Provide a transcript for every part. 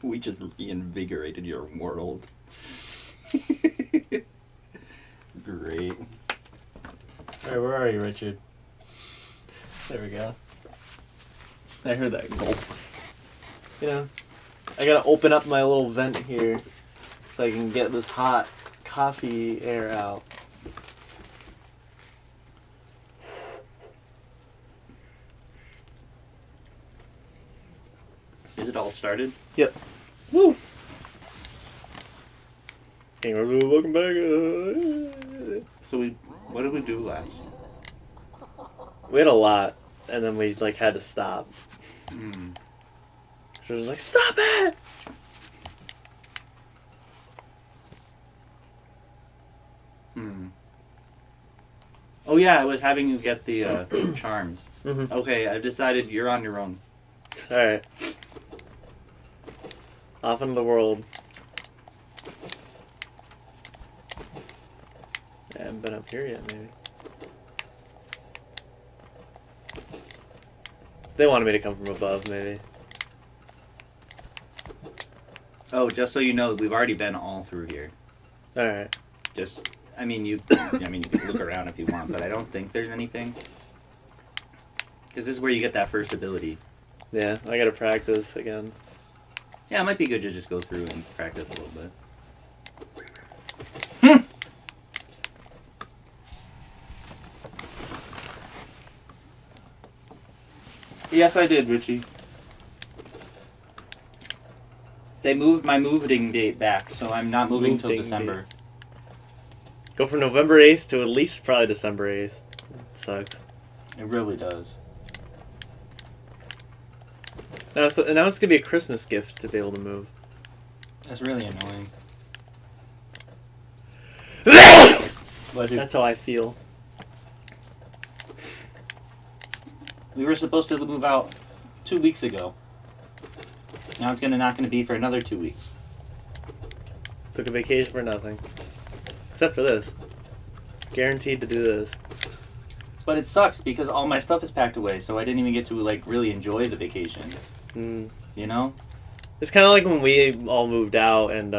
We just reinvigorated your world. Great. Alright, where are you, Richard? There we go. I heard that gulp. You know, I gotta open up my little vent here so I can get this hot coffee air out. Is it all started? Yep. Woo! Welcome back. So what did we do last? We had a lot, and then we like had to stop. So was like, stop it! Oh yeah, I was having you get the charms. Mm-hmm. Okay, I've decided you're on your own. Alright. Off into the world. I haven't been up here yet, maybe. They wanted me to come from above, maybe. Oh, just so you know, we've already been all through here. Alright. Just, I mean, you can look around if you want, but I don't think there's anything. Because this is where you get that first ability. Yeah, I gotta practice again. Yeah, it might be good to just go through and practice a little bit. Yes, I did, Richie. They moved my moving date back, so I'm not moving till Moving December. Go from November 8th to at least probably December 8th. Sucks. It really does. Now it's going to be a Christmas gift to be able to move. That's really annoying. That's how I feel. We were supposed to move out 2 weeks ago. Now it's not gonna be for another 2 weeks. Took a vacation for nothing. Except for this. Guaranteed to do this. But it sucks because all my stuff is packed away, so I didn't even get to like really enjoy the vacation. You know? It's kind of like when we all moved out and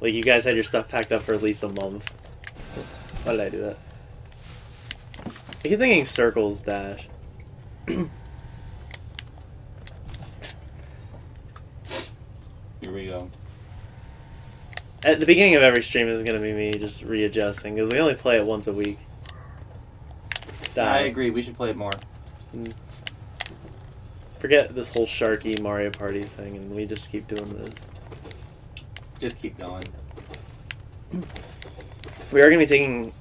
like you guys had your stuff packed up for at least a month. Why did I do that? I keep thinking circles, Dash. Here we go. At the beginning of every stream is going to be me just readjusting, because we only play it once a week. I agree, we should play it more. Forget this whole Sharky Mario Party thing, and we just keep doing this. Just keep going. We are going to be taking...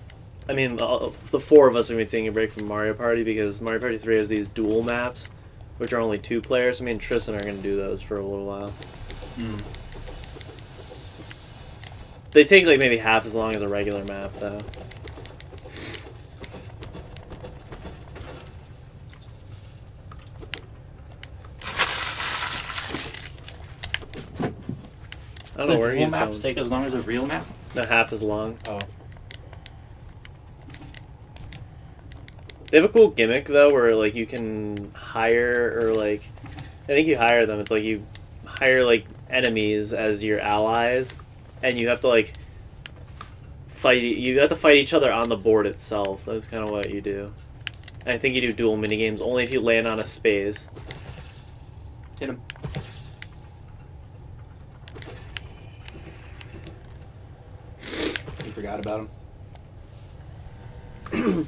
I mean, the four of us are going to be taking a break from Mario Party, because Mario Party 3 has these dual maps, which are only 2 players. So me and Tristan are going to do those for a little while. They take like maybe half as long as a regular map, though. I don't know where he's maps going. take as long as a real map? Not half as long. Oh. They have a cool gimmick though, where like you can hire, or like, I think you hire them. It's like you hire like enemies as your allies, and you have to like fight. You have to fight each other on the board itself. That's kind of what you do. And I think you do dual minigames only if you land on a space. Hit him. You forgot about him.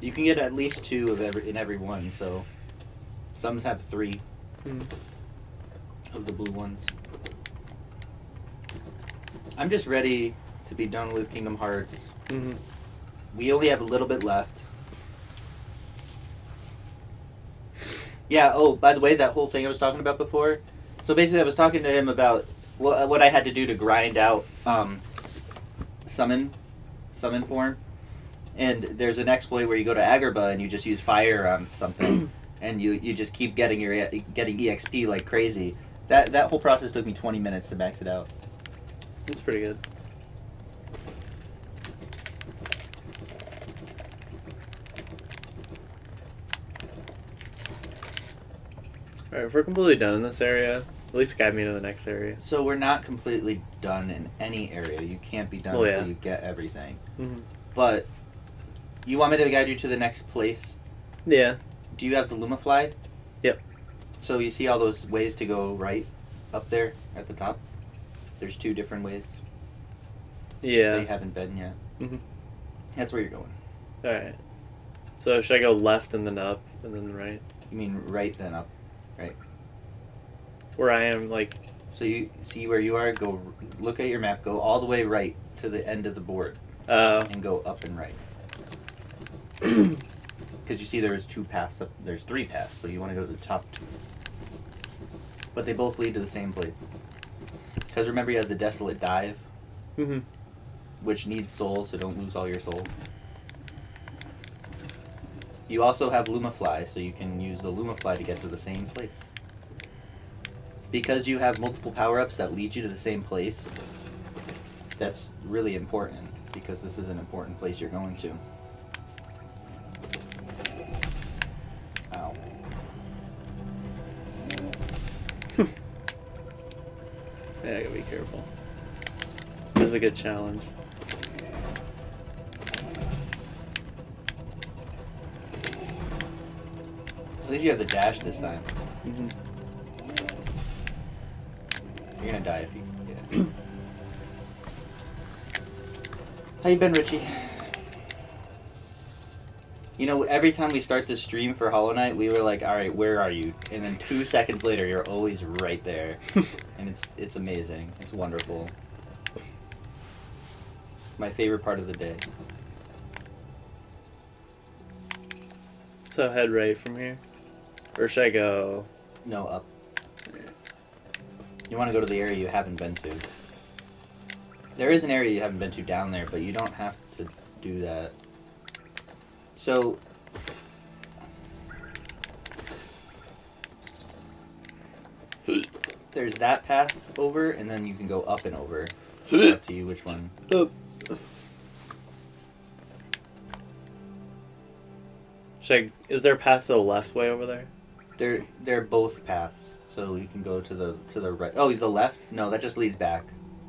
You can get at least 2 of in every one, so some have 3 of the blue ones. I'm just ready to be done with Kingdom Hearts. We only have a little bit left. Yeah, oh, by the way, that whole thing I was talking about before. So basically I was talking to him about what I had to do to grind out summon form. And there's an exploit where you go to Agrabah and you just use fire on something, and you just keep getting EXP like crazy. That whole process took me 20 minutes to max it out. That's pretty good. Alright, if we're completely done in this area, At least guide me to the next area. So we're not completely done in any area. You can't be done Well, until yeah. you get everything. Mm-hmm. But you want me to guide you to the next place? Yeah. Do you have the Lumafly? Yep. So you see all those ways to go right up there at the top? There's 2 different ways. Yeah. They haven't been yet. Mm-hmm. That's where you're going. Alright. So should I go left and then up and then right? You mean right then up, right? Where I am, like... So you see where you are, go look at your map, go all the way right to the end of the board and go up and right. Because you see there's 2 paths up, there's 3 paths, but you want to go to the top 2. But they both lead to the same place. Because remember you have the Desolate Dive, Mm-hmm. which needs souls, so don't lose all your soul. You also have Lumafly, so you can use the Lumafly to get to the same place. Because you have multiple power-ups that lead you to the same place, that's really important, because this is an important place you're going to. Ow. Yeah, I gotta be careful. This is a good challenge. At least you have the dash this time. Mm-hmm. You're gonna die if you get it. How you been, Richie? You know, every time we start this stream for Hollow Knight, we were like, alright, where are you? And then 2 seconds later, you're always right there. And it's amazing. It's wonderful. It's my favorite part of the day. So head right from here? Or should I go... No, up. You want to go to the area you haven't been to. There is an area you haven't been to down there, but you don't have to do that. So... there's that path over, and then you can go up and over. It's up to you which one. Up. Is there a path to the left way over there? They're both paths, so you can go to the right. Oh, the left? No, that just leads back.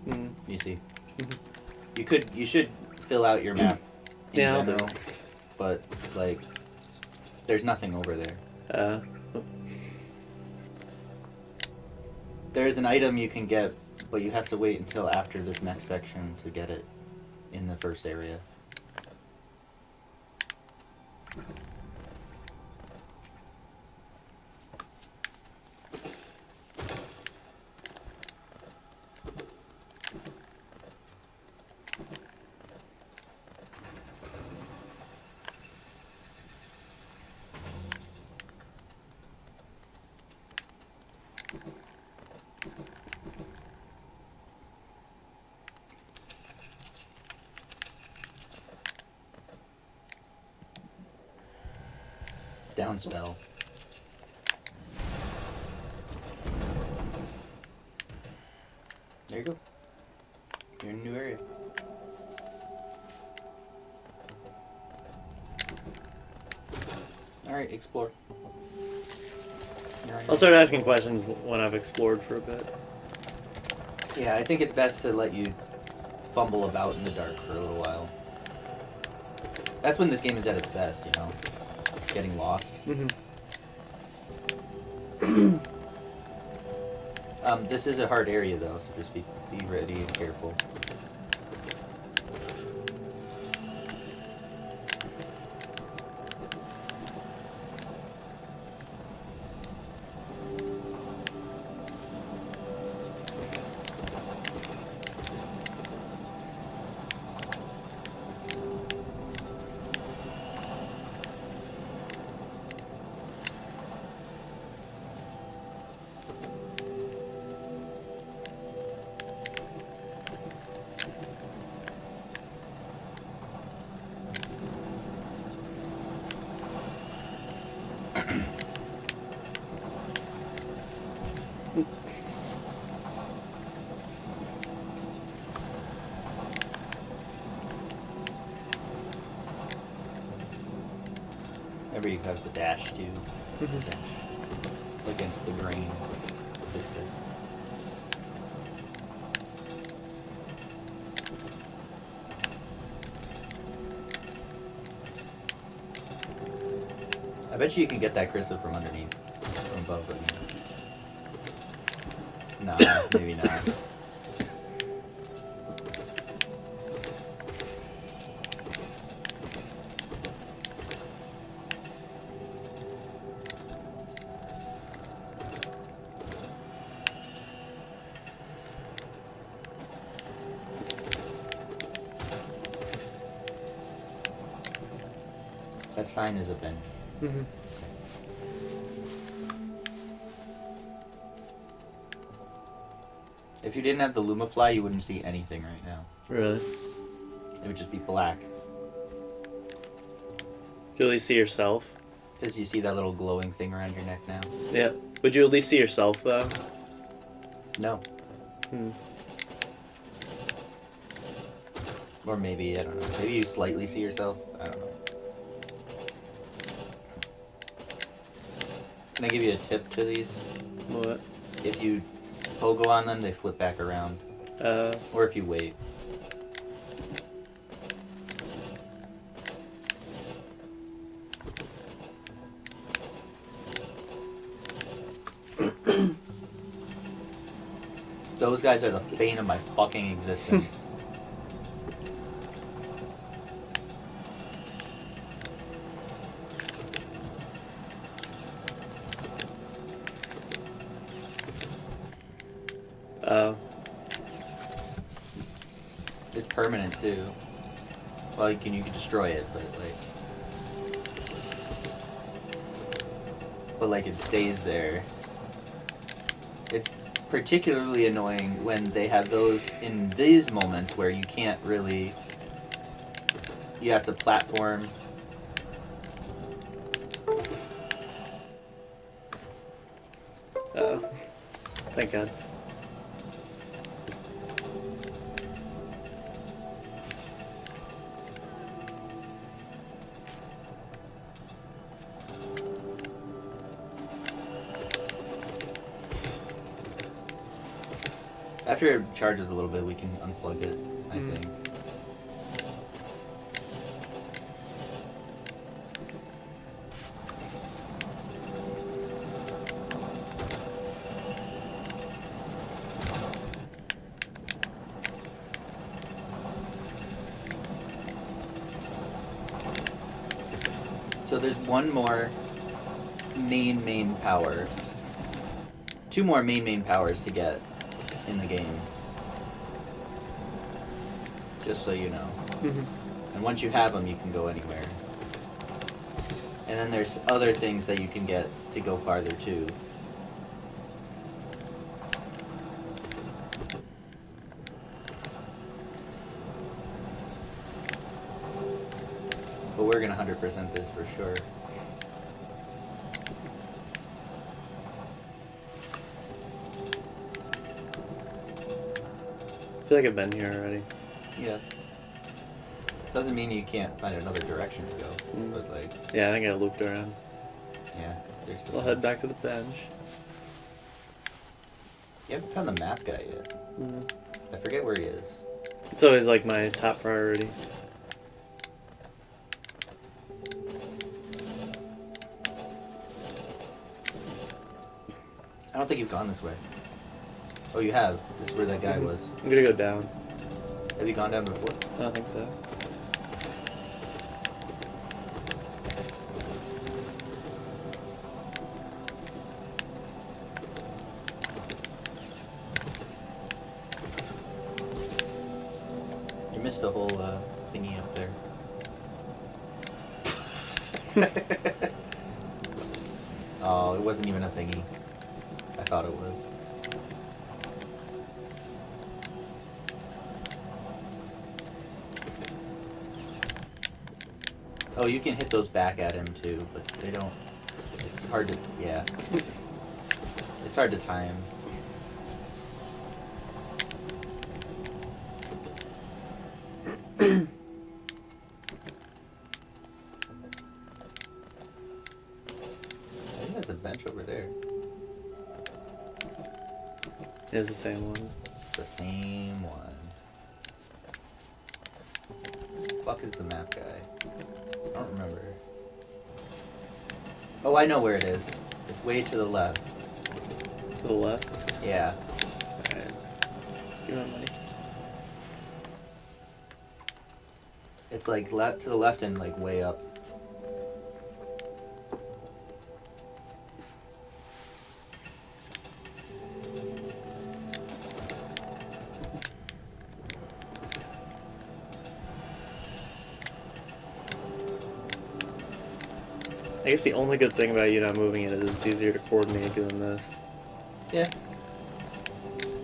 Mm-hmm. You see, Mm-hmm. you should fill out your map in Yeah, I'll do general, but like, there's nothing over there. There is an item you can get, but you have to wait until after this next section to get it in the first area. Down spell. There you go. You're in a new area. Alright, explore. I'll start asking questions when I've explored for a bit. Yeah, I think it's best to let you fumble about in the dark for a little while. That's when this game is at its best, you know? Getting lost. Mm-hmm. This is a hard area though, so just be ready and careful. Remember you have the dash too. Mm-hmm. Dash against the grain. Fix it. I bet you can get that crystal from underneath, from above. I mean. Nah, maybe not. That sign is a bench. Mm-hmm. If you didn't have the Lumafly, you wouldn't see anything right now. Really? It would just be black. You at least see yourself? Because you see that little glowing thing around your neck now. Yeah. Would you at least see yourself, though? No. Hmm. Or maybe, I don't know. Maybe you slightly see yourself. I don't know. Can I give you a tip to these? What? If you pogo on them, they flip back around. Or if you wait. Those guys are the bane of my fucking existence. It's permanent too. Well, you can destroy it, but like it stays there. It's particularly annoying when they have those in these moments where you can't really. You have to platform. Thank God. After it charges a little bit, we can unplug it, I think. So there's one more main power. Two more main powers to get in the game. Just so you know. Mm-hmm. And once you have them, you can go anywhere. And then there's other things that you can get to go farther too. But we're gonna 100% this for sure. I feel like I've been here already. Yeah. Doesn't mean you can't find another direction to go, but like. Yeah, I think I looped around. Yeah. I'll head back to the bench. You haven't found the map guy yet. I forget where he is. It's always like my top priority. I don't think you've gone this way. Oh, you have. This is where that guy was. I'm gonna go down. Have you gone down before? I don't think so. You missed the whole thingy up there. Oh, it wasn't even a thingy. I thought it was. Oh, you can hit those back at him too, but they don't. It's hard to. Yeah. It's hard to time. I think there's a bench over there. It's the same one. The same one. Fuck is the map guy? I don't remember. Oh, I know where it is. It's way to the left. To the left? Yeah. Alright. Give me my money. It's like left to the left and like way up. I guess the only good thing about you not moving it is it's easier to coordinate doing this. Yeah.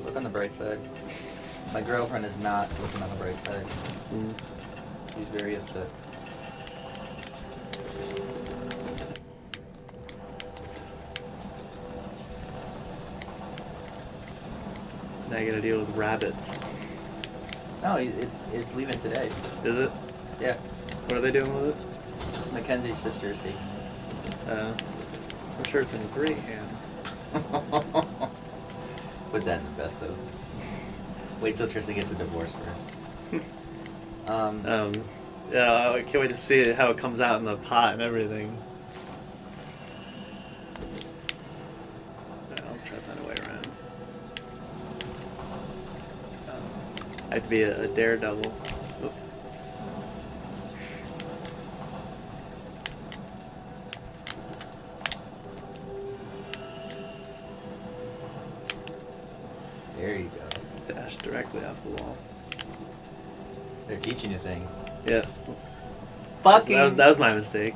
Look on the bright side. My girlfriend is not looking on the bright side. Mm. She's very upset. Now you gotta deal with rabbits. No, it's leaving today. Is it? Yeah. What are they doing with it? Mackenzie's sister is taking it. I'm sure it's in great hands. Put that in the best of. Wait till Tristan gets a divorce first. Yeah, I can't wait to see how it comes out in the pot and everything. I'll try to find a way around. I have to be a daredevil. Oop. There you go. Dash directly off the wall. They're teaching you things. Yeah. Fucking. That was my mistake.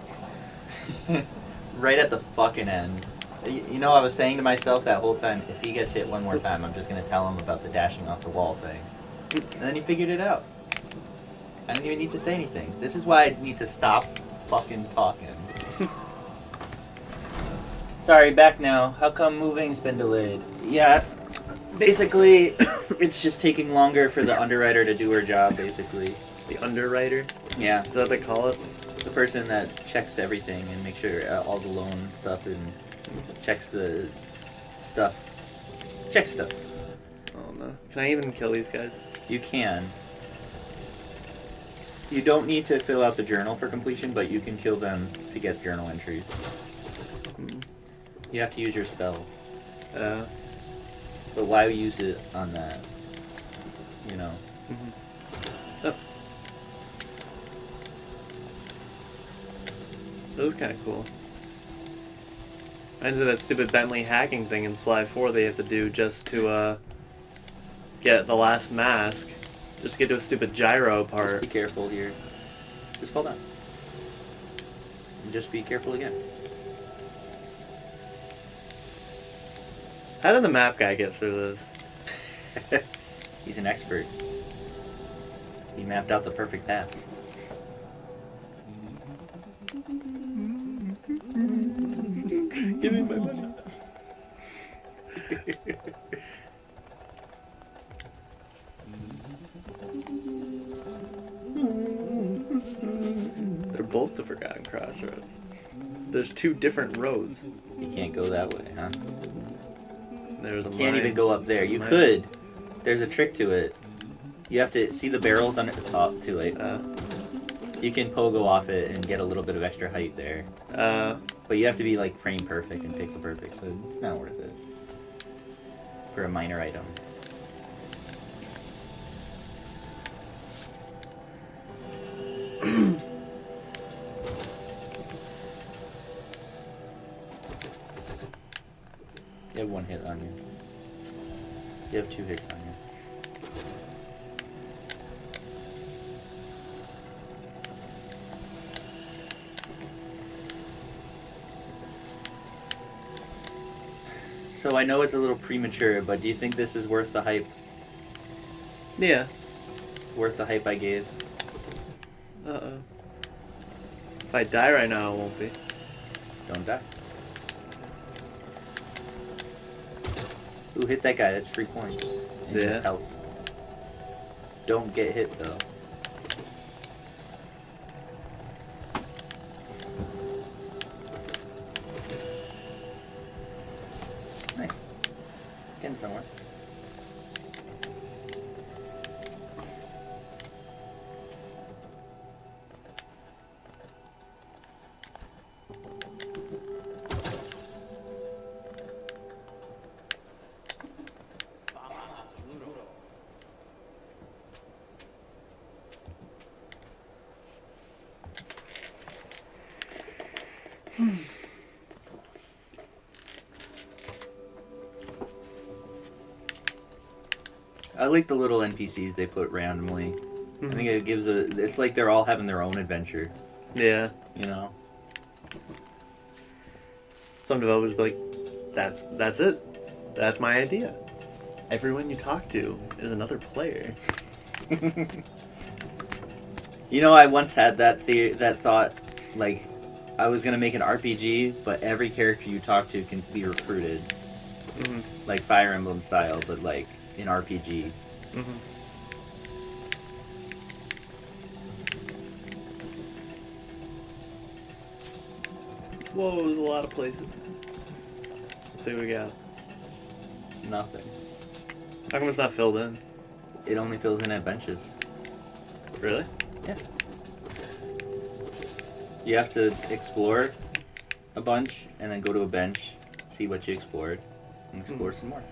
Right at the fucking end. You know, I was saying to myself that whole time, if he gets hit one more time, I'm just gonna tell him about the dashing off the wall thing. And then he figured it out. I didn't even need to say anything. This is why I need to stop fucking talking. Sorry, back now. How come moving's been delayed? Yeah, basically, it's just taking longer for the underwriter to do her job, basically. The underwriter? Yeah. Is that what they call it? The person that checks everything and makes sure all the loan stuff and checks the stuff. Check stuff. Oh no. Can I even kill these guys? You can. You don't need to fill out the journal for completion, but you can kill them to get journal entries. You have to use your spell. But why use it on that? You know? Oh. That was kind of cool. Reminds me of that stupid Bentley hacking thing in Sly 4 they have to do just to get the last mask. Just get to a stupid gyro part. Just be careful here. Just fall down. And just be careful again. How did the map guy get through this? He's an expert. He mapped out the perfect path. Give me my money. They're both the Forgotten Crossroads. There's two different roads. You can't go that way, huh? There's a Can't mine. even go up there. There's a You mine. could. There's a trick to it. You have to see the barrels under the top to it. You can pogo off it and get a little bit of extra height there. But you have to be like frame perfect and pixel perfect, so it's not worth it. For a minor item. You have one hit on you. You have 2 hits on you. So I know it's a little premature, but do you think this is worth the hype? Yeah. Worth the hype I gave? Uh-oh. If I die right now, it won't be. Don't die. Ooh, hit that guy. That's 3 points. In Yeah. health. Don't get hit, though. Nice. Getting somewhere. I like the little NPCs they put randomly. I think it gives it's like they're all having their own adventure. Yeah. You know? Some developers be like, that's it. That's my idea. Everyone you talk to is another player. You know, I once had that thought, like, I was gonna make an RPG, but every character you talk to can be recruited, like Fire Emblem style, but like in RPG. Whoa, there's a lot of places. Let's see what we got. Nothing. How come it's not filled in? It only fills in at benches. Really? Yeah. You have to explore a bunch and then go to a bench, see what you explored, and explore some more.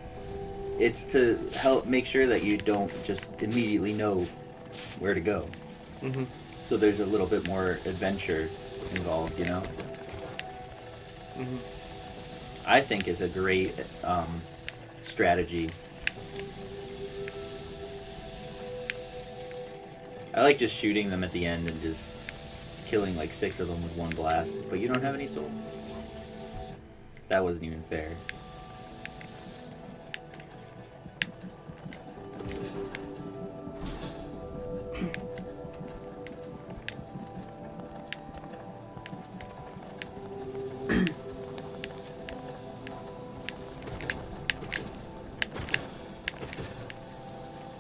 It's to help make sure that you don't just immediately know where to go. So there's a little bit more adventure involved, you know? I think it's a great strategy. I like just shooting them at the end and just killing like 6 of them with one blast, but you don't have any soul. That wasn't even fair.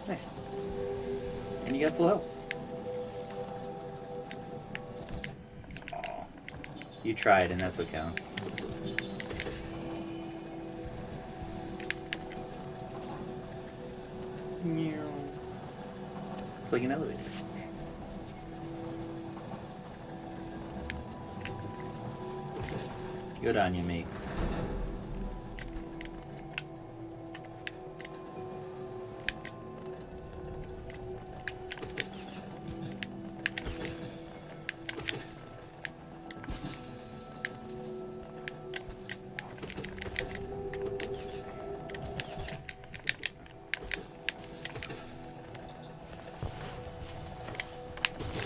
Nice. And you got full health. You tried, and that's what counts. It's like an elevator. Good on you, mate.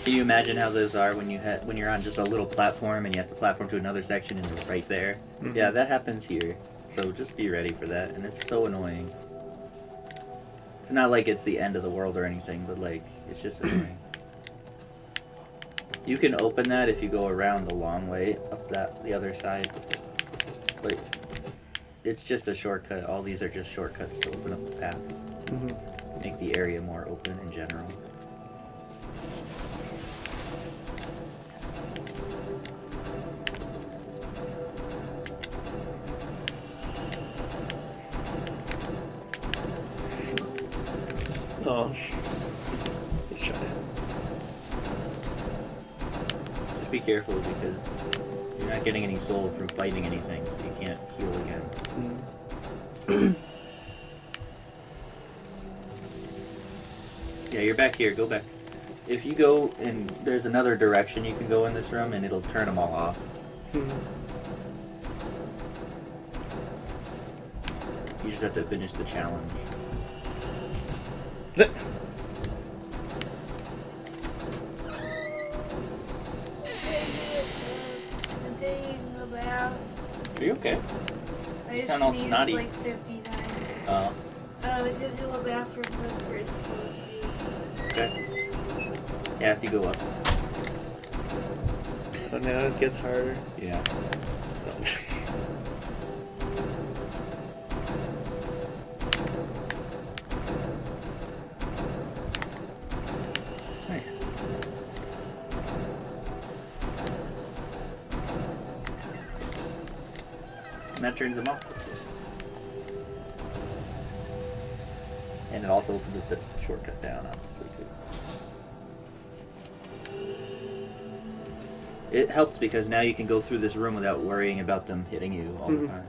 Can you imagine how those are when you're on just a little platform and you have to platform to another section and you're right there? Yeah, that happens here. So just be ready for that, and it's so annoying. It's not like it's the end of the world or anything, but like it's just annoying. You can open that if you go around the long way up the other side, but it's just a shortcut. All these are just shortcuts to open up the paths, make the area more open in general. Oh. He's trying to. Just be careful because you're not getting any soul from fighting anything, so you can't heal again. Yeah, you're back here. Go back. If you go and there's another direction you can go in this room, and it'll turn them all off. You just have to finish the challenge. Are you okay? I sound all sneezed snotty. like 50 times. Oh. I did do a bathroom with grade school. Okay. Yeah, if you go up. Oh, now it gets harder. Yeah. Nice. And that turns them off. And it also opens up the shortcut down, obviously, too. It helps because now you can go through this room without worrying about them hitting you all the time.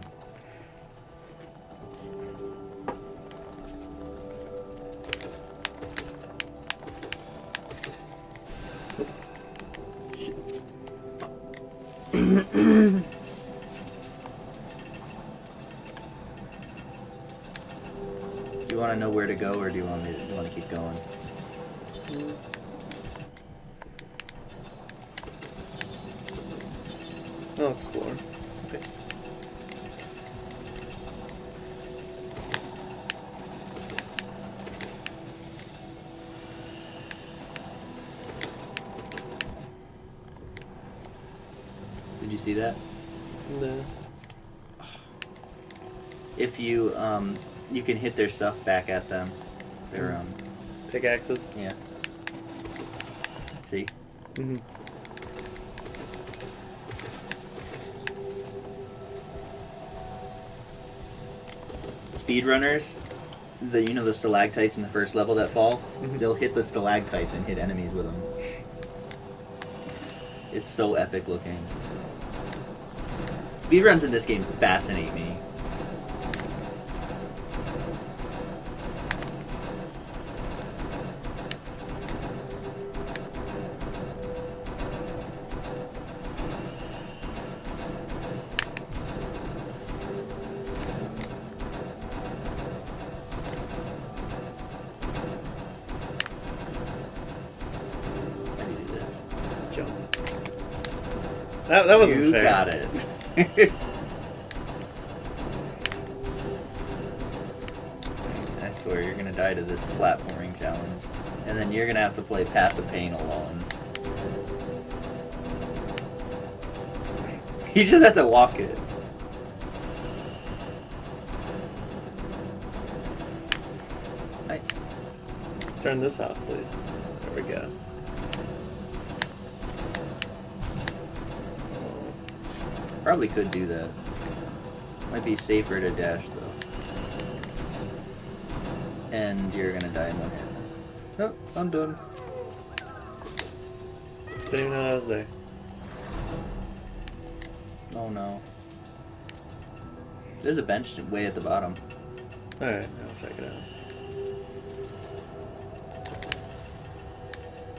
You you want to know where to go, or do you want to keep going? I'll explore. Okay. Did you see that? No. If you you can hit their stuff back at them. Their Pickaxes? yeah. See? Mm-hmm. Speedrunners, the stalactites in the first level that fall, Mhm. they'll hit the stalactites and hit enemies with them. It's so epic looking. Speedruns in this game fascinate me. How do you do this? Jump. That wasn't You fair. got it. I swear you're gonna die to this platforming challenge. And then you're gonna have to play Path of Pain alone. You just have to walk it. Nice. Turn this off, please. There we go. Probably could do that. Might be safer to dash though. And you're gonna die in one hit. Nope, I'm done. Didn't even know that was there. Oh no. There's a bench way at the bottom. Alright, I'll check it out.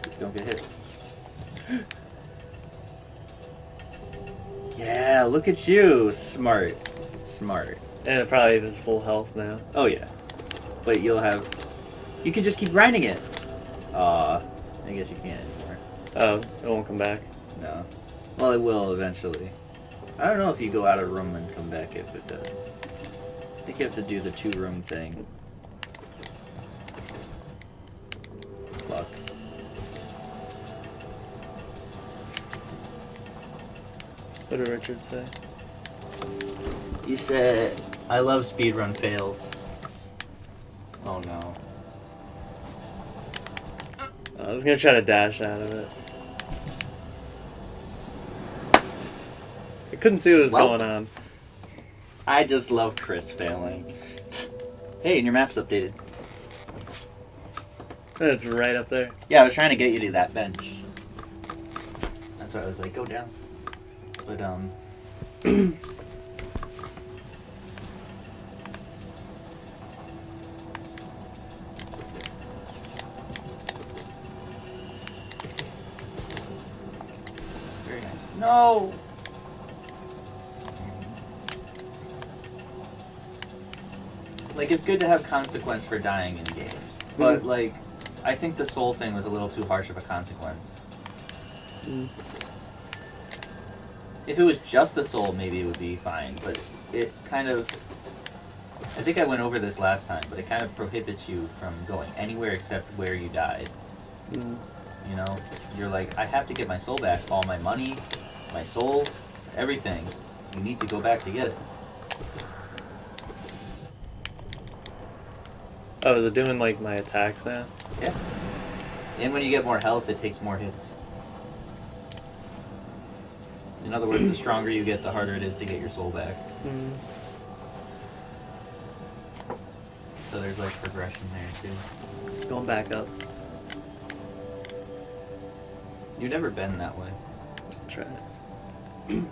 Just don't get hit. Yeah, look at you. Smart. Smart. And it probably is full health now. Oh yeah. But you can just keep grinding it. I guess you can't anymore. Oh, it won't come back. No. Well, it will eventually. I don't know if you go out of room and come back if it does. I think you have to do the 2-room thing. Luck. What did Richard say? You said, I love speedrun fails. Oh no. I was gonna try to dash out of it. I couldn't see what was Well. going on. I just love Chris failing. Hey, and your map's updated. It's right up there. Yeah, I was trying to get you to that bench. That's why I was like, go down. But, very nice. No! Like, it's good to have consequence for dying in games. But, like, I think the soul thing was a little too harsh of a consequence. Mm. If it was just the soul, maybe it would be fine. But it kind of... I think I went over this last time, but it kind of prohibits you from going anywhere except where you died. Mm. You know? You're like, I have to get my soul back. All my money, my soul, everything. You need to go back to get it. Oh, is it doing like my attacks now? Yeah. And when you get more health, it takes more hits. In other words, the stronger you get, the harder it is to get your soul back. Mm. So there's like progression there too. Going back up. You've never been that way. Try it.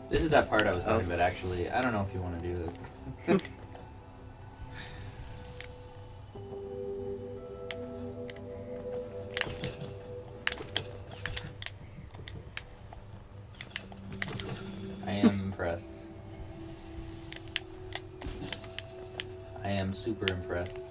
This is that part I was talking Oh. about actually. I don't know if you want to do this. I am impressed. I am super impressed.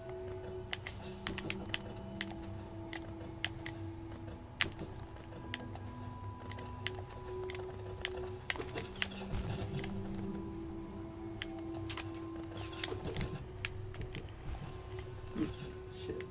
Shit.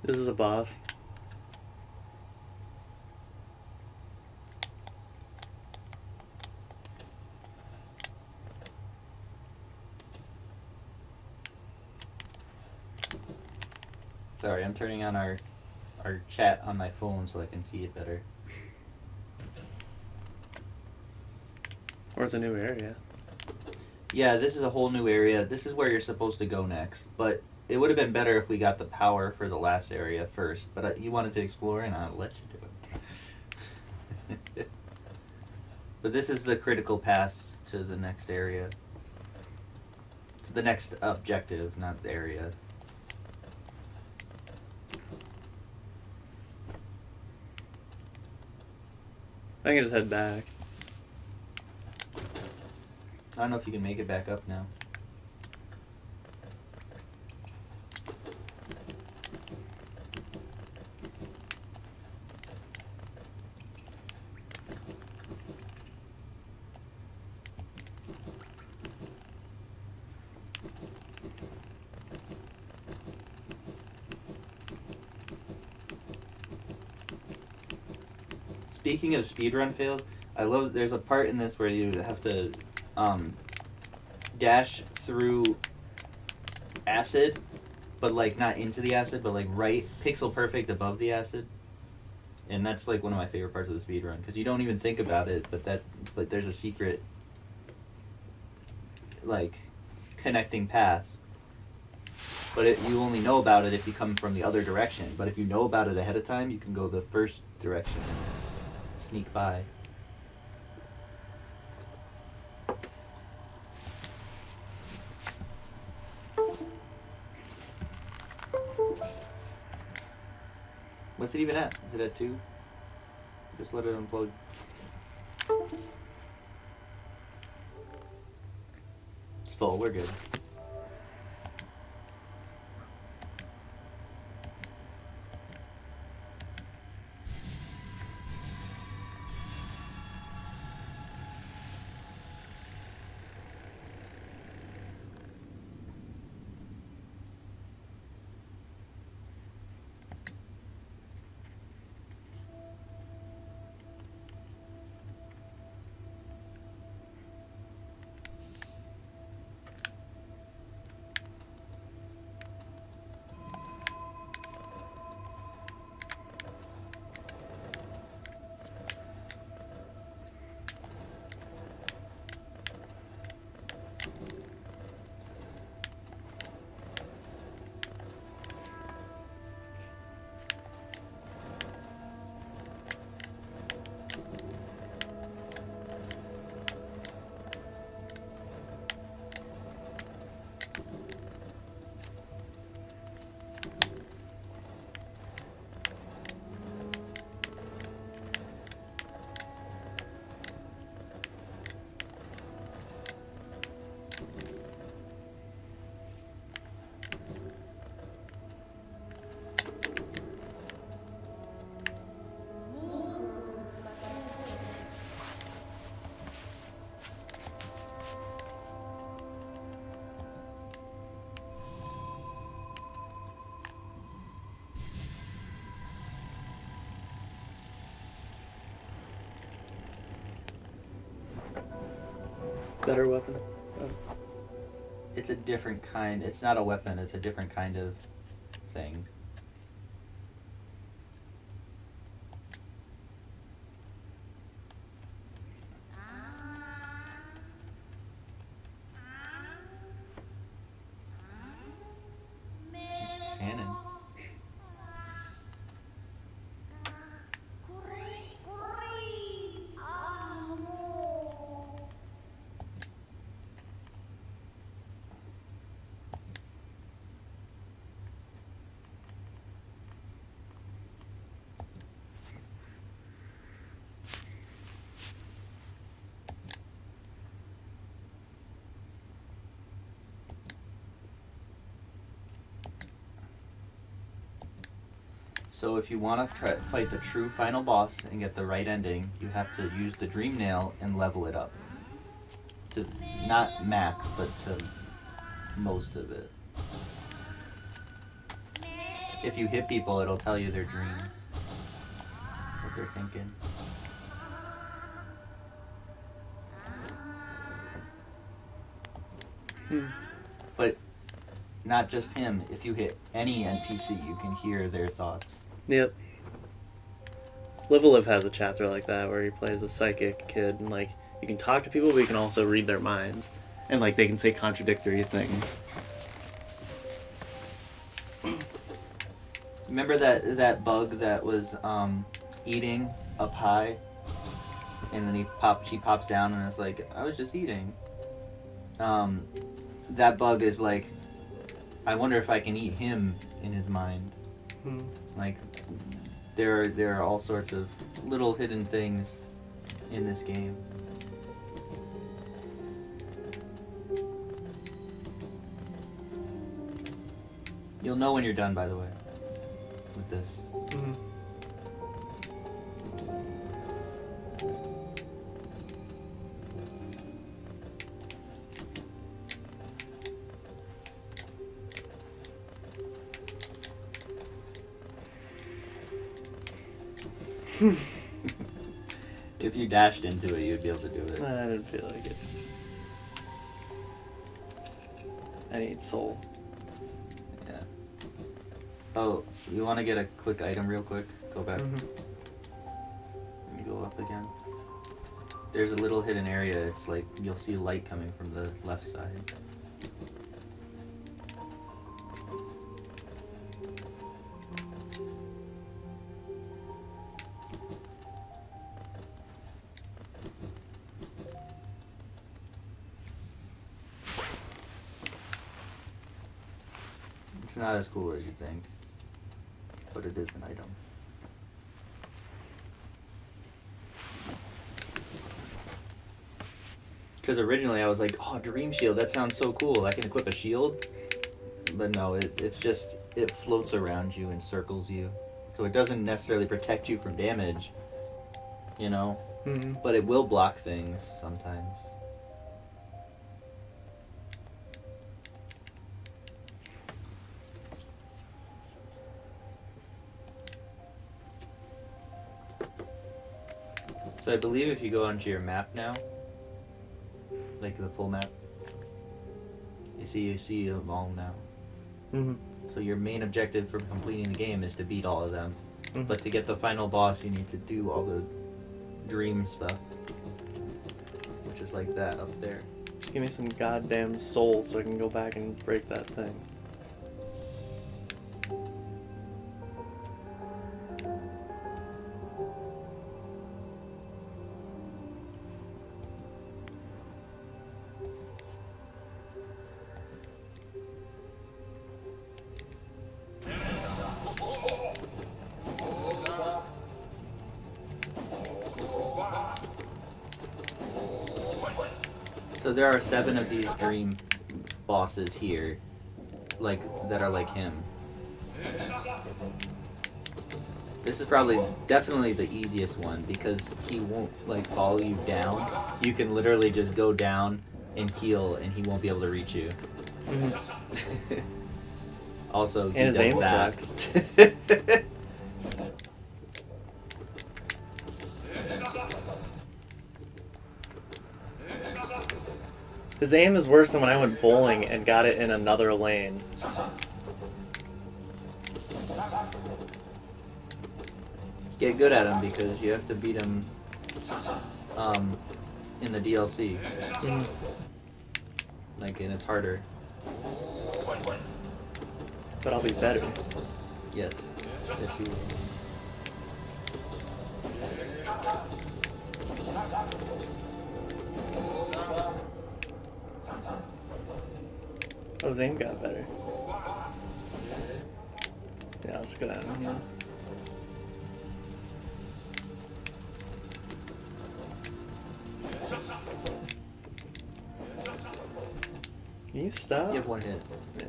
This is a boss. Sorry, I'm turning on our chat on my phone so I can see it better. Or it's a new area. Yeah, this is a whole new area. This is where you're supposed to go next. But it would have been better if we got the power for the last area first. But you wanted to explore, and I'll let you do it. But this is the critical path to the next area. To the next objective, not the area. I can just head back. I don't know if you can make it back up now. Speaking of speedrun fails, I love there's a part in this where you have to dash through acid, but like not into the acid, but like right pixel perfect above the acid. And that's like one of my favorite parts of the speedrun because you don't even think about it, but there's a secret like connecting path. But you only know about it if you come from the other direction. But if you know about it ahead of time, you can go the first direction. Sneak by. What's it even at? Is it at 2? Just let it unplug. It's full, we're good. Better weapon. Oh. It's a different kind. It's not a weapon. It's a different kind of thing. Shannon. So if you want to fight the true final boss and get the right ending, you have to use the dream nail and level it up. To not max, but to most of it. If you hit people, it'll tell you their dreams. What they're thinking. But not just him. If you hit any NPC, you can hear their thoughts. Yep. Live a Live has a chapter like that where he plays a psychic kid and like you can talk to people but you can also read their minds. And like they can say contradictory things. Remember that bug that was eating a pie, and then she pops down and is like, I was just eating. That bug is like, I wonder if I can eat him in his mind. Like, there are all sorts of little hidden things in this game. You'll know when you're done, by the way, with this. If you dashed into it, you'd be able to do it. I didn't feel like it. I need soul. Yeah. Oh, you want to get a quick item real quick? Go back. Let me go up again. There's a little hidden area. It's like you'll see light coming from the left side. It's not as cool as you think, but it is an item. Because originally I was like, oh, Dream Shield, that sounds so cool. I can equip a shield. But no, it floats around you and circles you. So it doesn't necessarily protect you from damage, you know? But it will block things sometimes. So I believe if you go onto your map now, like the full map, you see them all now. So your main objective for completing the game is to beat all of them. But to get the final boss, you need to do all the dream stuff, which is like that up there. Just give me some goddamn soul so I can go back and break that thing. So there are 7 of these dream bosses here, like that are like him. This is definitely the easiest one because he won't like follow you down. You can literally just go down and heal, and he won't be able to reach you. Also, he and his does aim that. sucks. His aim is worse than when I went bowling and got it in another lane. Get good at him because you have to beat him in the DLC. Like, and it's harder. But I'll be better. Yes. Yes, you will. Oh, his aim got better. Yeah, I'll just go down here. Can you stop? You have 1 hit. Yeah.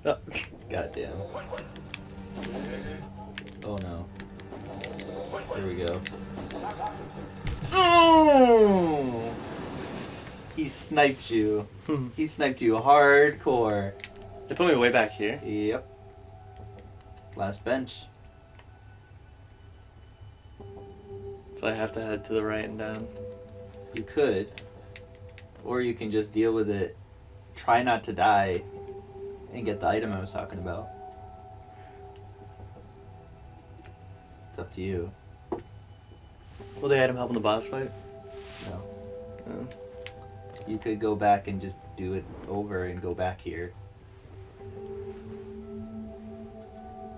Oh. Goddamn. Oh no. Here we go. Oh! He sniped you. He sniped you hardcore. They put me way back here. Yep. Last bench. So I have to head to the right and down. You could. Or you can just deal with it. Try not to die. And get the item I was talking about. It's up to you. Will the item help in the boss fight? No. No. You could go back and just do it over and go back here.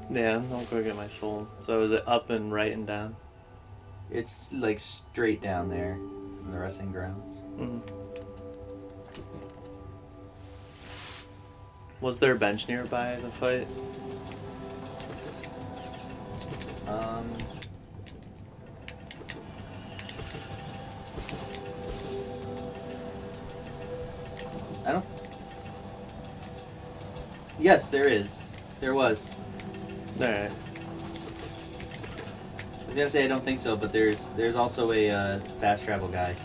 Yeah, I'll go get my soul. So is it up and right and down? It's like straight down there in the resting grounds. Mm-hmm. Was there a bench nearby the fight? I don't. Yes, there is. There was. Alright. I was gonna say I don't think so, but there's also a fast travel guy.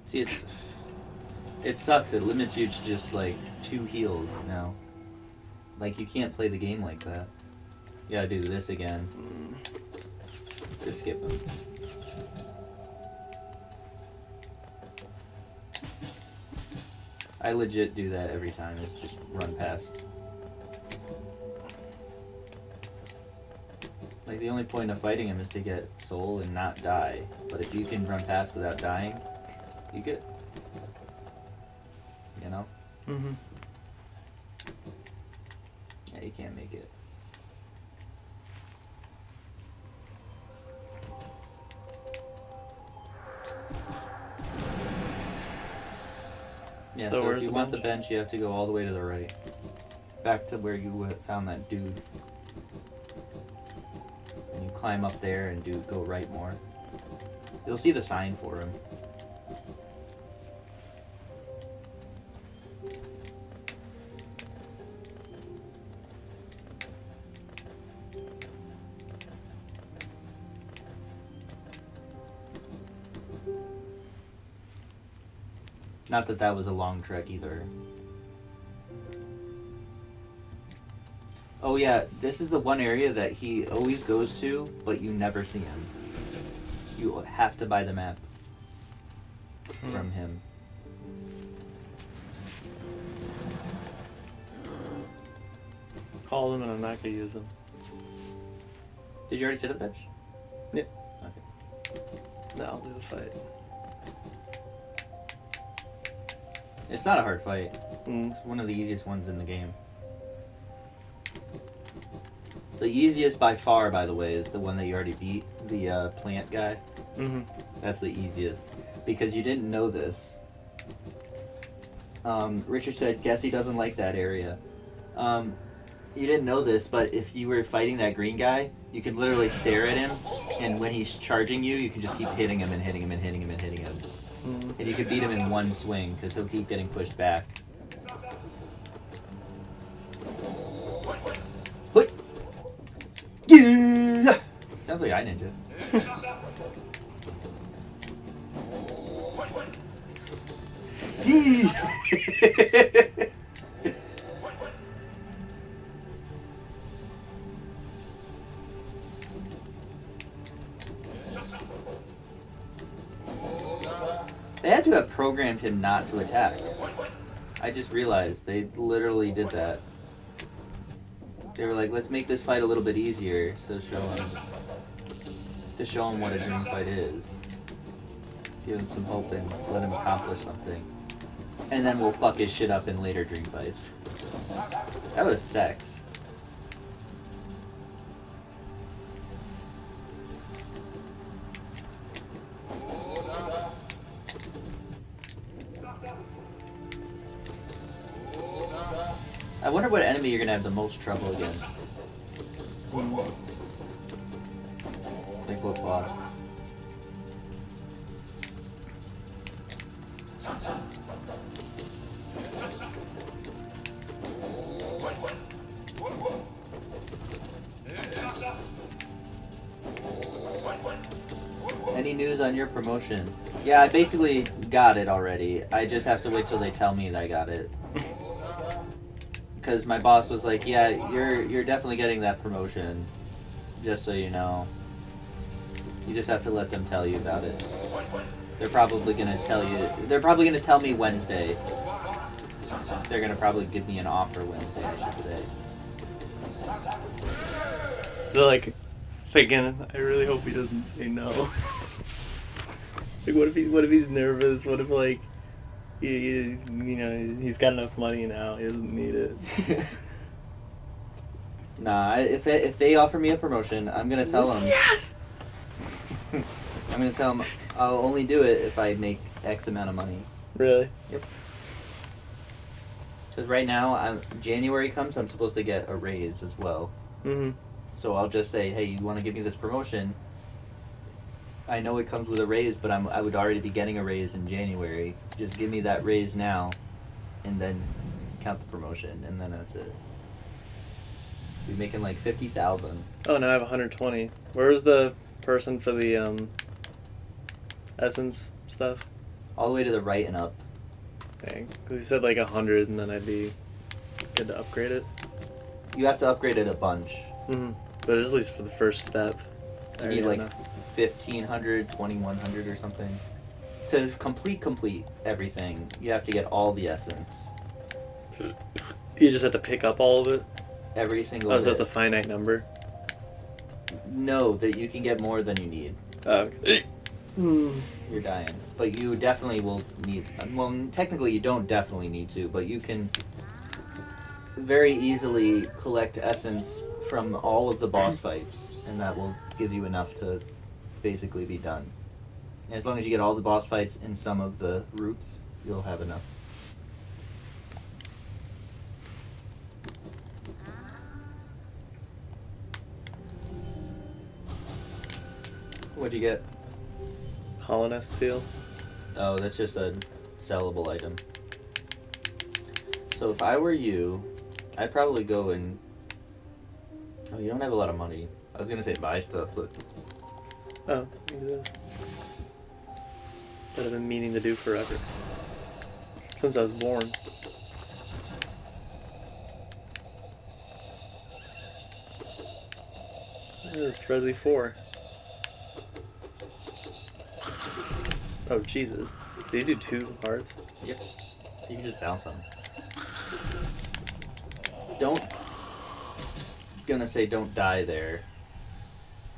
See, it sucks. It limits you to just like 2 heals now. Like you can't play the game like that. You gotta do this again. Just skip him. I legit do that every time. It's just run past. Like the only point of fighting him is to get soul and not die. But if you can run past without dying, you get. You know? Mm-hmm. Yeah, you can't make it. Yeah, so if you want the bench, you have to go all the way to the right. Back to where you found that dude. And you climb up there and go right more. You'll see the sign for him. Not that that was a long trek either. Oh yeah, this is the one area that he always goes to, but you never see him. You have to buy the map from him. Call them and I'm not gonna use them. Did you already sit at the bench? Yep. Okay. No, I'll do the fight. It's not a hard fight. Mm. It's one of the easiest ones in the game. The easiest by far, by the way, is the one that you already beat, the plant guy. Mm-hmm. That's the easiest. Because you didn't know this. Richard said, guess he doesn't like that area. You didn't know this, but if you were fighting that green guy, you could literally stare at him, and when he's charging you, you can just keep hitting him and hitting him and hitting him and hitting him. Mm. And you could beat him in one swing, because he'll keep getting pushed back. Wait. Yeah. Sounds like iNinja. They had to have programmed him not to attack. I just realized they literally did that. They were like, let's make this fight a little bit easier, so show him what a dream fight is. Give him some hope and let him accomplish something. And then we'll fuck his shit up in later dream fights. That was sex. wonder what enemy you're gonna have the most trouble against. Like what boss? Any news on your promotion? Yeah, I basically got it already. I just have to wait till they tell me that I got it. Because my boss was like, "Yeah, you're definitely getting that promotion. Just so you know. You just have to let them tell you about it. They're probably gonna tell you. They're probably gonna tell me Wednesday. They're gonna probably give me an offer Wednesday, I should say." They're like thinking, I really hope he doesn't say no. Like, what if he's nervous? What if like, he's got enough money now, he doesn't need it. Nah, if they offer me a promotion, I'm gonna tell them. Yes. I'm gonna tell them I'll only do it if I make X amount of money. Really? Yep. Because right now, January comes, I'm supposed to get a raise as well. Mm-hmm. So I'll just say, hey, you want to give me this promotion? I know it comes with a raise, but I would already be getting a raise in January. Just give me that raise now, and then count the promotion, and then that's it. Be making like 50,000. Oh, now I have 120. Where was the person for the essence stuff? All the way to the right and up. Dang, because he said like 100, and then I'd be good to upgrade it. You have to upgrade it a bunch. Mm-hmm. But at least for the first step. You need like 1,500, 2,100 or something. To complete everything, you have to get all the essence. You just have to pick up all of it? Every single Oh, so bit. that's a finite number? No, that you can get more than you need. Okay. You're dying. But you definitely will need... Well, technically you don't definitely need to, but you can very easily collect essence from all of the boss fights, and that will give you enough to basically be done. And as long as you get all the boss fights in some of the routes, you'll have enough. What'd you get? Hollowness seal? Oh, that's just a sellable item. So if I were you, I'd probably go and... Oh, you don't have a lot of money. I was gonna say buy stuff, but... Oh, maybe this. That I've been meaning to do forever. Since I was born. It's Resi 4. Oh, Jesus. Did you do 2 hearts? Yep. You can just bounce them. Don't... Gonna say don't die there.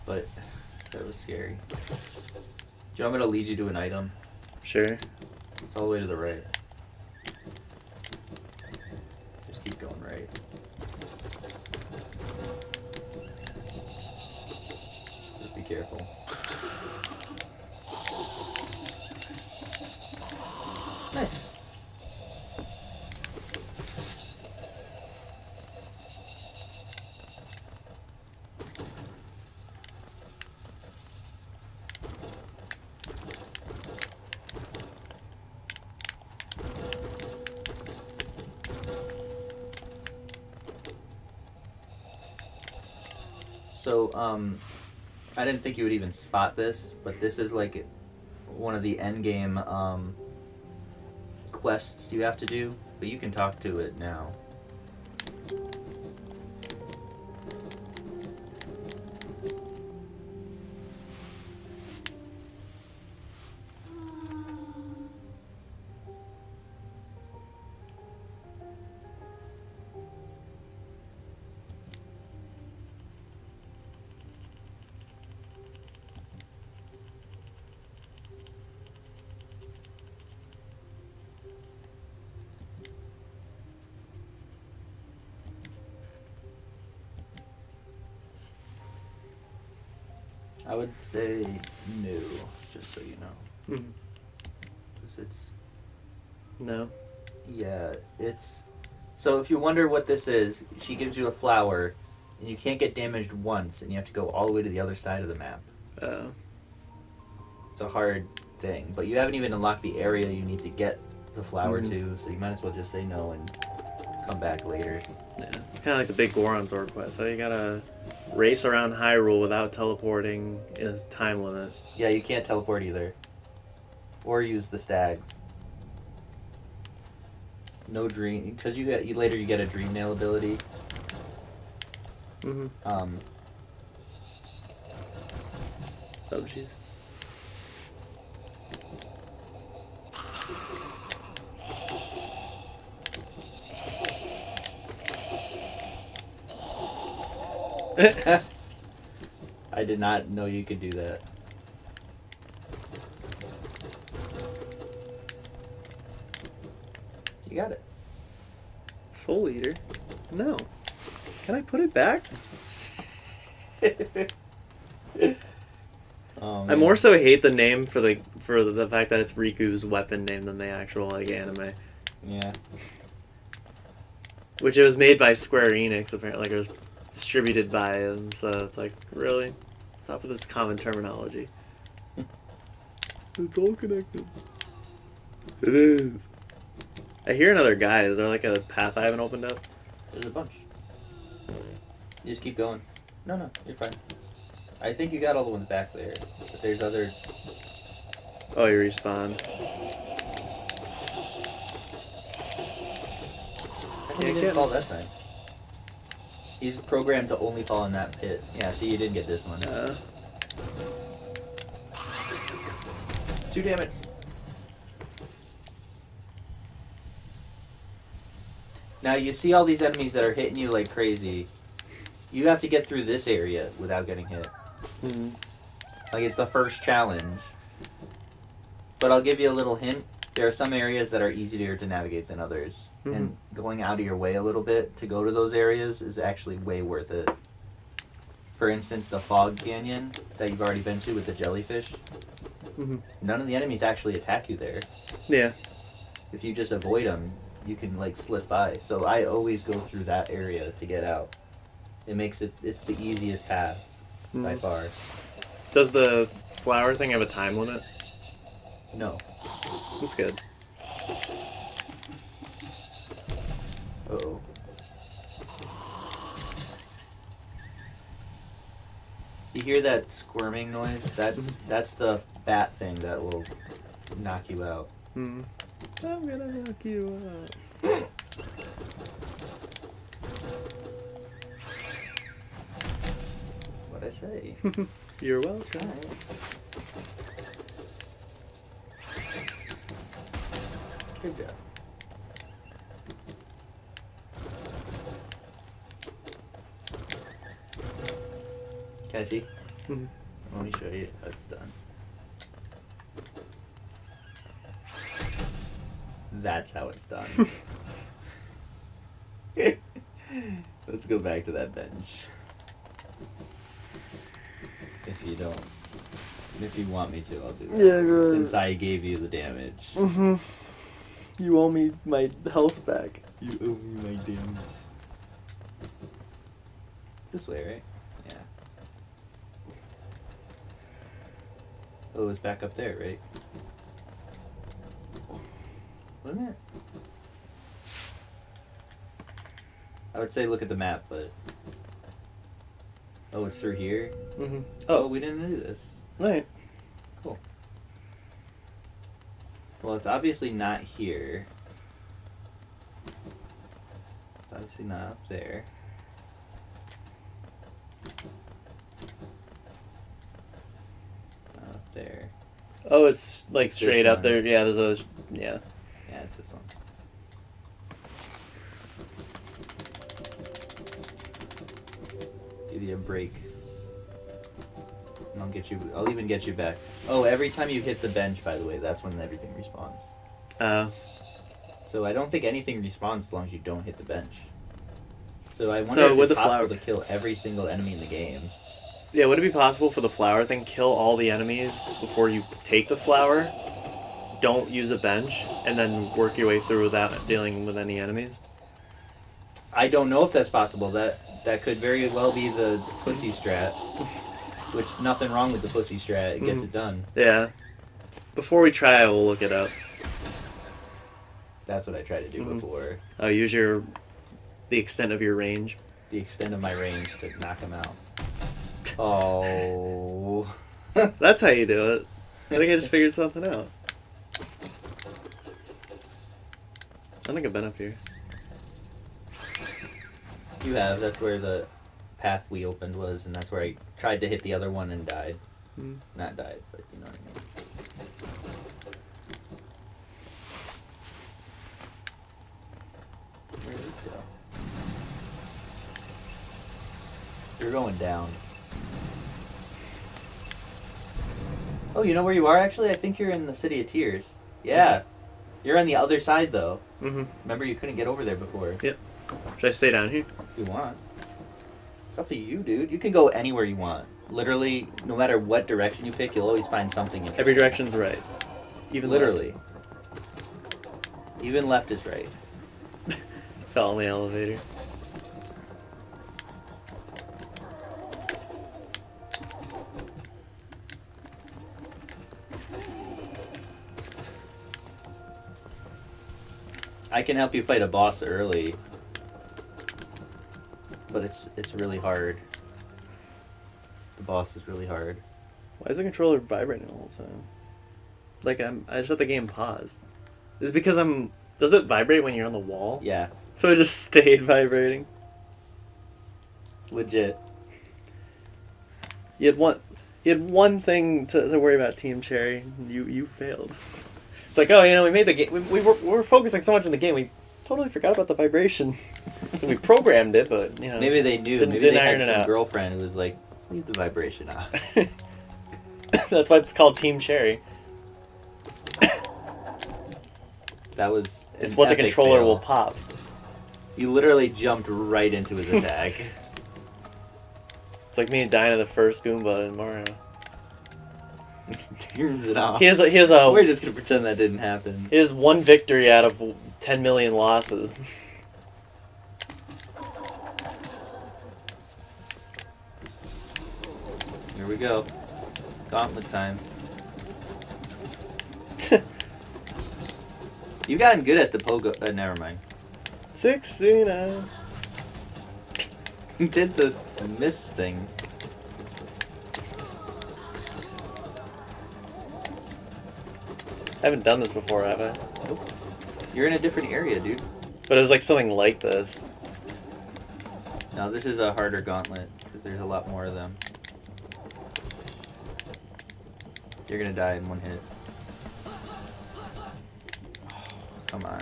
But that was scary. Do you want me to lead you to an item? Sure. It's all the way to the right. Just keep going right. Just be careful. Nice. So, I didn't think you would even spot this, but this is like one of the endgame quests you have to do, but you can talk to it now. I would say no, just so you know. Mm-hmm. 'Cause it's... No. Yeah, it's... So if you wonder what this is, she gives you a flower, and you can't get damaged once, and you have to go all the way to the other side of the map. It's a hard thing, but you haven't even unlocked the area you need to get the flower to, so you might as well just say no and come back later. Yeah, it's kind of like the big Goron sword quest. So you gotta race around Hyrule without teleporting in a time limit. Yeah, you can't teleport either. Or use the stags. No dream, because you later you get a dream nail ability. Mm-hmm. Oh, jeez. I did not know you could do that. You got it. Soul Eater? No. Can I put it back? Oh, I more so hate the name for the fact that it's Riku's weapon name than the actual like anime. Yeah. Which it was made by Square Enix apparently. Like it was distributed by them, so it's like really stop with this common terminology. It's all connected. It is. I hear another guy. Is there like a path I haven't opened up? There's a bunch. You just keep going. No, you're fine. I think you got all the ones back there, but there's other... Oh, you respawn. He didn't fall that time. He's programmed to only fall in that pit. Yeah, see, you didn't get this one. 2 damage. Now, you see all these enemies that are hitting you like crazy. You have to get through this area without getting hit. Mm-hmm. Like, it's the first challenge. But I'll give you a little hint. There are some areas that are easier to navigate than others. Mm-hmm. And going out of your way a little bit to go to those areas is actually way worth it. For instance, the Fog Canyon that you've already been to with the jellyfish. Mm-hmm. None of the enemies actually attack you there. Yeah. If you just avoid them, you can, like, slip by. So I always go through that area to get out. It's the easiest path by far. Does the flower thing have a time limit? No. That's good. Uh-oh. You hear that squirming noise? That's the bat thing that will knock you out. I'm gonna knock you out. What'd I say? You're welcome. Good job. Can I see? Mm-hmm. Let me show you. That's done. That's how it's done. Let's go back to that bench. If you don't. If you want me to, I'll do that. Yeah, go ahead. Since I gave you the damage. Mm-hmm. You owe me my health back. You owe me my damage. This way, right? Yeah. Oh, it was back up there, right? Wasn't it? I would say look at the map, but... Oh, it's through here? Mm-hmm. Oh, we didn't do this. Right. Cool. Well, it's obviously not here. It's obviously not up there. Not up there. Oh, it's like This straight up one. there. Yeah, there's a... Yeah. Yeah, it's this one. Give you a break. And I'll even get you back. Oh, every time you hit the bench, by the way, that's when everything respawns. So I don't think anything respawns as long as you don't hit the bench. So I wonder if with it's the possible flower- to kill every single enemy in the game. Yeah, would it be possible for the flower thing, kill all the enemies before you take the flower, don't use a bench, and then work your way through without dealing with any enemies? I don't know if that's possible. That could very well be the pussy strat. Which, nothing wrong with the pussy strat. It gets it done. Yeah. Before we try, I will look it up. That's what I tried to do before. Oh, use the extent of your range. The extent of my range to knock him out. Oh. That's how you do it. I think I just figured something out. I think I've been up here. You have. That's where the path we opened was, and that's where I tried to hit the other one and died. Not died, but you know what I mean. Where does this go? You're going down. Oh, you know where you are actually? I think you're in the City of Tears. Yeah. You're on the other side though. Remember you couldn't get over there before. Yep. Should I stay down here? If you want. It's up to you, dude. You can go anywhere you want. Literally, no matter what direction you pick, you'll always find something interesting. Every direction's right. Even literally. Even left is right. Fell in the elevator. I can help you fight a boss early. But it's really hard. The boss is really hard. Why is the controller vibrating the whole time? Like I just let the game pause. Is it because does it vibrate when you're on the wall? Yeah. So it just stayed vibrating. Legit. You had one thing to worry about, Team Cherry. You failed. It's like, oh, we made the game. We were focusing so much on the game, we totally forgot about the vibration. We programmed it, but maybe they knew. Maybe they had some girlfriend who was like, leave the vibration off. That's why it's called Team Cherry. That was. It's what the controller will pop. You literally jumped right into his attack. It's like me dying to the first Goomba in Mario. Turns it off. He has a. We're just gonna pretend that didn't happen. He has one victory out of 10 million losses. Here we go. Gauntlet time. You've gotten good at the pogo. Never mind. 69. Did the miss thing. I haven't done this before, have I? Nope. You're in a different area, dude. But it was like something like this. No, this is a harder gauntlet because there's a lot more of them. You're gonna die in one hit. Oh, come on.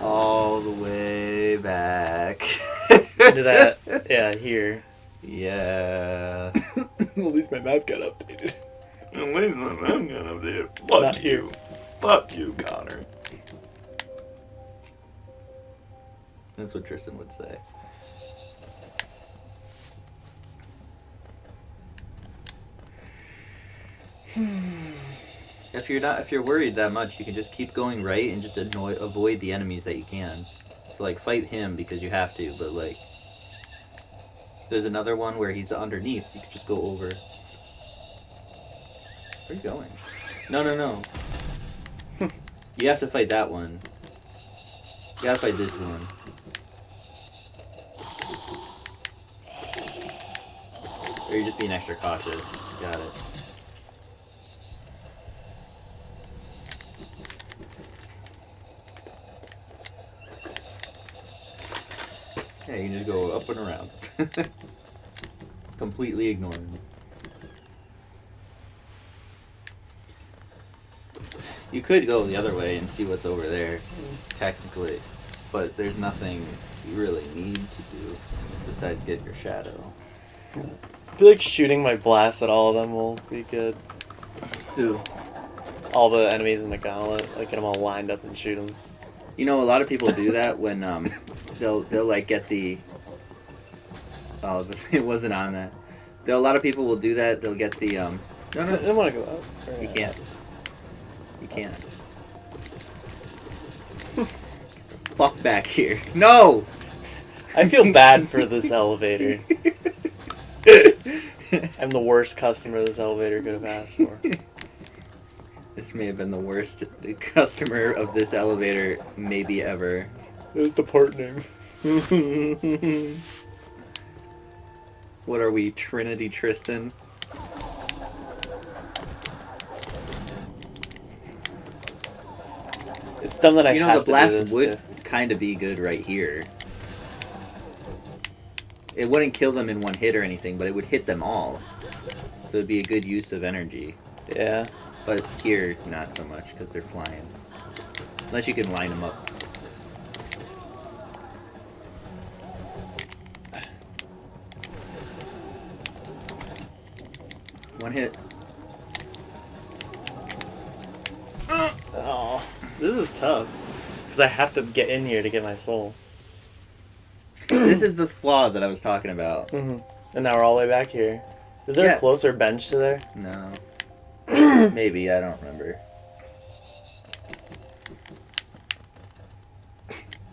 All the way back. Into that, yeah, here. Yeah. Well, at least my map got updated. At least my map got updated. Not you. Fuck you, Connor. That's what Tristan would say. If you're worried that much, you can just keep going right and just avoid the enemies that you can. So like fight him because you have to, but like there's another one where he's underneath. You can just go over. Where are you going? No. You have to fight that one. You gotta fight this one. Or you're just being extra cautious. Got it. Yeah, you can just go up and around. Completely ignore him. You could go the other way and see what's over there, technically. But there's nothing you really need to do besides get your shadow. I feel like shooting my blast at all of them will be good. Who? All the enemies in the gauntlet, like get them all lined up and shoot them. You know, a lot of people do that when they'll like get the. Oh, it wasn't on that. A lot of people will do that. They'll get the No. I don't want to go out. You can't. You can't. fuck back here. No! I feel bad for this elevator. I'm the worst customer this elevator could have asked for. This may have been the worst customer of this elevator maybe ever. It's the part name. What are we, Trinity Tristan? It's dumb that I You know, have the to do this blast would too. kind of be good right here. It wouldn't kill them in one hit or anything, but it would hit them all. So it'd be a good use of energy. Yeah. But here, not so much, because they're flying. Unless you can line them up. One hit. Oh, this is tough. Because I have to get in here to get my soul. This is the flaw that I was talking about. Mm-hmm. And now we're all the way back here. Is there Yeah. a closer bench to there? No. Maybe, I don't remember.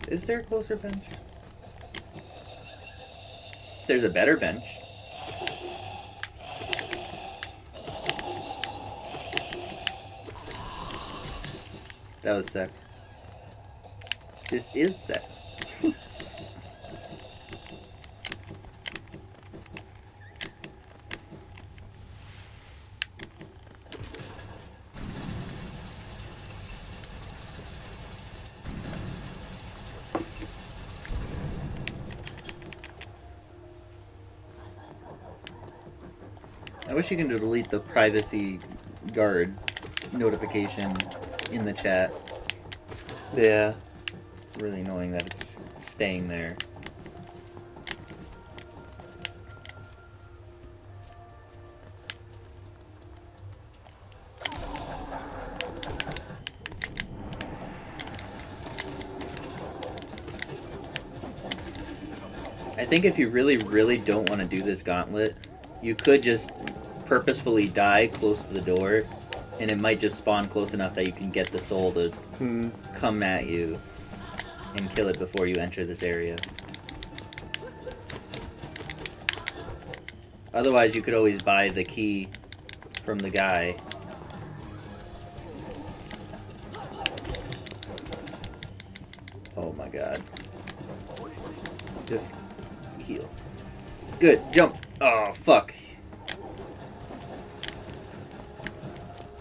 Is there a closer bench? There's a better bench. That was sex. This is sex. I wish you can delete the privacy guard notification in the chat. Yeah. It's really annoying that it's staying there. I think if you really, really don't want to do this gauntlet, you could just purposefully die close to the door, and it might just spawn close enough that you can get the soul to come at you and kill it before you enter this area. Otherwise, you could always buy the key from the guy. Oh my god. Just heal. Good, jump. Oh, fuck.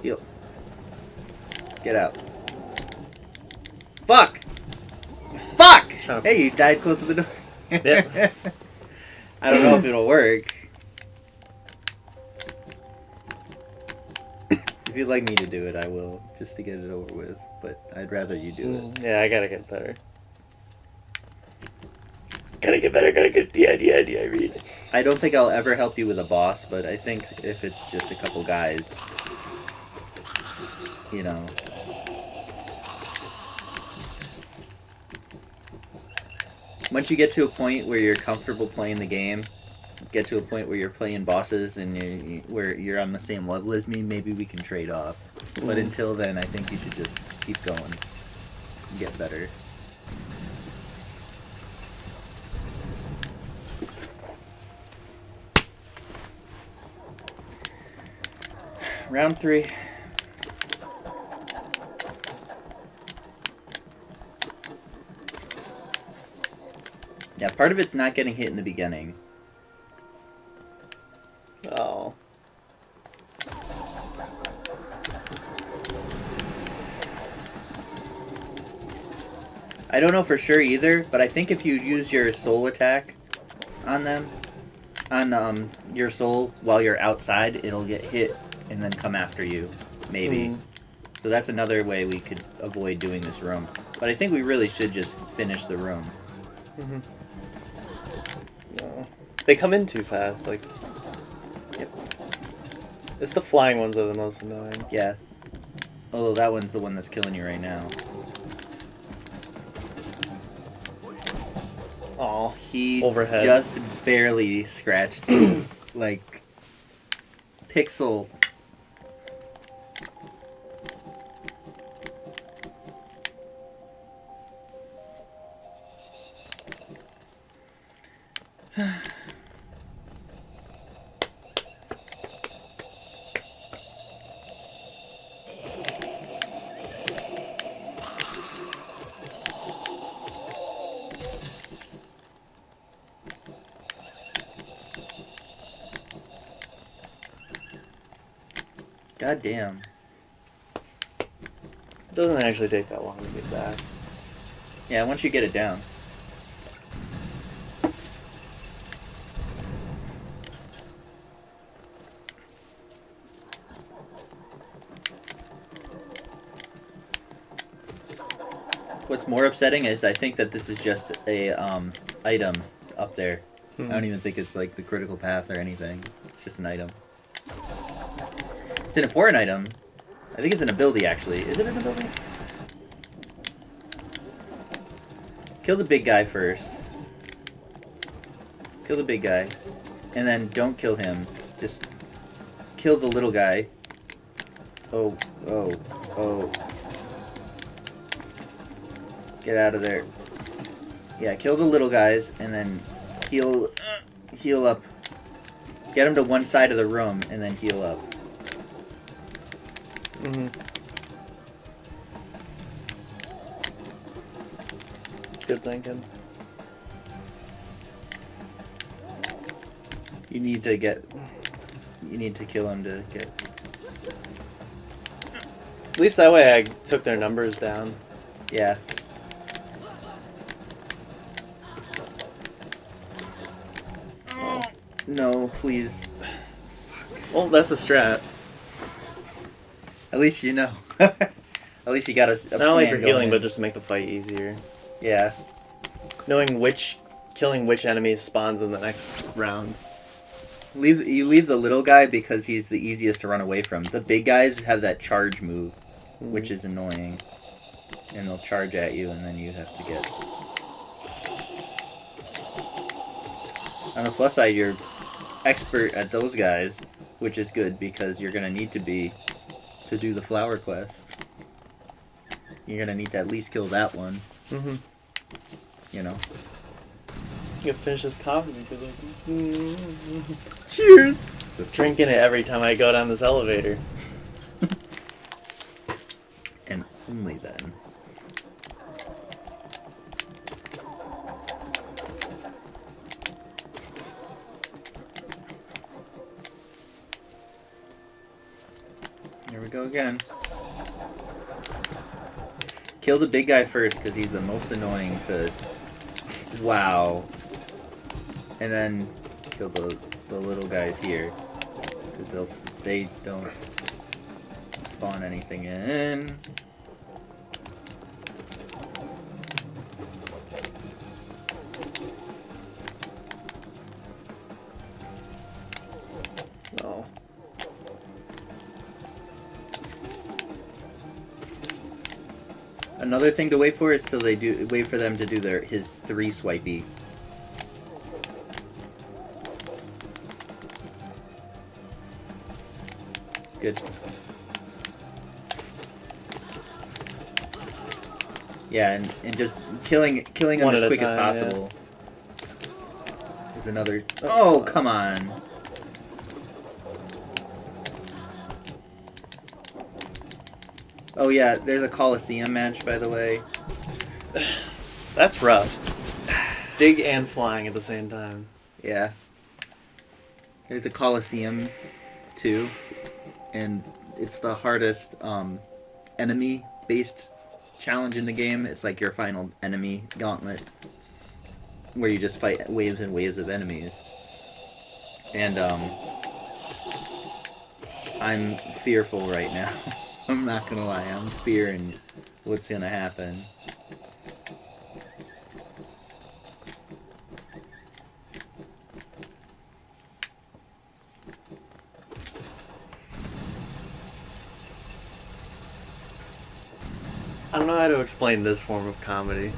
Heal. Get out. Fuck! Fuck! Shut up. Hey, you died close to the door. Yeah. I don't know if it'll work. If you'd like me to do it, I will, just to get it over with. But I'd rather you do it. Yeah, I gotta get better. Gotta get better, gotta get the idea, I read. I don't think I'll ever help you with a boss, but I think if it's just a couple guys, you know. Once you get to a point where you're comfortable playing the game, get to a point where you're playing bosses and where you're on the same level as me, maybe we can trade off. But until then, I think you should just keep going and get better. Round 3. Yeah, part of it's not getting hit in the beginning. Oh. I don't know for sure either, but I think if you use your soul attack on them, on your soul while you're outside, it'll get hit and then come after you, maybe. So that's another way we could avoid doing this room. But I think we really should just finish the room. No. They come in too fast, like... Yep. It's the flying ones that are the most annoying. Yeah. Although that one's the one that's killing you right now. Aw. He Overhead. just barely scratched you. Like, pixel. God damn. It doesn't actually take that long to get back. Yeah, once you get it down. What's more upsetting is I think that this is just a item up there. I don't even think it's like the critical path or anything. It's just an item. It's an important item. I think it's an ability actually. Is it an ability? Kill the big guy first. Kill the big guy. And then don't kill him. Just kill the little guy. Oh, oh, oh. Get out of there. Yeah, kill the little guys and then heal up. Get him to one side of the room and then heal up. Mm-hmm. Good thinking. You need to kill him to get. At least that way I took their numbers down. Yeah. No, please. Well, that's the strat. At least you know. At least you got a Not only plan for healing, going. but just to make the fight easier. Yeah. Knowing killing which enemies spawns in the next round. You leave the little guy because he's the easiest to run away from. The big guys have that charge move, which is annoying. And they'll charge at you, and then you have to get. On the plus side, you're expert at those guys, which is good because you're gonna need to be to do the flower quest. You're gonna need to at least kill that one. Mm-hmm. You know. You can finish this coffee because Cheers. Just drinking it every time I go down this elevator. and only then. Here we go again. Kill the big guy first because he's the most annoying to. Wow. And then kill the little guys here because they don't spawn anything in. Oh. Another thing to wait for is till wait for them to do his 3 swipey. Good. Yeah, and just killing them One as at a quick as time, possible. Is another. Oh, Oh, come on. Oh yeah, there's a Coliseum match, by the way. That's rough. Big and flying at the same time. Yeah. There's a Coliseum too, and it's the hardest enemy-based challenge in the game. It's like your final enemy gauntlet, where you just fight waves and waves of enemies. And I'm fearful right now. I'm not gonna lie, I'm fearing what's gonna happen. I don't know how to explain this form of comedy.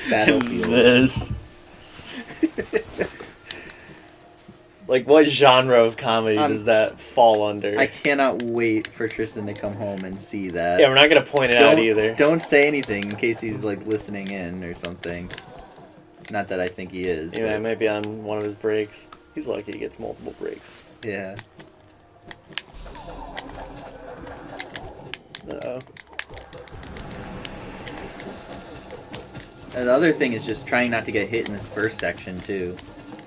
Battlefield. This. Like, what genre of comedy does that fall under? I cannot wait for Tristan to come home and see that. Yeah, we're not gonna point it out either. Don't say anything in case he's like listening in or something. Not that I think he is. Yeah, it might be on one of his breaks. He's lucky he gets multiple breaks. Yeah. Uh-oh. And the other thing is just trying not to get hit in this first section too,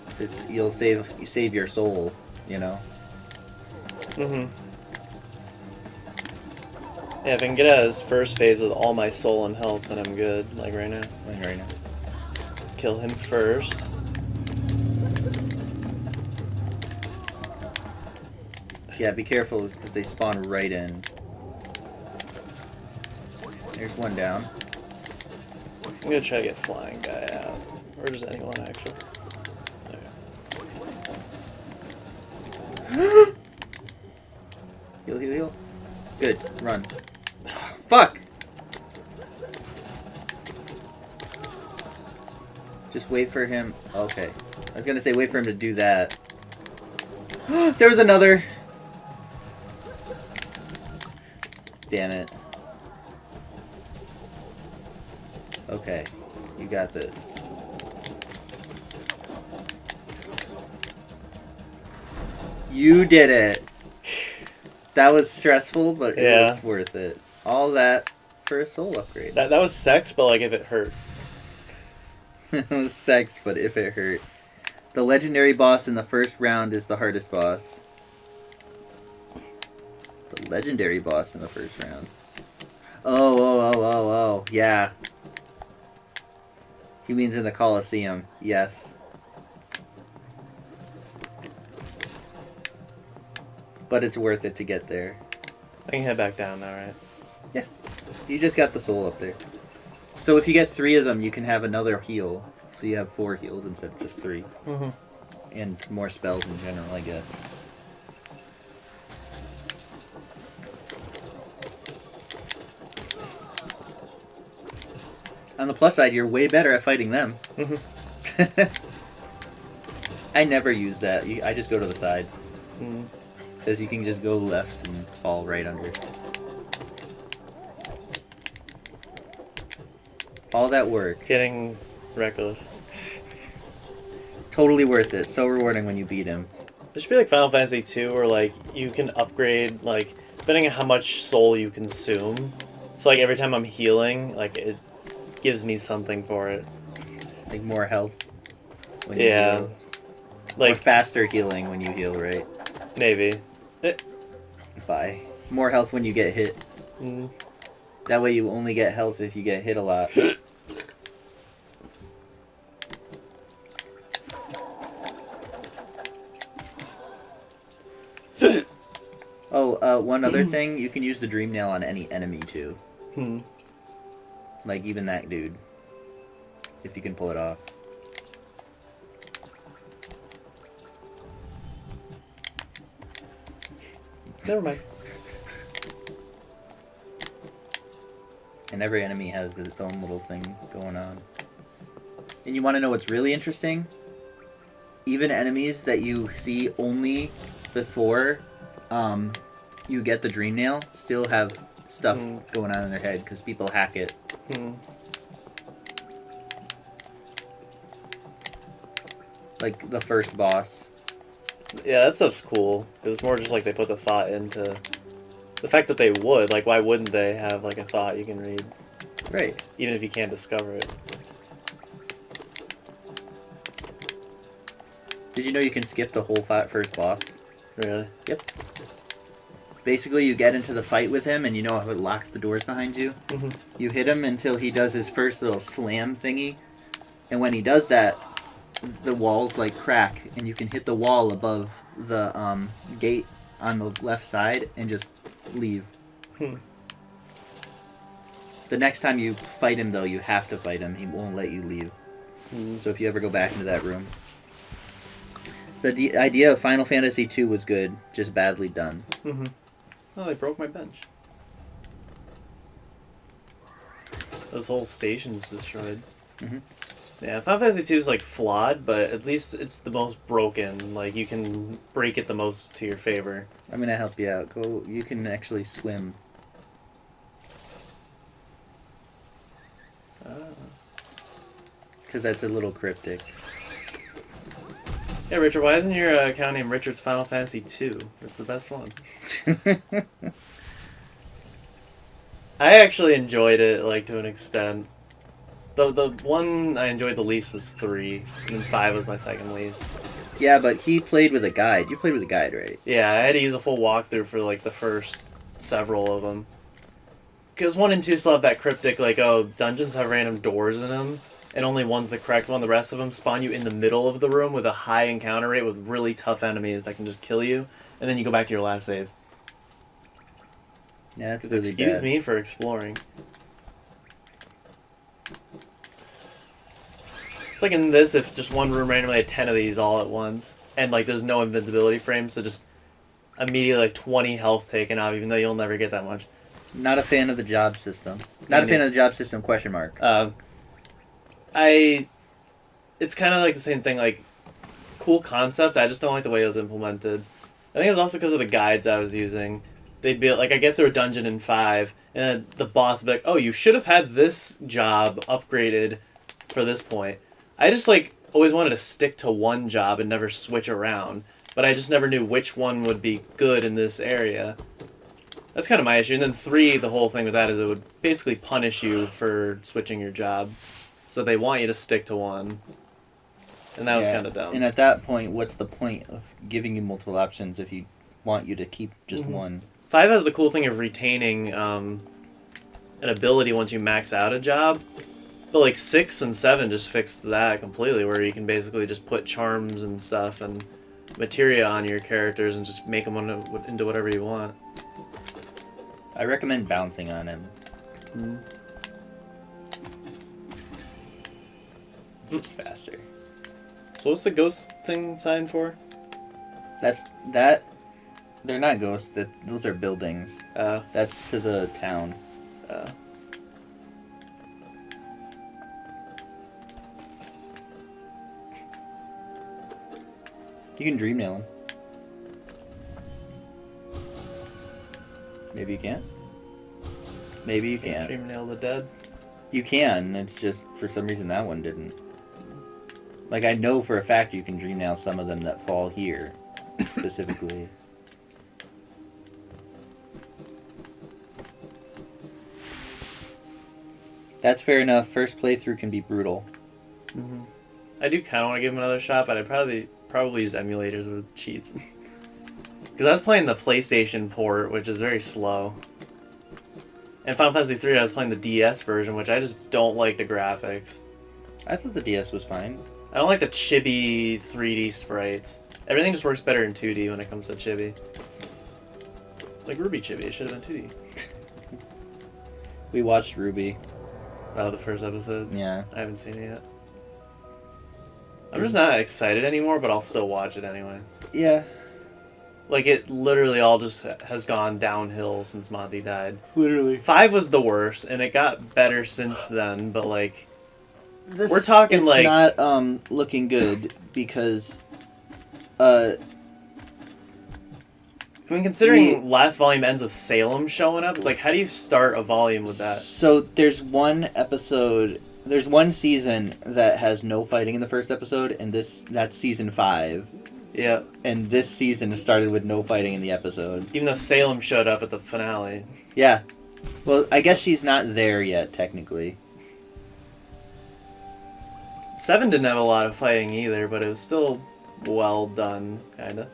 because you save your soul, you know. Mhm. Yeah, if I can get out of this first phase with all my soul and health, then I'm good. Like right now. Right now. Kill him first. Yeah, be careful because they spawn right in. There's one down. I'm gonna try to get flying guy out, or just anyone actually. Okay. Heal, heal, heal. Good. Run. Fuck! Just wait for him. Okay. I was gonna say wait for him to do that. There was another! Damn it. Okay. You got this. You did it! That was stressful, but it was worth it. All that for a soul upgrade. That was sex, but like if it hurt. It was sex, but if it hurt. The legendary boss in the first round is the hardest boss. The legendary boss in the first round. Oh. Yeah. He means in the Colosseum. Yes. But it's worth it to get there. I can head back down now, right? Yeah. You just got the soul up there. So if you get 3 of them, you can have another heal. So you have 4 heals instead of just 3. Mm-hmm. And more spells in general, I guess. On the plus side, you're way better at fighting them. Mm-hmm. I never use that. I just go to the side. Mm-hmm. Because you can just go left and fall right under. All that work. Getting reckless. Totally worth it. So rewarding when you beat him. There should be like Final Fantasy 2 where like you can upgrade like depending on how much soul you consume. So like every time I'm healing, like it gives me something for it. Like more health when you heal. Like or faster healing when you heal, right? Maybe. Bye. More health when you get hit. Mm. That way you only get health if you get hit a lot. One other thing, you can use the Dream Nail on any enemy too. Hmm. Like even that dude. If you can pull it off. Never mind. And every enemy has its own little thing going on. And you want to know what's really interesting? Even enemies that you see only before you get the Dream Nail still have stuff going on in their head because people hack it. Like the first boss. Yeah, that stuff's cool. Because it's more just like they put the thought into... The fact that they would, like why wouldn't they have like a thought you can read? Right. Even if you can't discover it. Did you know you can skip the whole first boss? Really? Yep. Basically, you get into the fight with him, and you know how it locks the doors behind you? Mm-hmm. You hit him until he does his first little slam thingy, and when he does that, the walls, like, crack, and you can hit the wall above the gate on the left side and just leave. The next time you fight him, though, you have to fight him. He won't let you leave. So if you ever go back into that room. The idea of Final Fantasy II was good, just badly done. Mm-hmm. Oh, they broke my bench. This whole station's destroyed. Mm-hmm. Yeah, Final Fantasy 2 is like flawed, but at least it's the most broken. Like you can break it the most to your favor. I'm gonna help you out. Go. You can actually swim. Because that's a little cryptic. Yeah, Richard, why isn't your account named Richard's Final Fantasy 2? It's the best one. I actually enjoyed it, like, to an extent. The one I enjoyed the least was 3, and then 5 was my second least. Yeah, but he played with a guide. You played with a guide, right? Yeah, I had to use a full walkthrough for, like, the first several of them. Because 1 and 2 still have that cryptic, like, oh, dungeons have random doors in them, and only one's the correct one. The rest of them spawn you in the middle of the room with a high encounter rate with really tough enemies that can just kill you, and then you go back to your last save. Yeah, that's 'Cause really excuse bad. me for exploring. It's like in this, if just one room randomly had 10 of these all at once, and like there's no invincibility frame, so just immediately like 20 health taken off, even though you'll never get that much. Not a fan of the job system. Not a fan of the job system, question mark. It's kind of like the same thing, like, cool concept, I just don't like the way it was implemented. I think it was also because of the guides I was using. They'd be like, I get through a dungeon in 5, and the boss would be like, oh, you should have had this job upgraded for this point. I just, like, always wanted to stick to one job and never switch around, but I just never knew which one would be good in this area. That's kind of my issue. And then 3, the whole thing with that is it would basically punish you for switching your job. So they want you to stick to one. And that was kind of dumb. And at that point, what's the point of giving you multiple options if you want you to keep just one? 5 has the cool thing of retaining an ability once you max out a job. But like 6 and 7 just fixed that completely, where you can basically just put charms and stuff and materia on your characters and just make them into whatever you want. I recommend bouncing on him. Mm. It's just faster. So what's the ghost thing signed for? That. They're not ghosts. Those are buildings. That's to the town. You can dream nail him. Maybe you can't. Maybe you can't. Dream Nail the Dead. You can. It's just for some reason that one didn't. Like I know for a fact you can dream nail some of them that fall here, specifically. That's fair enough. First playthrough can be brutal. Mm-hmm. I do kind of want to give him another shot, but I'd probably use emulators with cheats. Because I was playing the PlayStation port, which is very slow. And Final Fantasy 3, I was playing the DS version, which I just don't like the graphics. I thought the DS was fine. I don't like the chibi 3D sprites. Everything just works better in 2D when it comes to chibi. Like Ruby chibi, it should have been 2D. We watched Ruby. Oh, the first episode? Yeah. I haven't seen it yet. I'm just not excited anymore, but I'll still watch it anyway. Yeah. Like, it literally all just has gone downhill since Monty died. Literally. 5 was the worst, and it got better since then, but, like, we're talking, it's like... It's not, looking good, because, I mean, considering last volume ends with Salem showing up, it's like, how do you start a volume with that? So, there's one season that has no fighting in the first episode, and that's season 5. Yeah. And this season started with no fighting in the episode. Even though Salem showed up at the finale. Yeah. Well, I guess she's not there yet, technically. 7 didn't have a lot of fighting either, but it was still well done, kinda.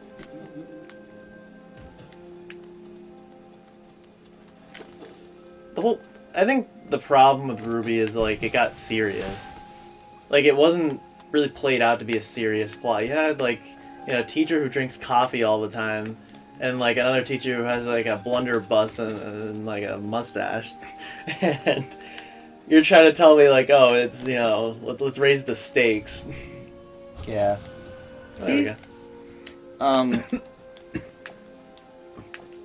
I think the problem with Ruby is, like, it got serious. Like, it wasn't really played out to be a serious plot. You had, like, you know, a teacher who drinks coffee all the time, and, like, another teacher who has, like, a blunderbuss and like, a mustache. And you're trying to tell me, like, oh, it's, you know, let's raise the stakes. Yeah. There we go.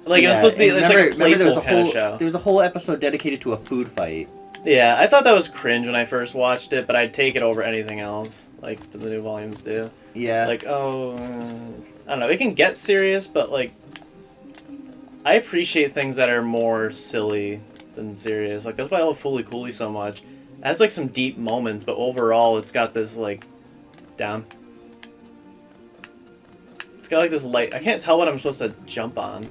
Like, it was supposed to be, it's like a playful there was a kind whole, of show. There was a whole episode dedicated to a food fight. Yeah, I thought that was cringe when I first watched it, but I'd take it over anything else, like the new volumes do. Yeah. Like, oh, I don't know. It can get serious, but like, I appreciate things that are more silly than serious. Like that's why I love Fooly Cooley so much. It has like some deep moments, but overall, it's got this like down. It's got like this light. I can't tell what I'm supposed to jump on.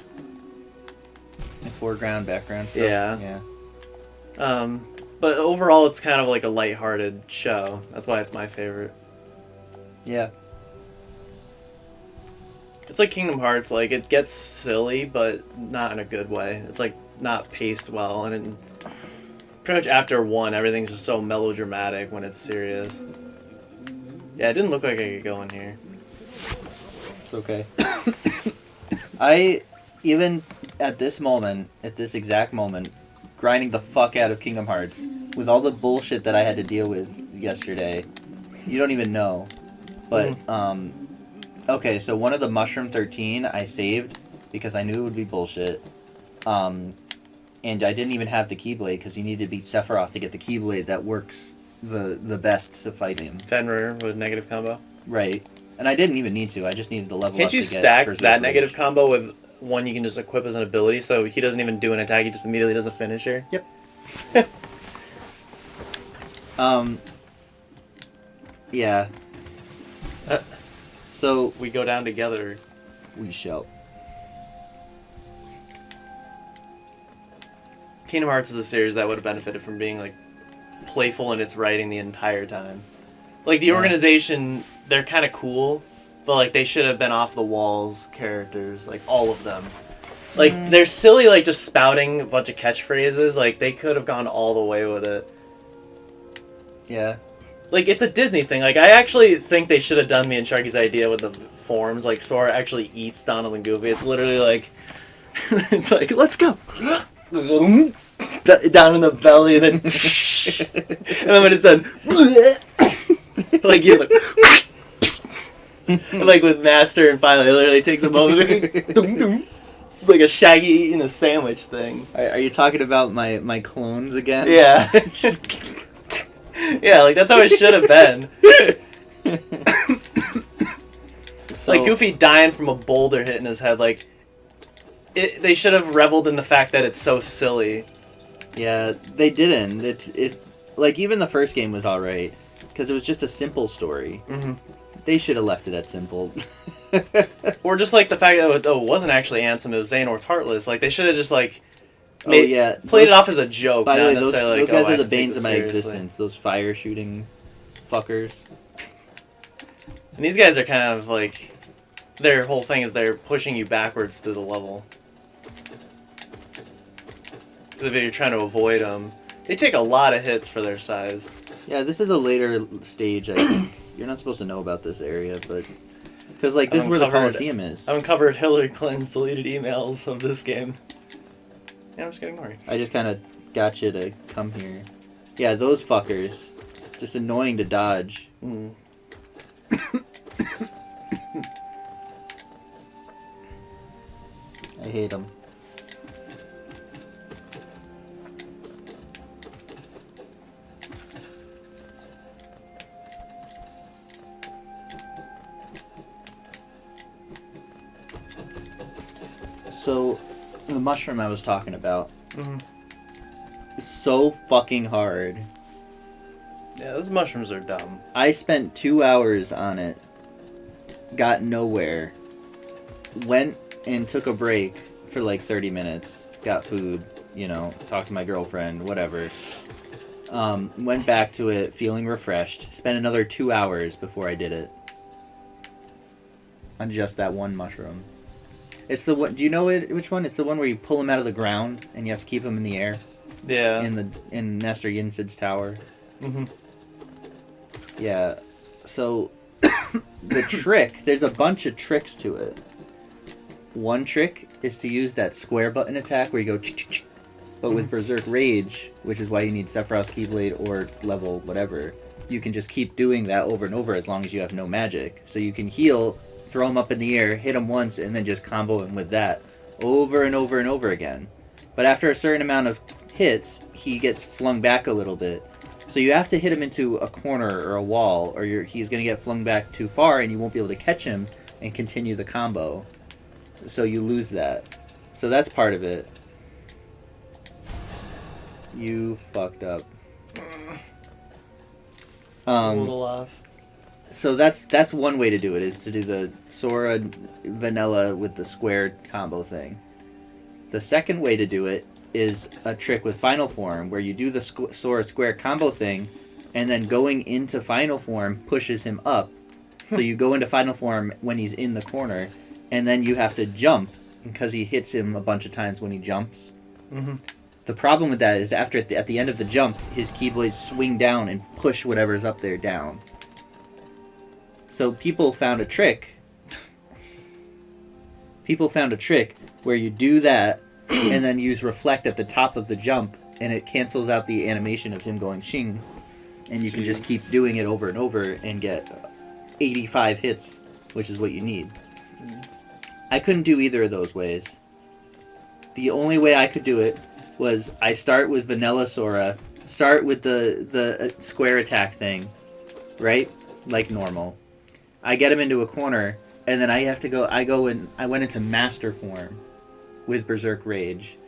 The foreground, background stuff. Yeah. Yeah. But overall, it's kind of like a lighthearted show. That's why it's my favorite. Yeah. It's like Kingdom Hearts. Like it gets silly, but not in a good way. It's like not paced well, and pretty much after 1, everything's just so melodramatic when it's serious. Yeah, it didn't look like I could go in here. It's okay. I, even at this moment, at this exact moment, grinding the fuck out of Kingdom Hearts with all the bullshit that I had to deal with yesterday. You don't even know. But, okay, so one of the Mushroom 13 I saved because I knew it would be bullshit. And I didn't even have the Keyblade because you need to beat Sephiroth to get the Keyblade that works the best to fight him. Fenrir with negative combo. Right. And I didn't even need to. I just needed to level Can't up you to get stack Berserk that Rage. negative combo with one you can just equip as an ability, so he doesn't even do an attack, he just immediately does a finisher? Yep. Yeah. So We go down together. we shall. Kingdom Hearts is a series that would have benefited from being like playful in its writing the entire time. Like the Yeah. organization, they're kind of cool, but like they should have been off the walls characters, like all of them. Like they're silly, like just spouting a bunch of catchphrases. Like they could have gone all the way with it. Yeah. Like it's a Disney thing. Like I actually think they should have done me and Sharky's idea with the forms. Like Sora actually eats Donald and Goofy. It's literally like, it's like let's go. Down in the belly, and then and then when it's done, like you like, and like with Master and finally, it literally takes a moment, like a Shaggy eating a sandwich thing. Are you talking about my clones again? Yeah, yeah, like that's how it should have been. So, Like Goofy dying from a boulder hitting his head, like. They should have reveled in the fact that it's so silly. Yeah, they didn't. It like even the first game was all right because it was just a simple story. Mm-hmm. They should have left it at simple. Or just like the fact that it wasn't actually Ansem, it was Xehanort's Heartless. Like they should have just like played it off as a joke. By the not way, necessarily those like, guys I are the have to take banes this of my seriously. existence. Those fire shooting fuckers. And these guys are kind of like, their whole thing is they're pushing you backwards through the level. Because if you're trying to avoid them, they take a lot of hits for their size. Yeah, this is a later stage. I think you're not supposed to know about this area, but because like this is where the Coliseum is. I uncovered Hillary Clinton's deleted emails of this game. Yeah, I'm just getting ignored. I just kind of got you to come here. Yeah, those fuckers, just annoying to dodge. Mm. I hate them. So, the mushroom I was talking about Mm-hmm. is so fucking hard. Yeah, those mushrooms are dumb. I spent 2 hours on it, got nowhere, went and took a break for like 30 minutes, got food, you know, talked to my girlfriend, whatever. Went back to it feeling refreshed, spent another 2 hours before I did it. On just that one mushroom. It's the one. Do you know which one? It's the one where you pull him out of the ground and you have to keep him in the air. Yeah. In Master Yinsid's tower. Mm-hmm. Yeah. So the trick, there's a bunch of tricks to it. One trick is to use that square button attack where you go ch-ch-ch. But with Berserk Rage, which is why you need Sephiroth's Keyblade or level whatever, you can just keep doing that over and over as long as you have no magic. So you can heal, throw him up in the air, hit him once, and then just combo him with that over and over and over again. But after a certain amount of hits, he gets flung back a little bit. So you have to hit him into a corner or a wall, or he's going to get flung back too far, and you won't be able to catch him and continue the combo. So you lose that. So that's part of it. You fucked up. A little off. So that's one way to do it, is to do the Sora vanilla with the square combo thing. The second way to do it is a trick with Final Form, where you do the Sora square combo thing, and then going into Final Form pushes him up. So you go into Final Form when he's in the corner, and then you have to jump, because he hits him a bunch of times when he jumps. Mm-hmm. The problem with that is after at the end of the jump, his keyblades swing down and push whatever's up there down. So people found a trick. People found a trick where you do that and then use reflect at the top of the jump, and it cancels out the animation of him going shing, and you can just keep doing it over and over and get 85 hits, which is what you need. I couldn't do either of those ways. The only way I could do it was I start with Vanilla Sora, start with the square attack thing, right? Like normal. I get him into a corner, and then I went into Master Form with Berserk Rage,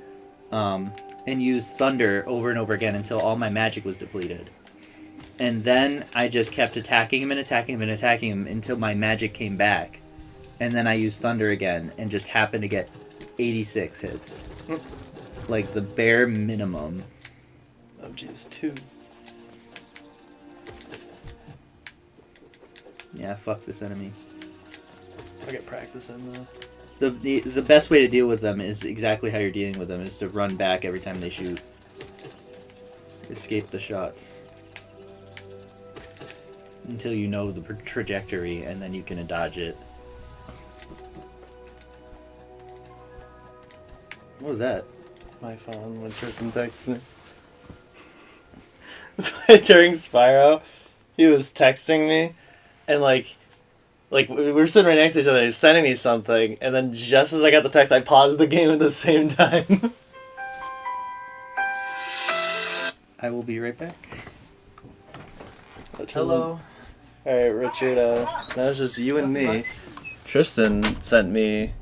and used Thunder over and over again until all my magic was depleted. And then I just kept attacking him and attacking him and attacking him until my magic came back. And then I used Thunder again and just happened to get 86 hits. Like the bare minimum. Oh, jeez, 2. Yeah, fuck this enemy. I'll get practice in though. The best way to deal with them is exactly how you're dealing with them, is to run back every time they shoot. Escape the shots. Until you know the trajectory, and then you can dodge it. What was that? My phone when Tristan texted me. During Spyro, he was texting me, and like we were sitting right next to each other. He's sending me something, and then just as I got the text, I paused the game at the same time. I will be right back. Hello. All right, Richard. Now it's just you and me. Tristan sent me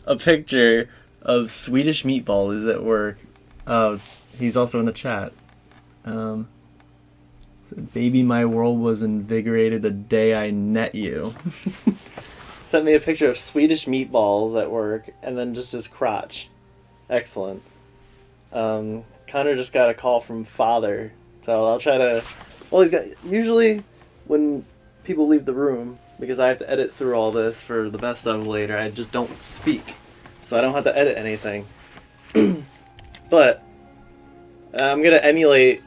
a picture of Swedish meatballs at work. He's also in the chat. Said, "Baby, my world was invigorated the day I met you." Sent me a picture of Swedish meatballs at work, and then just his crotch. Excellent. Connor just got a call from father, so I'll try to. Well, he's got. Usually, when people leave the room, because I have to edit through all this for the best of later, I just don't speak, so I don't have to edit anything. But I'm gonna emulate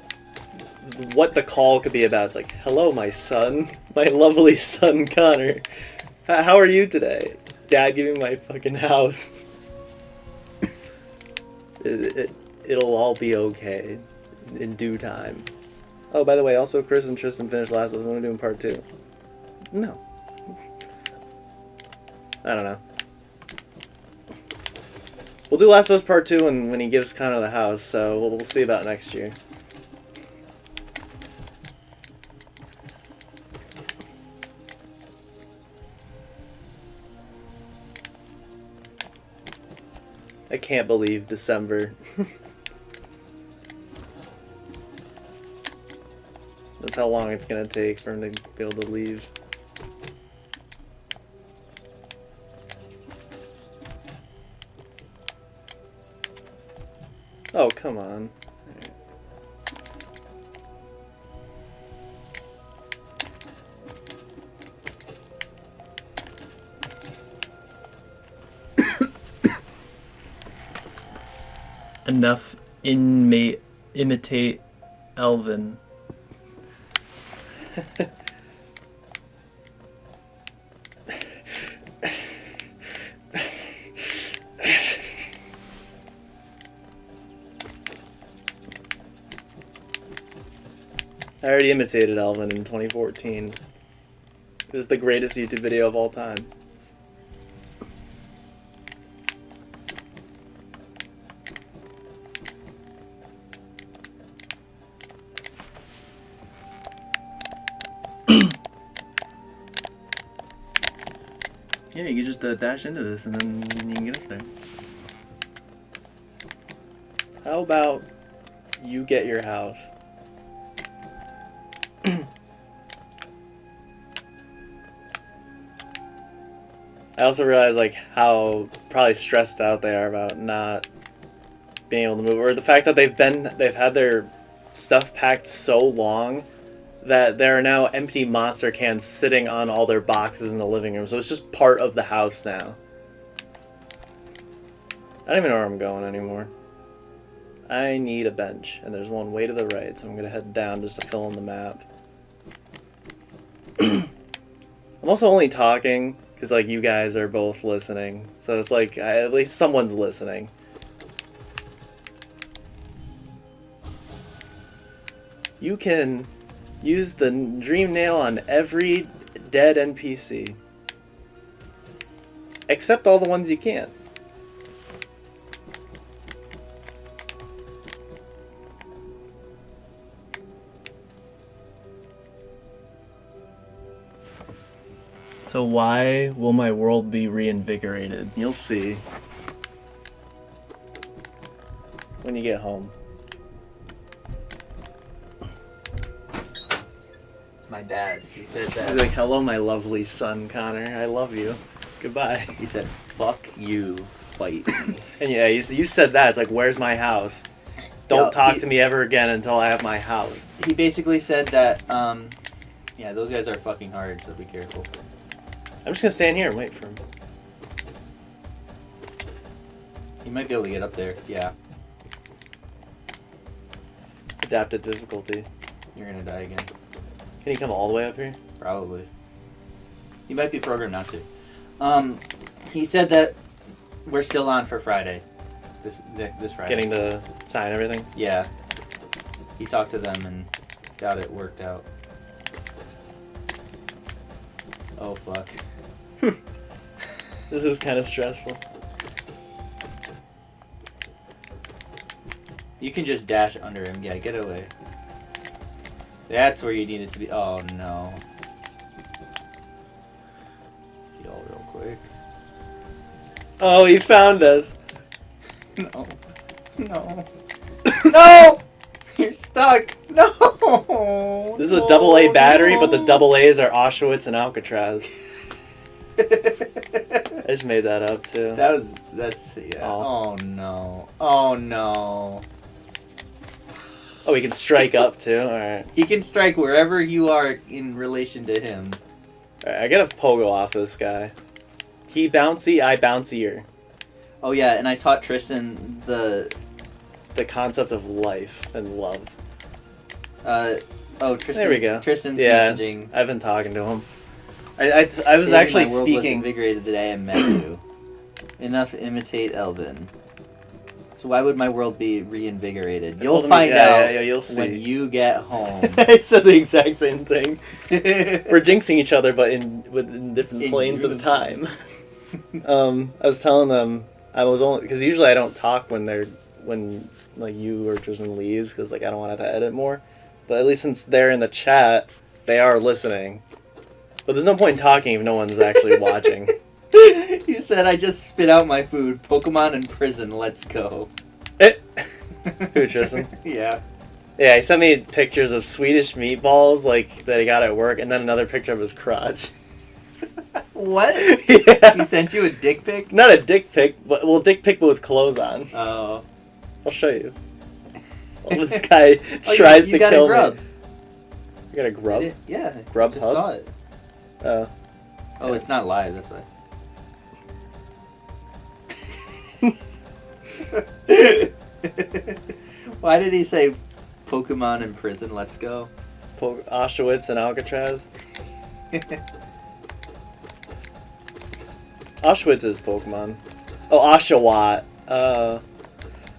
what the call could be about. It's like, "Hello, my son, my lovely son, Connor. How are you today? Dad, give me my fucking house. It'll all be okay in due time." Oh, by the way, also Chris and Tristan finished last one. We're doing part 2. No. I don't know. We'll do Last of Us Part 2 when he gives Connor the house, so we'll see about next year. I can't believe December. That's how long it's gonna take for him to be able to leave. Oh, come on. Enough imitate Elvin. I already imitated Elvin in 2014. It was the greatest YouTube video of all time. Yeah, you can just dash into this and then you can get up there. How about you get your house? I also realize like how probably stressed out they are about not being able to move, or the fact that they've had their stuff packed so long that there are now empty monster cans sitting on all their boxes in the living room. So it's just part of the house now. I don't even know where I'm going anymore. I need a bench, and there's one way to the right, so I'm gonna head down just to fill in the map. I'm also only talking because like you guys are both listening, so it's like at least someone's listening. You can use the dream nail on every dead NPC, except all the ones you can't. So why will my world be reinvigorated? You'll see when you get home. It's my dad. He said He's that. like, hello, my lovely son, Connor. I love you. Goodbye. He said, "Fuck you, fight me." And yeah, you said that. It's like, where's my house? Don't talk to me ever again until I have my house. He basically said that. Yeah, those guys are fucking hard, so be careful. I'm just gonna stand here and wait for him. You might be able to get up there. Yeah, Adapted difficulty. you're gonna die again. Can he come all the way up here? Probably. You might be programmed not to. He said that we're still on for Friday. This Friday. Getting to sign everything? Yeah. He talked to them and got it worked out. Oh fuck. This is kind of stressful. You can just dash under him. Yeah, get away. That's where you need it to be. Oh no. Heal real quick. Oh, he found us. No. No. No! You're stuck. No! This is a AA battery, but the AA's are Auschwitz and Alcatraz. I just made that up too. That's yeah. Oh. Oh no. Oh no. Oh, we can strike up too. All right. He can strike wherever you are in relation to him. All right. I get a pogo off this guy. He bouncy, I bouncier. Oh yeah, and I taught Tristan the concept of life and love. Tristan's, There we go. Tristan's Yeah, messaging. I've been talking to him. I was Maybe actually my world was speaking. invigorated the day I met you. Enough to imitate Elvin. So why would my world be reinvigorated? I You'll told him- find yeah, out yeah, you'll see. when you get home. I said the exact same thing. We're jinxing each other, but within different In planes of unison. time. I was telling them I was only because usually I don't talk when like you or Tristan leaves because like I don't want to have to edit more. But at least since they're in the chat, they are listening. But there's no point in talking if no one's actually watching. He said, "I just spit out my food. Pokemon in prison. Let's go." Who, Tristan? Yeah. Yeah, he sent me pictures of Swedish meatballs like that he got at work, and then another picture of his crotch. What? Yeah. He sent you a dick pic? Not a dick pic, but dick pic but with clothes on. Oh. I'll show you. Well, this guy Oh, tries you to got kill a grub. me. You got a grub? Yeah. Grub just hub? saw it. Oh. Oh, it's not live. That's why. Why did he say Pokemon in prison? Let's go. Auschwitz and Alcatraz. Auschwitz is Pokemon. Oh, Oshawott.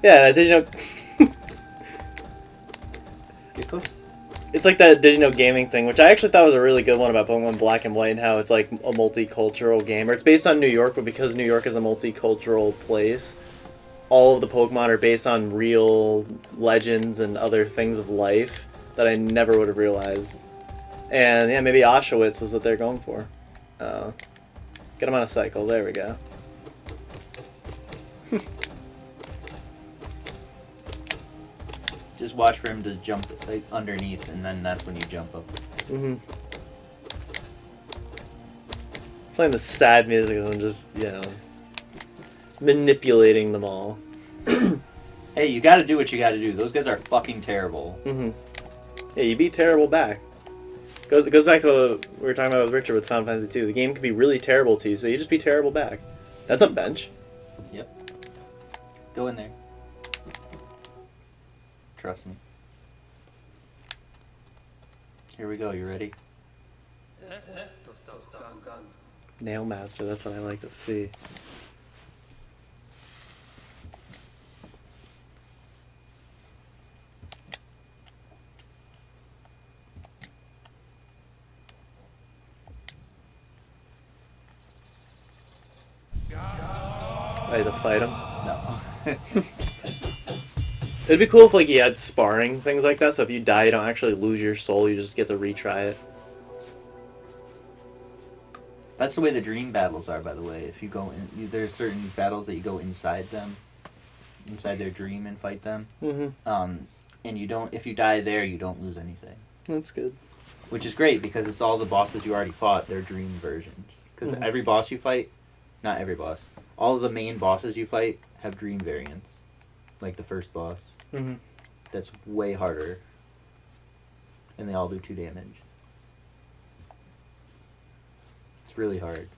Yeah, did you know? It's like that Did You Know gaming thing, which I actually thought was a really good one about Pokemon Black and White and how it's like a multicultural game. Or it's based on New York, but because New York is a multicultural place, all of the Pokemon are based on real legends and other things of life that I never would have realized. And yeah, maybe Auschwitz was what they're going for. Get him on a cycle. There we go. Just watch for him to jump like underneath, and then that's when you jump up. Mm-hmm. Playing the sad music and just, you know, manipulating them all. Hey, you gotta do what you gotta do. Those guys are fucking terrible. Mm-hmm. Yeah, you beat terrible back. It goes back to what we were talking about with Richard with Final Fantasy 2. The game can be really terrible to you, so you just be terrible back. That's a bench. Yep. Go in there. Trust me. Here we go. You ready? Nail Master, that's what I like to see. I had to fight him. No. It'd be cool if like you had sparring, things like that, so if you die you don't actually lose your soul, you just get to retry it. That's the way the dream battles are, by the way. If you go in, there's certain battles that you go inside them, inside their dream and fight them. Mm-hmm. And you don't. If you die there, you don't lose anything. That's good. Which is great because it's all the bosses you already fought. They're dream versions. Because Mhm. every boss you fight, not every boss, all of the main bosses you fight have dream variants. Like the first boss. Mm-hmm. That's way harder. And they all do 2 damage. It's really hard.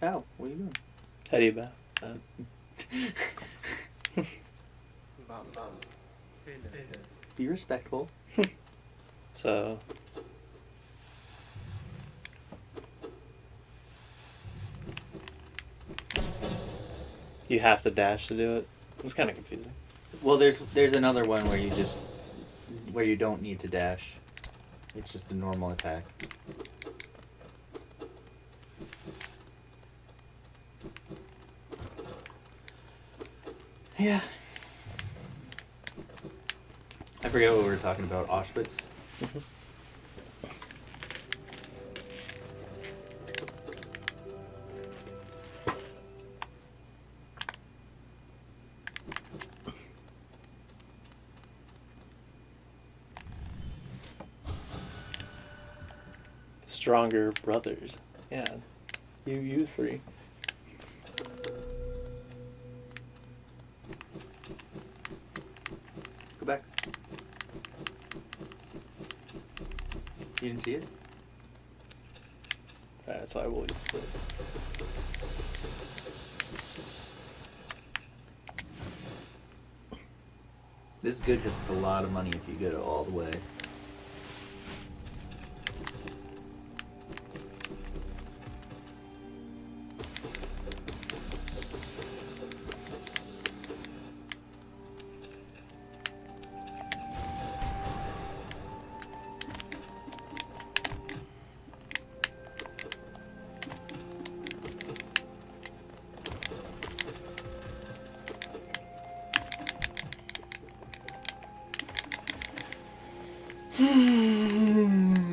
Ow, what are you doing? How do you bet? Be respectful. So... You have to dash to do it. It's kind of confusing. Well, there's another one where you don't need to dash. It's just a normal attack. Yeah. I forget what we were talking about. Auschwitz. Stronger brothers. Yeah. You three. Go back. You didn't see it? Alright, that's why I will use this. This is good because it's a lot of money if you get it all the way.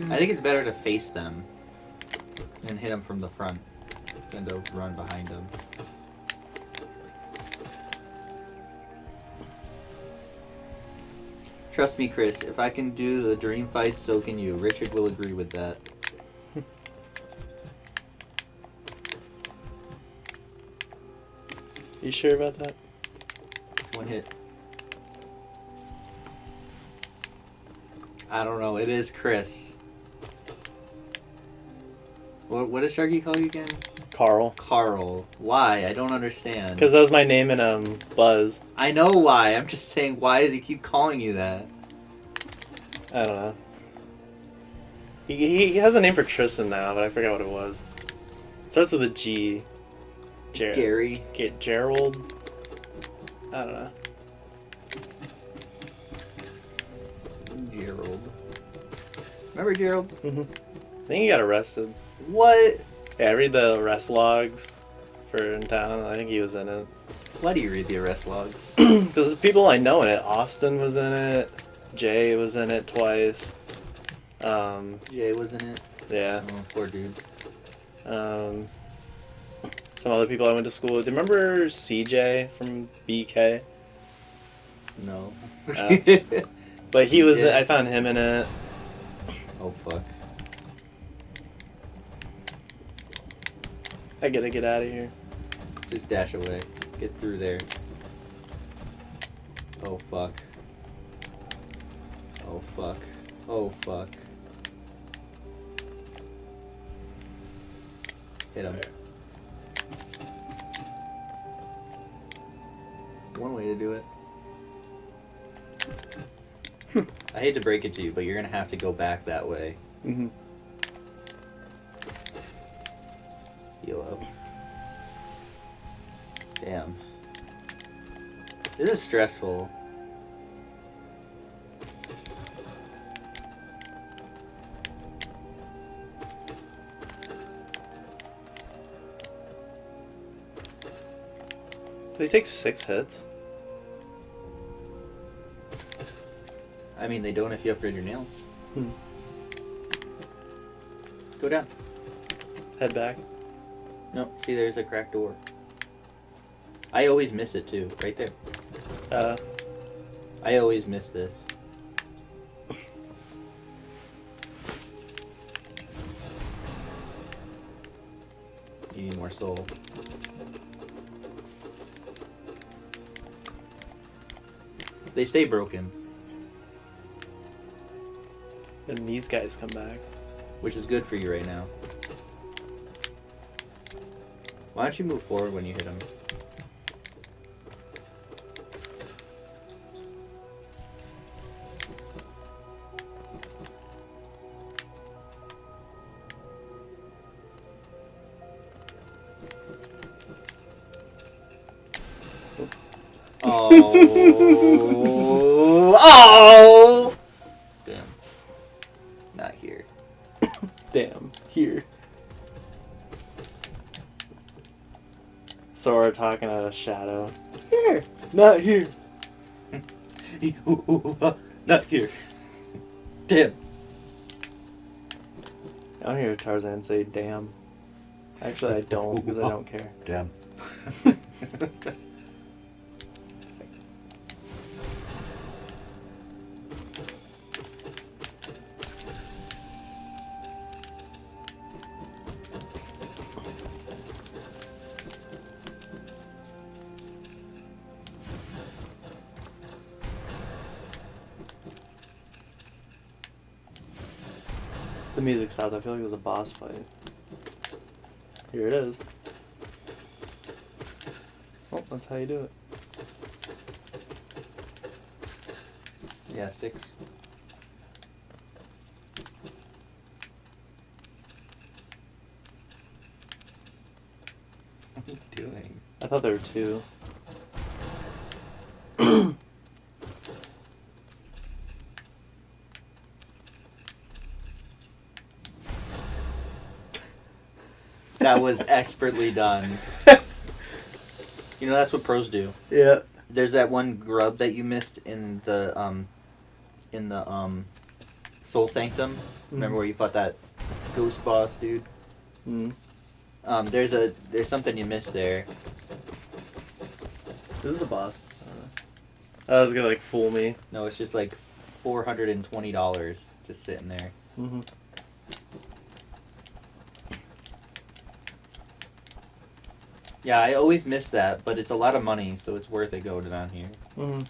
I think it's better to face them and hit them from the front than to run behind them. Trust me, Chris, if I can do the dream fights, so can you. Richard will agree with that. You sure about that? One hit. I don't know. It is Chris. What does Sharky call you again? Carl. Carl. Why? I don't understand. Because that was my name in Buzz. I know why. I'm just saying, why does he keep calling you that? I don't know. He has a name for Tristan now, but I forgot what it was. It starts with a G. Gary. Gerald? I don't know. Gerald. Remember Gerald? Mm-hmm. I think he got arrested. What? Yeah, I read the arrest logs for in town. I think he was in it. Why do you read the arrest logs? Because people I know in it. Austin was in it. Jay was in it twice. Jay was in it. Yeah. Oh, poor dude. Some other people I went to school with. Do you remember CJ from BK? No. But he was. CJ. I found him in it. Oh fuck. I gotta get out of here. Just dash away. Get through there. Oh fuck. Oh fuck. Oh fuck. Hit him. One way to do it. I hate to break it to you, but you're gonna have to go back that way. Mm-hmm. Heal up. Damn. This is stressful. They take 6 hits. I mean, they don't if you upgrade your nail. Hmm. Go down. Head back. No, see, there's a cracked door. I always miss it too, right there. I always miss this. You need more soul. They stay broken, And these guys come back. which is good for you right now. Why don't you move forward when you hit them? Oh. Oh! Damn. Not here. Damn. Here. Sora talking to a shadow. Here. Not here. Not here. Damn. I don't hear Tarzan say damn. Actually, I don't because I don't care. Damn. The music stopped. I feel like it was a boss fight. Here it is. Oh, that's how you do it. Yeah, 6. What are you doing? I thought there were 2. That was expertly done. You know, that's what pros do. Yeah. There's that one grub that you missed in the Soul Sanctum. Remember where you fought that ghost boss dude? Mm-hmm. There's something you missed there. This is a boss. That was gonna like fool me. No, it's just like $420 just sitting there. Mm-hmm. Yeah, I always miss that, but it's a lot of money, so it's worth it going down here. Mm-hmm.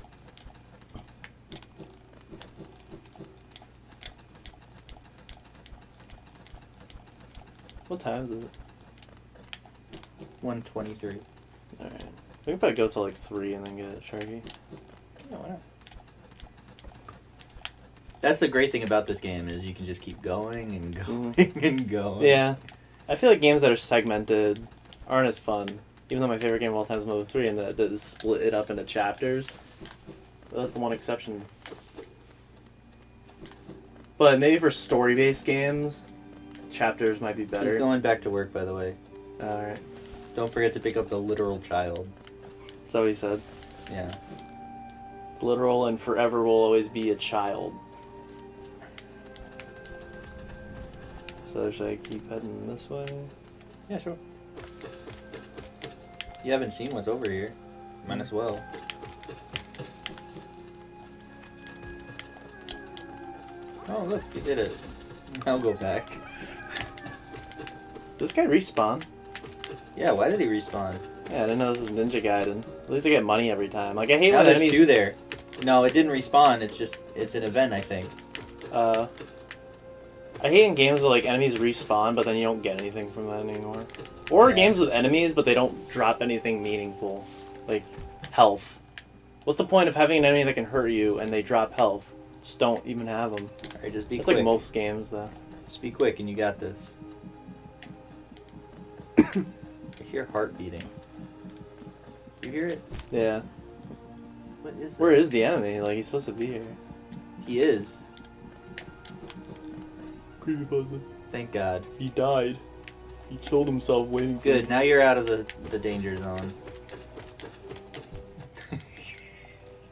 What time is it? 123. Alright. We can probably go till like 3 and then get Sharky. Yeah, why not? That's the great thing about this game is you can just keep going and going and going. Yeah. I feel like games that are segmented aren't as fun. Even though my favorite game of all time is Mode 3 and that split it up into chapters. That's the one exception. But maybe for story-based games, chapters might be better. He's going back to work, by the way. Alright. Don't forget to pick up the literal child. That's what he said. Yeah. Literal and forever will always be a child. So should I keep heading this way? Yeah, sure. You haven't seen what's over here. Might as well. Oh, look, you did it. I'll go back. This guy respawn. Yeah, why did he respawn? Yeah, I didn't know this was Ninja Gaiden. At least I get money every time. Like, I hate Now when there's enemies... two there. No, it didn't respawn. It's an event, I think. I hate in games where, like, enemies respawn, but then you don't get anything from that anymore. Or Yeah. games with enemies, but they don't drop anything meaningful. Like, health. What's the point of having an enemy that can hurt you and they drop health? Just don't even have them. Alright, just be It's quick. like most games, though. Just be quick and you got this. I hear heart beating. You hear it? Yeah. What is Where it? is the enemy? Like, he's supposed to be here. He is. Creepypasta. Thank God. He died. He killed himself waiting for Good, now you're out of the danger zone.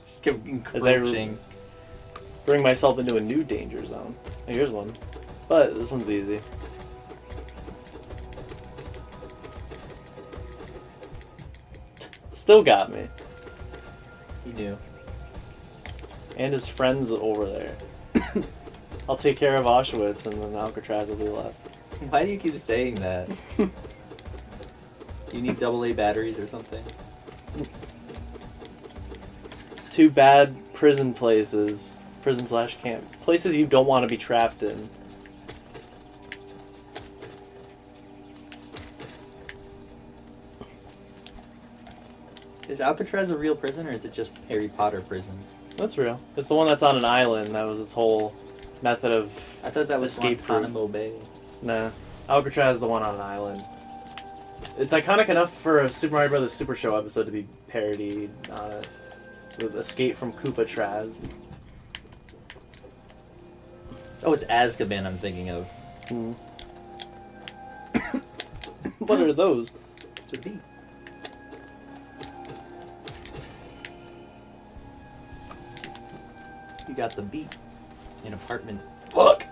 Just kept As I encroaching. bring myself into a new danger zone. Hey, here's one. But this one's easy. Still got me. He knew. And his friends over there. I'll take care of Auschwitz and then Alcatraz will be left. Why do you keep saying that? You need AA batteries or something? 2 bad prison places. Prison/camp. Places you don't want to be trapped in. Is Alcatraz a real prison or is it just Harry Potter prison? That's real. It's the one that's on an island. That was its whole method of... I thought that was Escape Guantanamo Bay. Nah. Alcatraz is the one on an island. It's iconic enough for a Super Mario Bros. Super Show episode to be parodied on it. With Escape from Koopa-Traz. Oh, it's Azkaban I'm thinking of. Hmm. What are those? It's a bee. You got the beat. An apartment. Look!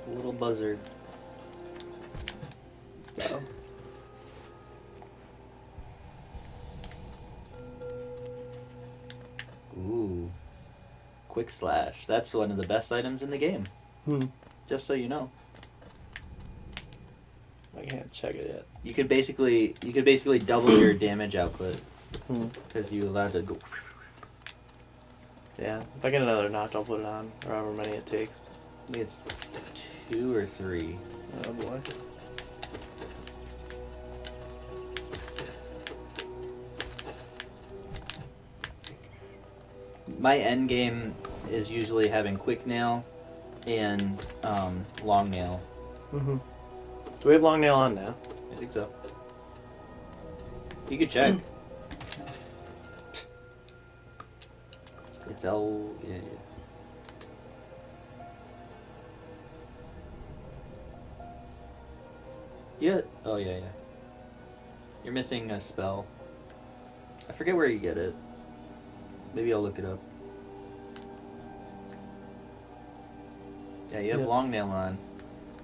A little buzzard. Uh-oh. Ooh. Quick slash. That's one of the best items in the game. Hmm. Just so you know. I can't check it yet. You could basically double your damage output Hmm. because you allowed to go. Yeah. If I get another notch, I'll put it on. Or however many it takes. I think it's 2 or 3. Oh boy. My end game is usually having quick nail and long nail. Mm-hmm. Do we have long nail on now? I think so. You could check. It's L. Yeah, yeah. Yeah. Oh yeah, yeah. You're missing a spell. I forget where you get it. Maybe I'll look it up. Yeah, you have Yeah. long nail on.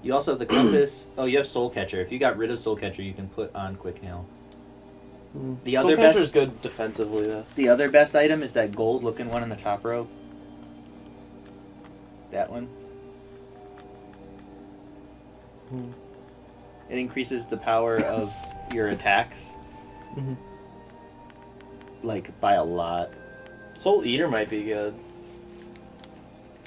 You also have the compass. Oh, you have soul catcher. If you got rid of soul catcher, you can put on quick nail. The Soul other Catcher's best- good defensively though. The other best item is that gold looking one in the top row. That one. Hmm. It increases the power of your attacks, Mm-hmm. like, by a lot. Soul Eater might be good.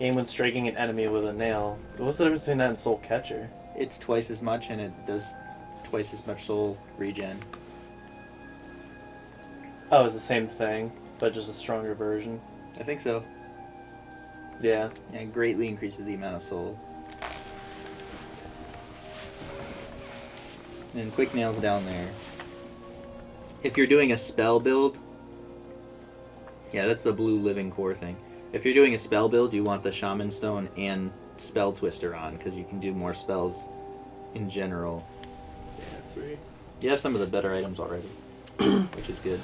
Aim when striking an enemy with a nail. But what's the difference between that and Soul Catcher? It's twice as much, and it does twice as much soul regen. Oh, it's the same thing, but just a stronger version. I think so. Yeah. And it greatly increases the amount of soul. And quick nail's down there. If you're doing a spell build, yeah, that's the blue living core thing. If you're doing a spell build, you want the Shaman Stone and Spell Twister on, because you can do more spells in general. Yeah, 3. You have some of the better items already, which is good.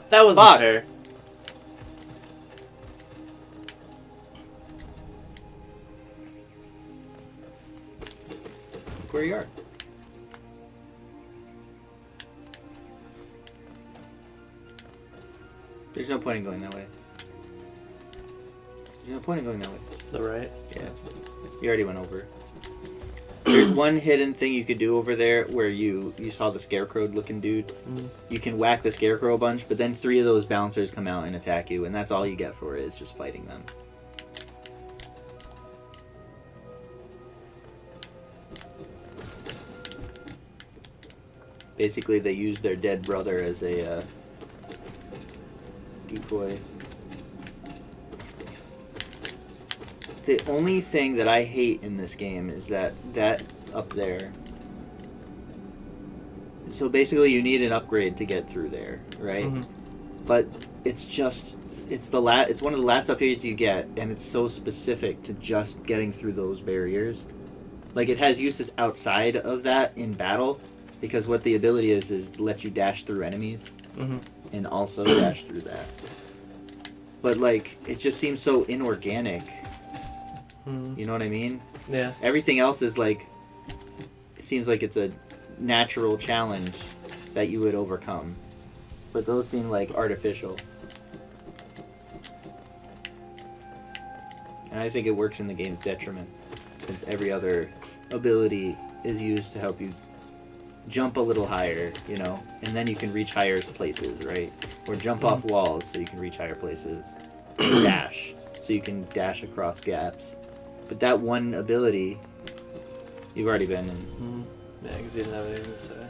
That was fair. Look where you are. There's no point in going that way. There's no point in going that way. The right? Yeah. You already went over. There's one hidden thing you could do over there where you saw the scarecrow looking dude. Mm. You can whack the scarecrow a bunch, but then 3 of those bouncers come out and attack you, and that's all you get for it, is just fighting them. Basically, they use their dead brother as a decoy. The only thing that I hate in this game is that up there. So basically, you need an upgrade to get through there, right? Mm-hmm. But it's just it's one of the last upgrades you get, and it's so specific to just getting through those barriers. Like, it has uses outside of that in battle, because what the ability is let you dash through enemies, Mm-hmm. and also dash through that. But like, it just seems so inorganic. Mm-hmm. You know what I mean? Yeah. Everything else is like, it seems like it's a natural challenge that you would overcome. But those seem like artificial. And I think it works in the game's detriment, because every other ability is used to help you jump a little higher, you know, and then you can reach higher places, right? Or jump off walls so you can reach higher places. Or dash, so you can dash across gaps. But that one ability, you've already been in. Mm-hmm. Yeah, because you didn't have anything to say.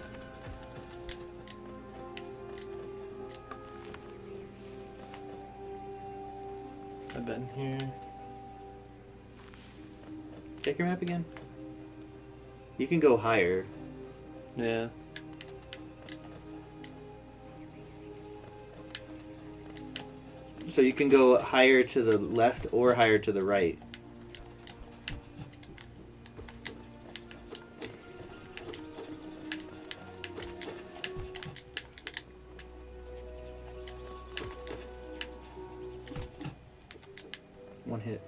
I've been here. Check your map again. You can go higher. Yeah. So you can go higher to the left or higher to the right. One hit.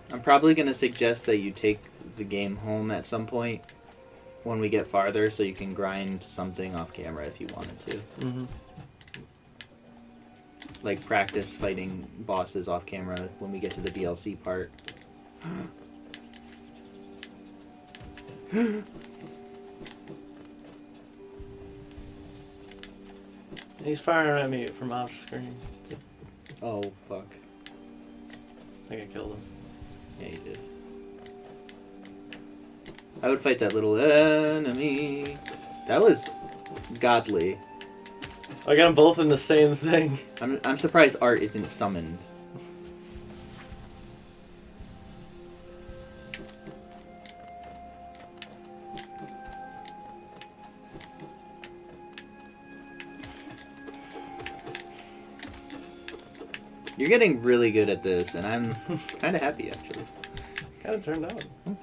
I'm probably going to suggest that you take the game home at some point when we get farther, so you can grind something off camera if you wanted to. Mm-hmm. Like practice fighting bosses off camera when we get to the DLC part. He's firing at me from off screen. Oh, fuck. I think I killed him. Yeah, you did. I would fight that little enemy. That was godly. I got them both in the same thing. I'm surprised Art isn't summoned. You're getting really good at this, and I'm kind of happy actually. Kind of turned out. I'm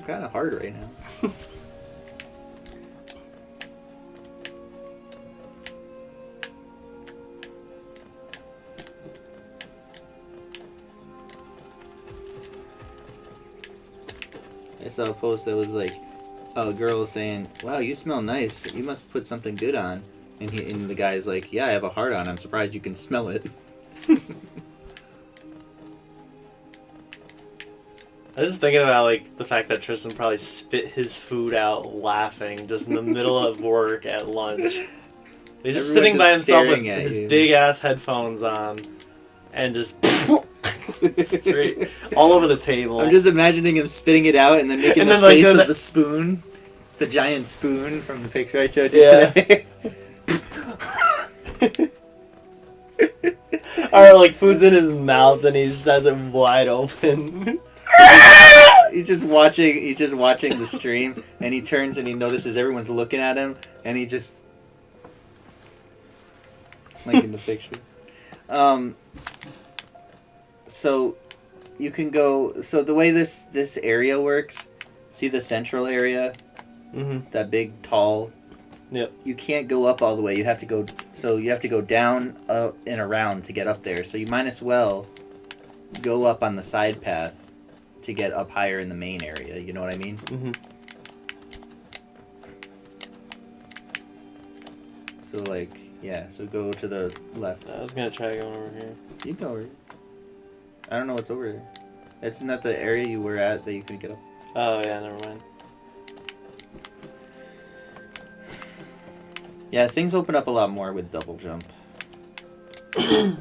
kind of hard right now. I saw a post that was like, a girl was saying, "Wow, you smell nice. You must put something good on." And the guy's like, "Yeah, I have a heart on. I'm surprised you can smell it." I was just thinking about like the fact that Tristan probably spit his food out laughing just in the middle of work at lunch. He's just sitting by himself with his big ass headphones on and just straight all over the table. I'm just imagining him spitting it out and then making the face of the spoon. The giant spoon from the picture I showed you today. Or like food's in his mouth and he just has it wide open. He's just watching the stream, and he turns and he notices everyone's looking at him, and he just like in the picture. So you can go. So the way this area works, see the central area, that big tall. Yep. You can't go up all the way. You have to go. So you have to go down, up, and around to get up there. So you might as well go up on the side path to get up higher in the main area. You know what I mean? So like, yeah. So go to the left. I was gonna try going over here. You go over here. I don't know what's over there. It's not the area you were at that you could get up. Oh yeah, never mind. Yeah, things open up a lot more with double jump. I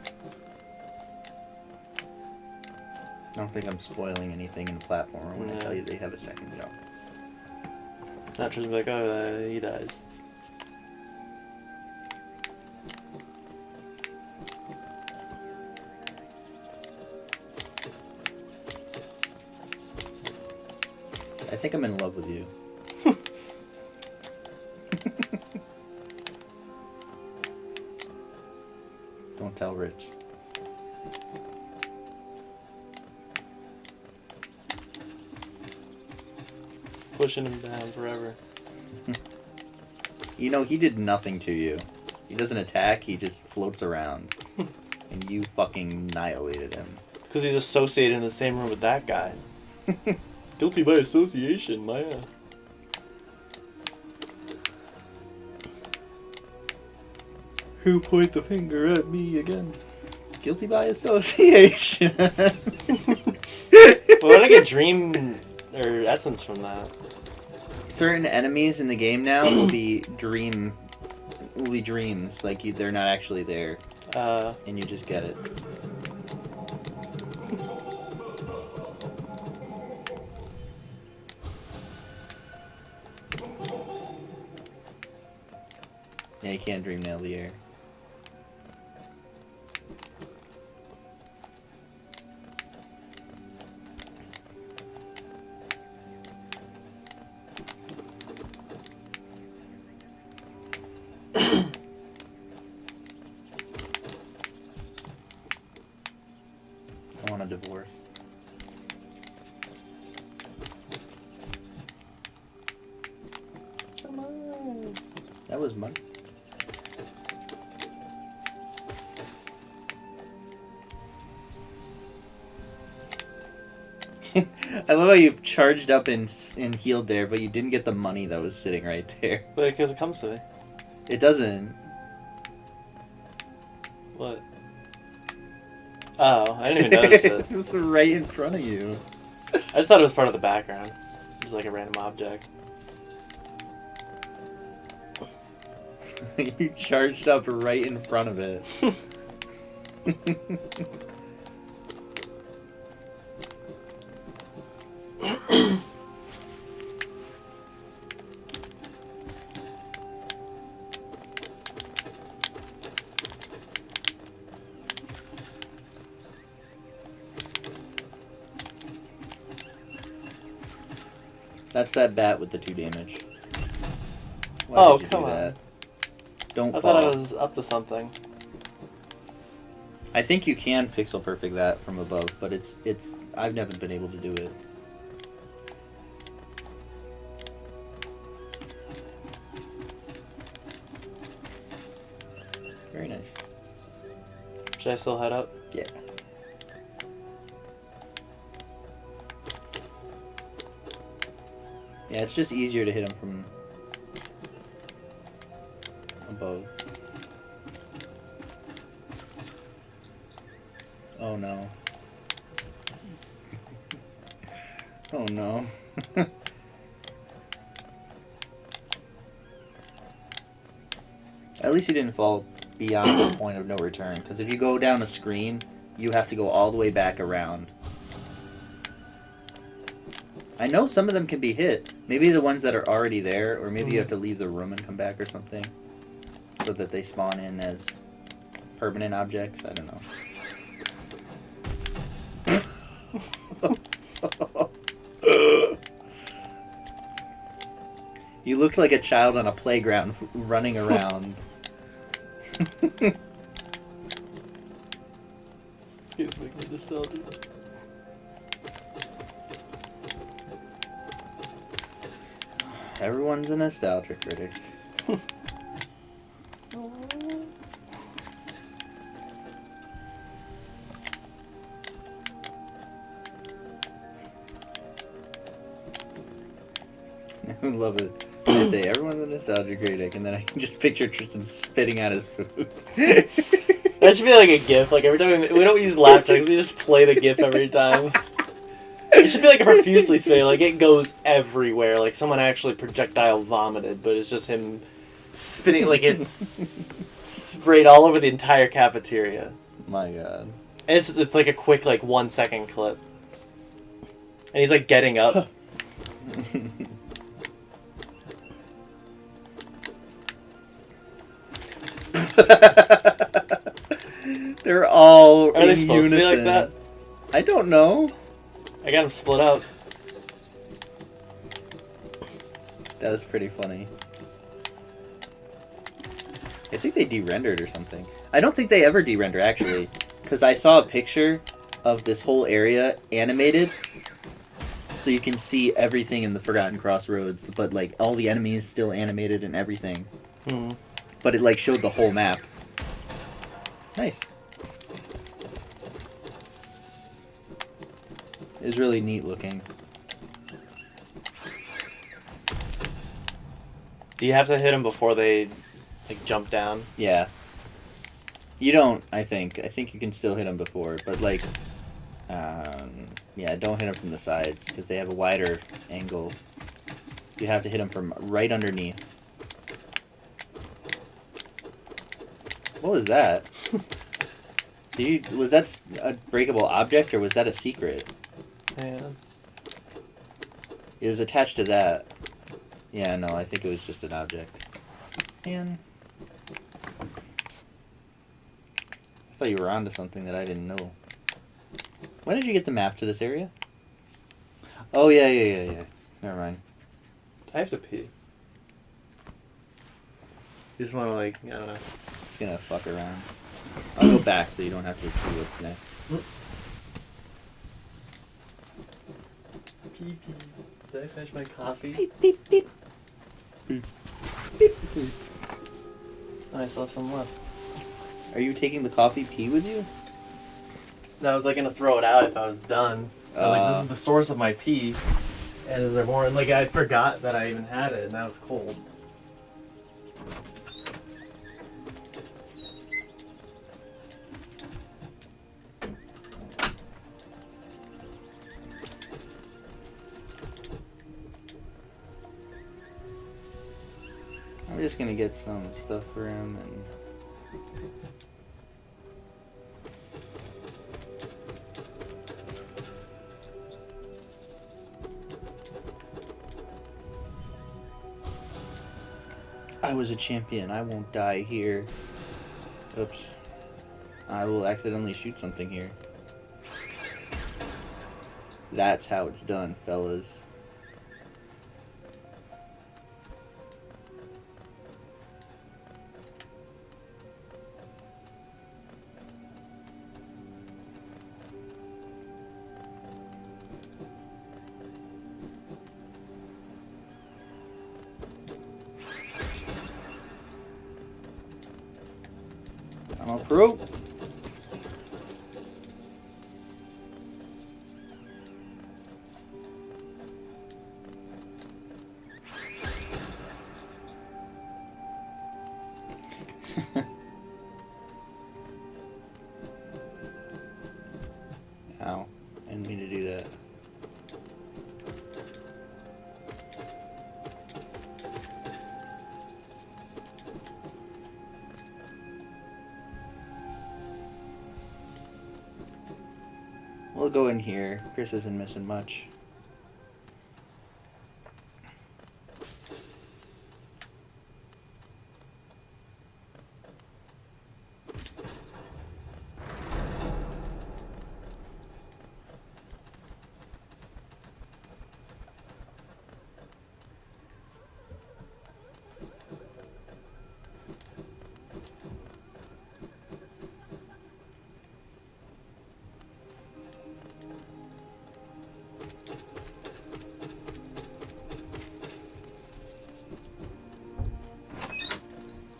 don't think I'm spoiling anything in the platformer when I tell you they have a second jump. Not just like, oh, he dies. I think I'm in love with you. Don't tell Rich. Pushing him down forever. You know, he did nothing to you. He doesn't attack, he just floats around. And you fucking annihilated him. Because he's associated in the same room with that guy. Guilty by association, my ass. Who point the finger at me again? Guilty by association. Well, I get dream or essence from that. Certain enemies in the game now will be dreams. Like they're not actually there, and you just get it. Yeah, you can't dream nail the air. I want a divorce. Come on. That was money. I love how you charged up and healed there, but you didn't get the money that was sitting right there. But because it comes to me. It doesn't. What? Oh, I didn't even notice it. It was right in front of you. I just thought it was part of the background. It was like a random object. You charged up right in front of it. That's that bat with the 2 damage. Why did you come do on. that? Don't I fall. thought I was up to something. I think you can pixel perfect that from above, but it's I've never been able to do it. Very nice. Should I still head up? Yeah. Yeah, it's just easier to hit him from above. Oh no. Oh no. At least you didn't fall beyond the point of no return, because if you go down a screen, you have to go all the way back around. I know some of them can be hit. Maybe the ones that are already there, or maybe you have to leave the room and come back or something, so that they spawn in as permanent objects. I don't know. You looked like a child on a playground running around. Gives me nostalgia. Everyone's a nostalgia critic. I love it. I say everyone's a nostalgia critic, and then I can just picture Tristan spitting out his food. That should be like a GIF. Like every time we don't use laugh tracks, we just play the GIF every time. It should be like a profusely spitting. Like it goes everywhere. Like someone actually projectile vomited, but it's just him spitting. Like it's sprayed all over the entire cafeteria. My God. And it's like a quick 1 second clip. And he's like getting up. They're all Are they supposed to be like that? I don't know. I got him split up. That was pretty funny. I think they de-rendered or something. I don't think they ever de-render, actually. Because I saw a picture of this whole area animated. So you can see everything in the Forgotten Crossroads. But, like, all the enemies still animated and everything. Hmm. But it, like, showed the whole map. Nice. It was really neat looking. Do you have to hit them before they jump down? Yeah. You don't, I think. I think you can still hit them before, but like, yeah, don't hit them from the sides because they have a wider angle. You have to hit them from right underneath. What was that? Was that a breakable object or was that a secret? Yeah. It was attached to that. Yeah, no, I think it was just an object. Man. I thought you were onto something that I didn't know. When did you get the map to this area? Oh, yeah. Never mind. I have to pee. You just want to I don't know. Just gonna fuck around. I'll go back so you don't have to see what's next. Pee pee. Did I finish my coffee? Beep, beep, beep. Beep. Beep, beep. I still have some left. Are you taking the coffee pee with you? No, I was gonna throw it out if I was done. I was this is the source of my pee. And is there more? And I forgot that I even had it, and now it's cold. I'm just gonna get some stuff for him and... I was a champion. I won't die here. Oops. I will accidentally shoot something here. That's how it's done, fellas. I'm a pro. Ow. I didn't mean to do that. We'll go in here. Chris isn't missing much.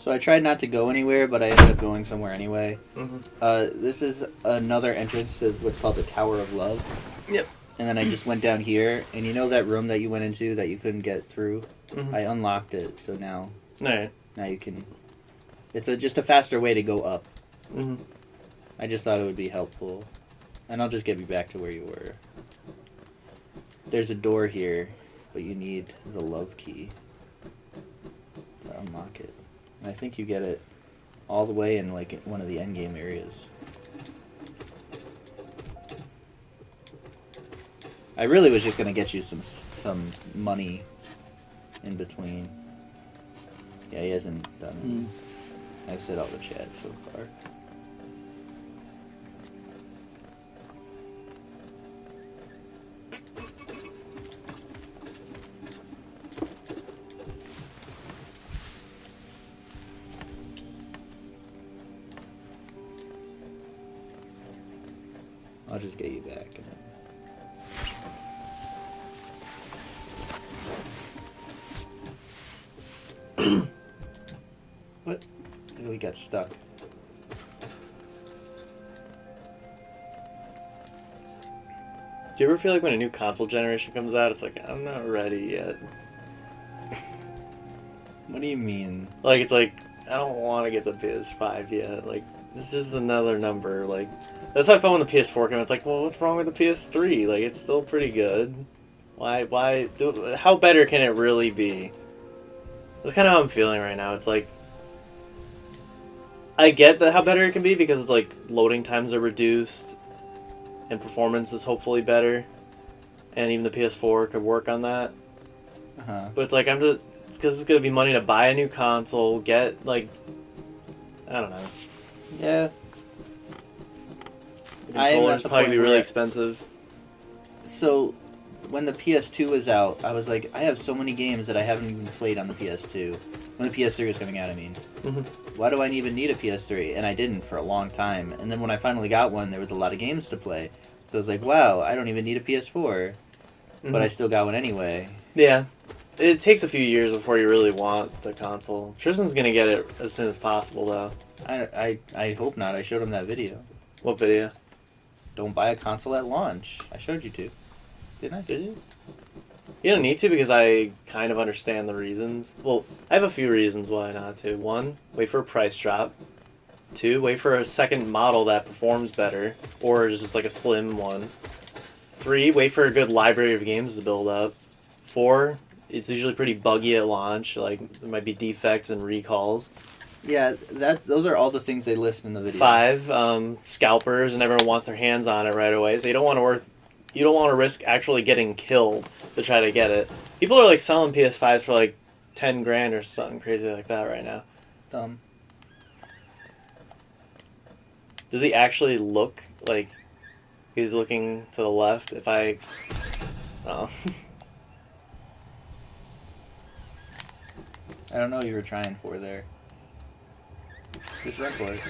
So I tried not to go anywhere, but I ended up going somewhere anyway. Mm-hmm. This is another entrance to what's called the Tower of Love. Yep. And then I just went down here, and you know that room that you went into that you couldn't get through? Mm-hmm. I unlocked it, so now Alright. you can... It's just a faster way to go up. Mm-hmm. I just thought it would be helpful. And I'll just get you back to where you were. There's a door here, but you need the love key to unlock it. And I think you get it all the way in like one of the endgame areas. I really was just gonna get you some money in between. Yeah, he hasn't done it. I've said all the chat so far. I'll just get you back. And then... What? Oh, we got stuck. Do you ever feel like when a new console generation comes out, it's like, I'm not ready yet? What do you mean? Like, it's like, I don't want to get the PS5 yet. Like, it's just another number. Like, that's how I felt when the PS4 came out. It's like, well, what's wrong with the PS3? Like, it's still pretty good. How better can it really be? That's kind of how I'm feeling right now. It's like, I get that how better it can be because it's like loading times are reduced and performance is hopefully better, and even the PS4 could work on that. But it's like, I'm just, because it's gonna be money to buy a new console, get like, I don't know. Yeah. The controller's probably gonna be really expensive. So, when the PS2 was out, I was like, I have so many games that I haven't even played on the PS2. When the PS3 was coming out, I mean. Why do I even need a PS3? And I didn't for a long time. And then when I finally got one, there was a lot of games to play. So I was like, wow, I don't even need a PS4. But I still got one anyway. Yeah. It takes a few years before you really want the console. Tristan's gonna get it as soon as possible, though. I hope not. I showed him that video. What video? Don't buy a console at launch. I showed you to. Didn't I? Did you? You don't need to because I kind of understand the reasons. Well, I have a few reasons why not to. 1, wait for a price drop. 2, wait for a second model that performs better, or just like a slim one. 3, wait for a good library of games to build up. 4, it's usually pretty buggy at launch. Like, there might be defects and recalls. Yeah, those are all the things they list in the video. 5, scalpers, and everyone wants their hands on it right away, so you don't want to risk actually getting killed to try to get it. People are like selling PS5s for like 10 grand or something crazy like that right now. Dumb. Does he actually look like he's looking to the left? If I... Oh. I don't know what you were trying for there. Just run for it.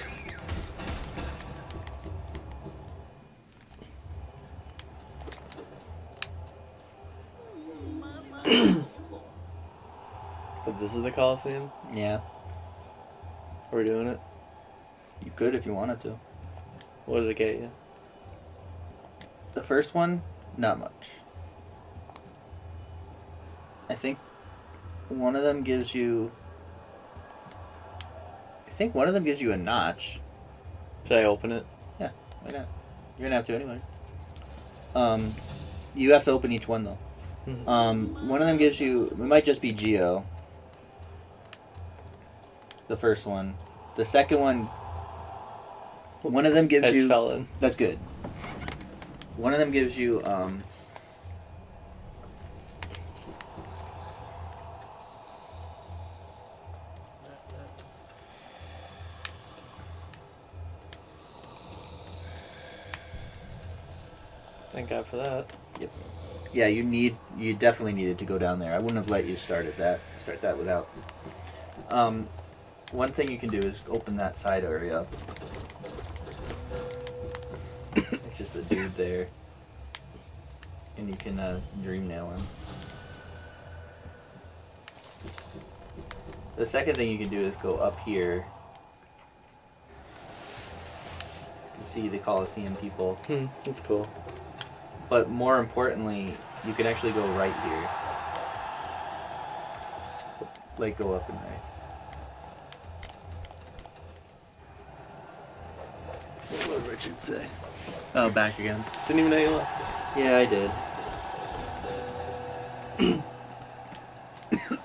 But this is the Coliseum? Yeah. Are we doing it? You could if you wanted to. What does it get you? The first one, not much. I think one of them gives you... a notch. Should I open it? Yeah, why not? You're gonna have to anyway. You have to open each one though. One of them gives you... It might just be Geo. The first one. The second one... One of them gives I just you... fell in. That's good. One of them gives you... Thank God for that. Yep. Yeah, you definitely needed to go down there. I wouldn't have let you start that without. One thing you can do is open that side area up. It's just a dude there. And you can dream nail him. The second thing you can do is go up here. You can see the Coliseum people. That's cool. But more importantly, you can actually go right here. Like go up and right. What did Richard say? Oh, back again. Didn't even know you left. Yeah, I did.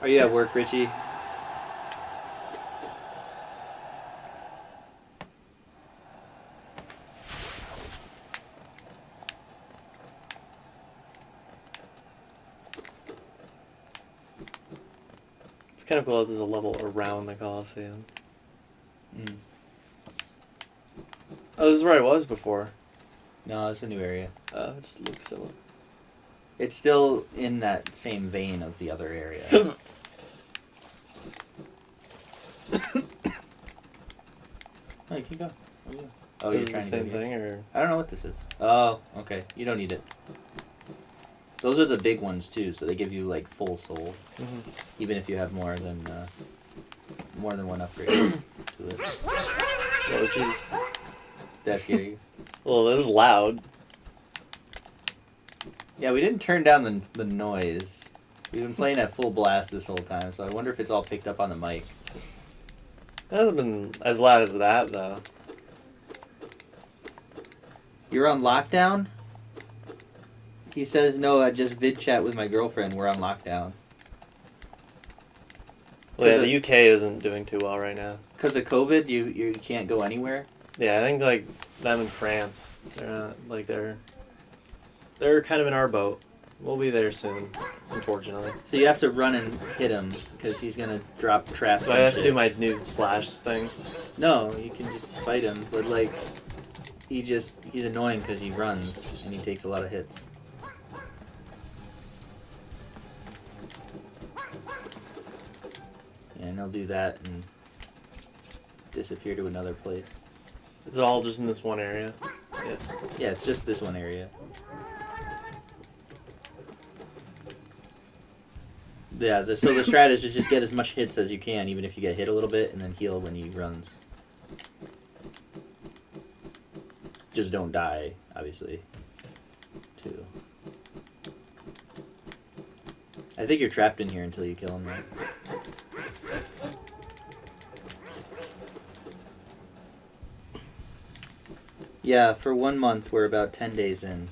Are you at work, Richie? It's kind of cool that there's a level around the Coliseum. Mm. Oh, this is where I was before. No, it's a new area. It just looks similar. It's still in that same vein of the other area. Oh, you can go. Oh, Is you're this trying the to same go here. thing, or? I don't know what this is. Oh, okay. You don't need it. Those are the big ones too, so they give you like full soul, even if you have more than one upgrade to it. Oh, jeez. That scare you? Well, that was loud. Yeah, we didn't turn down the noise. We've been playing at full blast this whole time, so I wonder if it's all picked up on the mic. It hasn't been as loud as that, though. You're on lockdown? He says, no, I just vid chat with my girlfriend. We're on lockdown. Well, yeah, the UK isn't doing too well right now. Because of COVID, you can't go anywhere? Yeah, I think, like, them in France, they're not, like, they're kind of in our boat. We'll be there soon, unfortunately. So you have to run and hit him, because he's going to drop traps So I and have to shit. do my new slash thing. No, you can just fight him, but, like, he's annoying because he runs, and he takes a lot of hits. And he'll do that and disappear to another place. Is it all just in this one area? Yeah. Yeah, it's just this one area. Yeah, so the strat is to just get as much hits as you can, even if you get hit a little bit, and then heal when he runs. Just don't die, obviously, too. I think you're trapped in here until you kill him, right? Yeah, for 1 month, we're about 10 days in.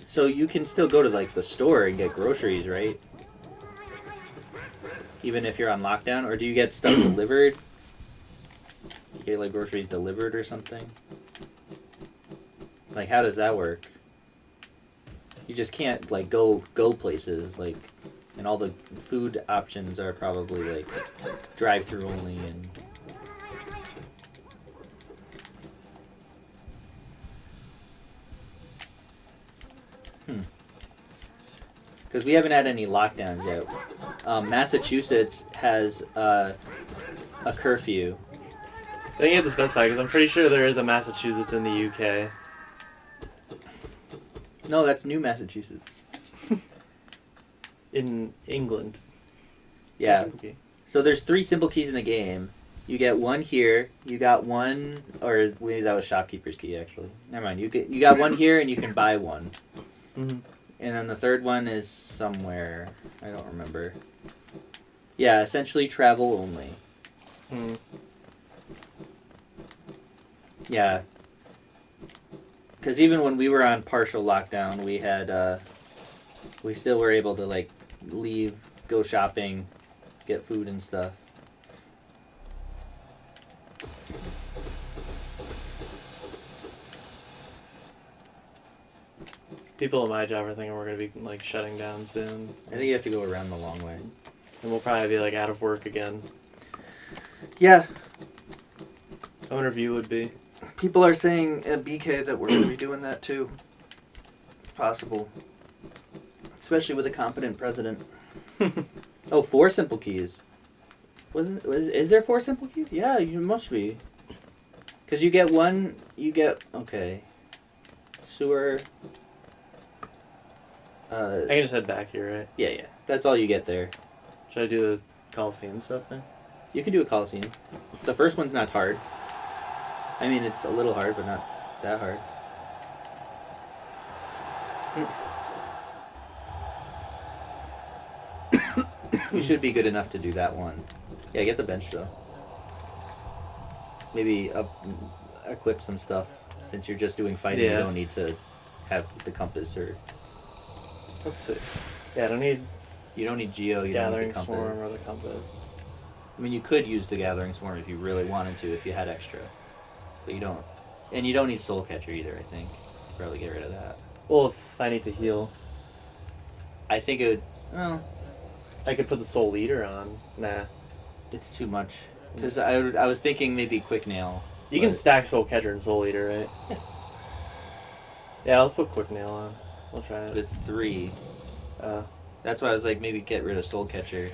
So you can still go to, like, the store and get groceries, right? Even if you're on lockdown? Or do you get stuff delivered? You get, like, groceries delivered or something? Like, how does that work? You just can't, like, go places, like, and all the food options are probably, like, drive-through only and... Because we haven't had any lockdowns yet. Massachusetts has a curfew. I think you have to specify, because I'm pretty sure there is a Massachusetts in the UK. No, that's New Massachusetts. In England. Yeah. So there's 3 simple keys in the game. You get one here. You got one, or maybe that was shopkeeper's key actually. Never mind. You got one here, and you can buy one. Mm-hmm. And then the third one is somewhere. I don't remember. Yeah, essentially travel only. Mm. Yeah. Because even when we were on partial lockdown, we had, we still were able to, like, leave, go shopping, get food and stuff. People at my job are thinking we're going to be, like, shutting down soon. I think you have to go around the long way. And we'll probably be, like, out of work again. Yeah. I wonder if you would be. People are saying at BK that we're going to be doing that too. Possible. Especially with a competent president. Oh, 4 simple keys. Is there 4 simple keys? Yeah, you must be. Because you get one, okay. Sewer. I can just head back here, right? Yeah. That's all you get there. Should I do the Coliseum stuff now? You can do a Coliseum. The first one's not hard. I mean, it's a little hard, but not that hard. You should be good enough to do that one. Yeah, get the bench though. Maybe equip some stuff. Since you're just doing fighting, Yeah. you don't need to have the compass or... Let's see. Yeah, I don't need You don't need Geo, you Gathering don't need the Swarm compass. or the compass. I mean, you could use the Gathering Swarm if you really wanted to, if you had extra. But you don't. And you don't need Soul Catcher either, I think. Probably get rid of that. Well, if I need to heal, I think it would... Well, I could put the Soul Leader on. Nah. it's too much. Because I was thinking maybe Quick Nail. You can but- stack Soul Catcher and Soul Eater, right? Yeah, let's put Quick Nail on. We'll try But it. it's 3. Uh, That's why I was like, maybe get rid of Soul Catcher.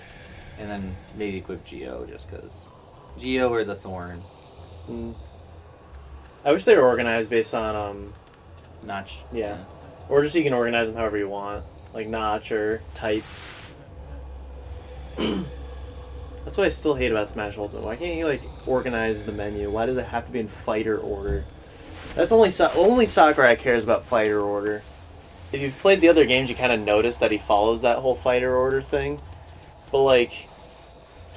And then maybe equip Geo, just because. Geo or the Thorn. mm. I wish they were organized based on, Notch. Yeah. or just you can organize them however you want. Like notch or type. That's what I still hate about Smash Ultimate. Why can't you, like, organize the menu? Why does it have to be in fighter order? That's only Sakurai cares about fighter order. If you've played the other games, you kind of notice that he follows that whole fighter order thing. But, like,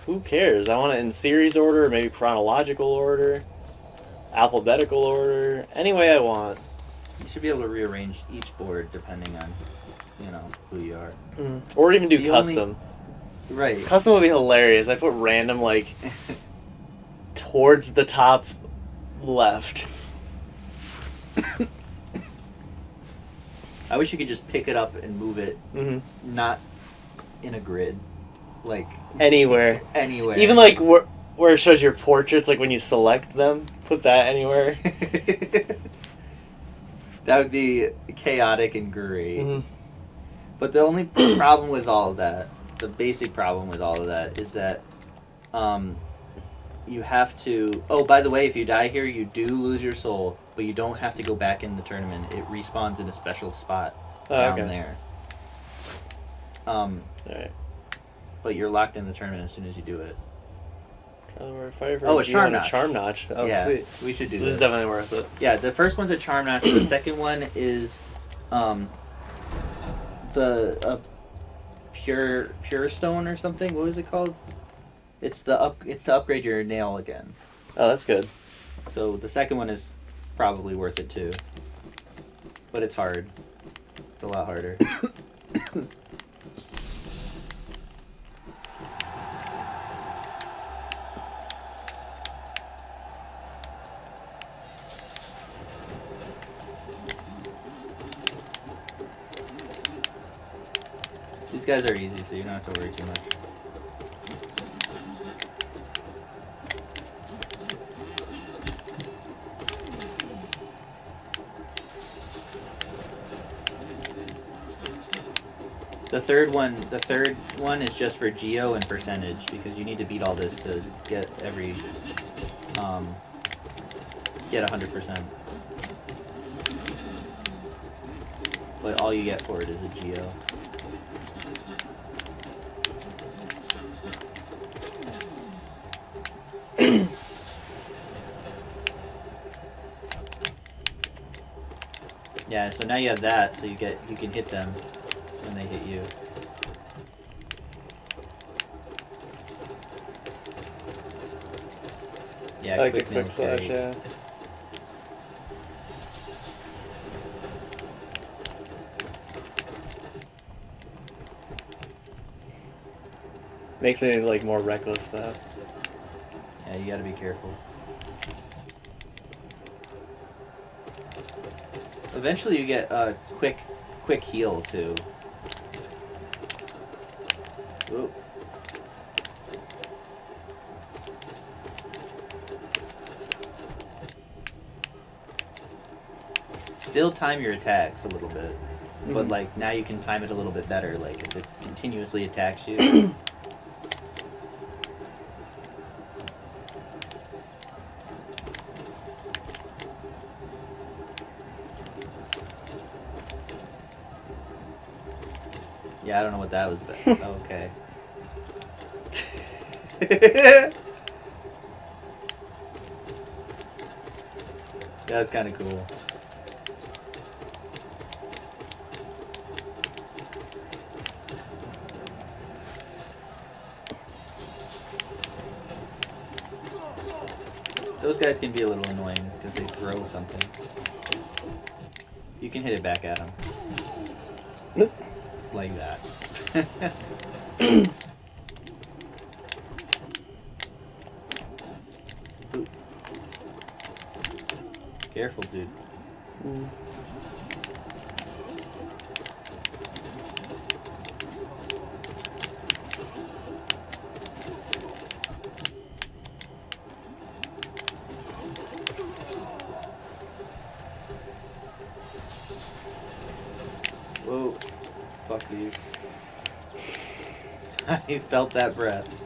who cares? I want it in series order, maybe chronological order, alphabetical order, any way I want. You should be able to rearrange each board depending on, who you are. Or even do The custom. Right. Custom would be hilarious. I put random, like, towards the top left. I wish you could just pick it up and move it, Mm-hmm. not in a grid, like Anywhere. anywhere. Even, like, where it shows your portraits, like, when you select them, put that anywhere. That would be chaotic and great. Mm-hmm. But the only problem with all of that, the basic problem with all of that, is that you have to... Oh, by the way, if you die here, you do lose your soul, but you don't have to go back in the tournament. It respawns in a special spot down okay. there. Alright. But you're locked in the tournament as soon as you do it. Oh, a Charm and a Notch. Charm Notch. Oh, yeah, sweet. we should do This this. is definitely worth it. Yeah, the first one's a Charm Notch. The second one is the Pure Stone or something. What was it called? It's to upgrade your nail again. Oh, that's good. So the second one is probably worth it too. But it's hard. It's a lot harder. These guys are easy, so you don't have to worry too much. The third one is just for geo and percentage, because you need to beat all this to get get 100%. But all you get for it is a geo. Yeah, so now you have that, so you can hit them when they hit you. Yeah, I like the quick quick nail's slash, great. yeah. Makes me, like, more reckless, though. Yeah, you gotta be careful. Eventually you get a quick heal too. Ooh. Still time your attacks a little bit, but like now you can time it a little bit better. Like if it continuously attacks you. Yeah, I don't know what that was about. Oh, okay. Yeah, that's kind of cool. Those guys can be a little annoying because they throw something. You can hit it back at them. Like that. Ooh. Careful, dude. Mm. Whoa. Fuck these. I felt that breath.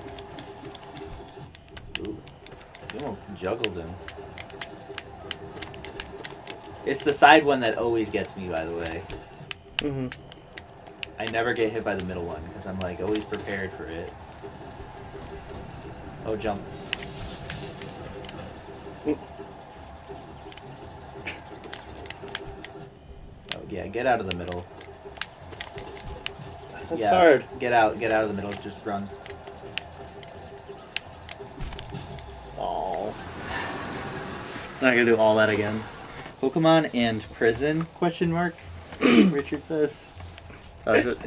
Ooh. You almost juggled him. It's the side one that always gets me, by the way. Mm-hmm. I never get hit by the middle one because I'm like always prepared for it. Oh, jump. Oh yeah, get out of the middle. That's Yeah, hard. Get out of the middle, just run. Oh. Not gonna do all that again. Pokemon and prison? Question mark. Richard says.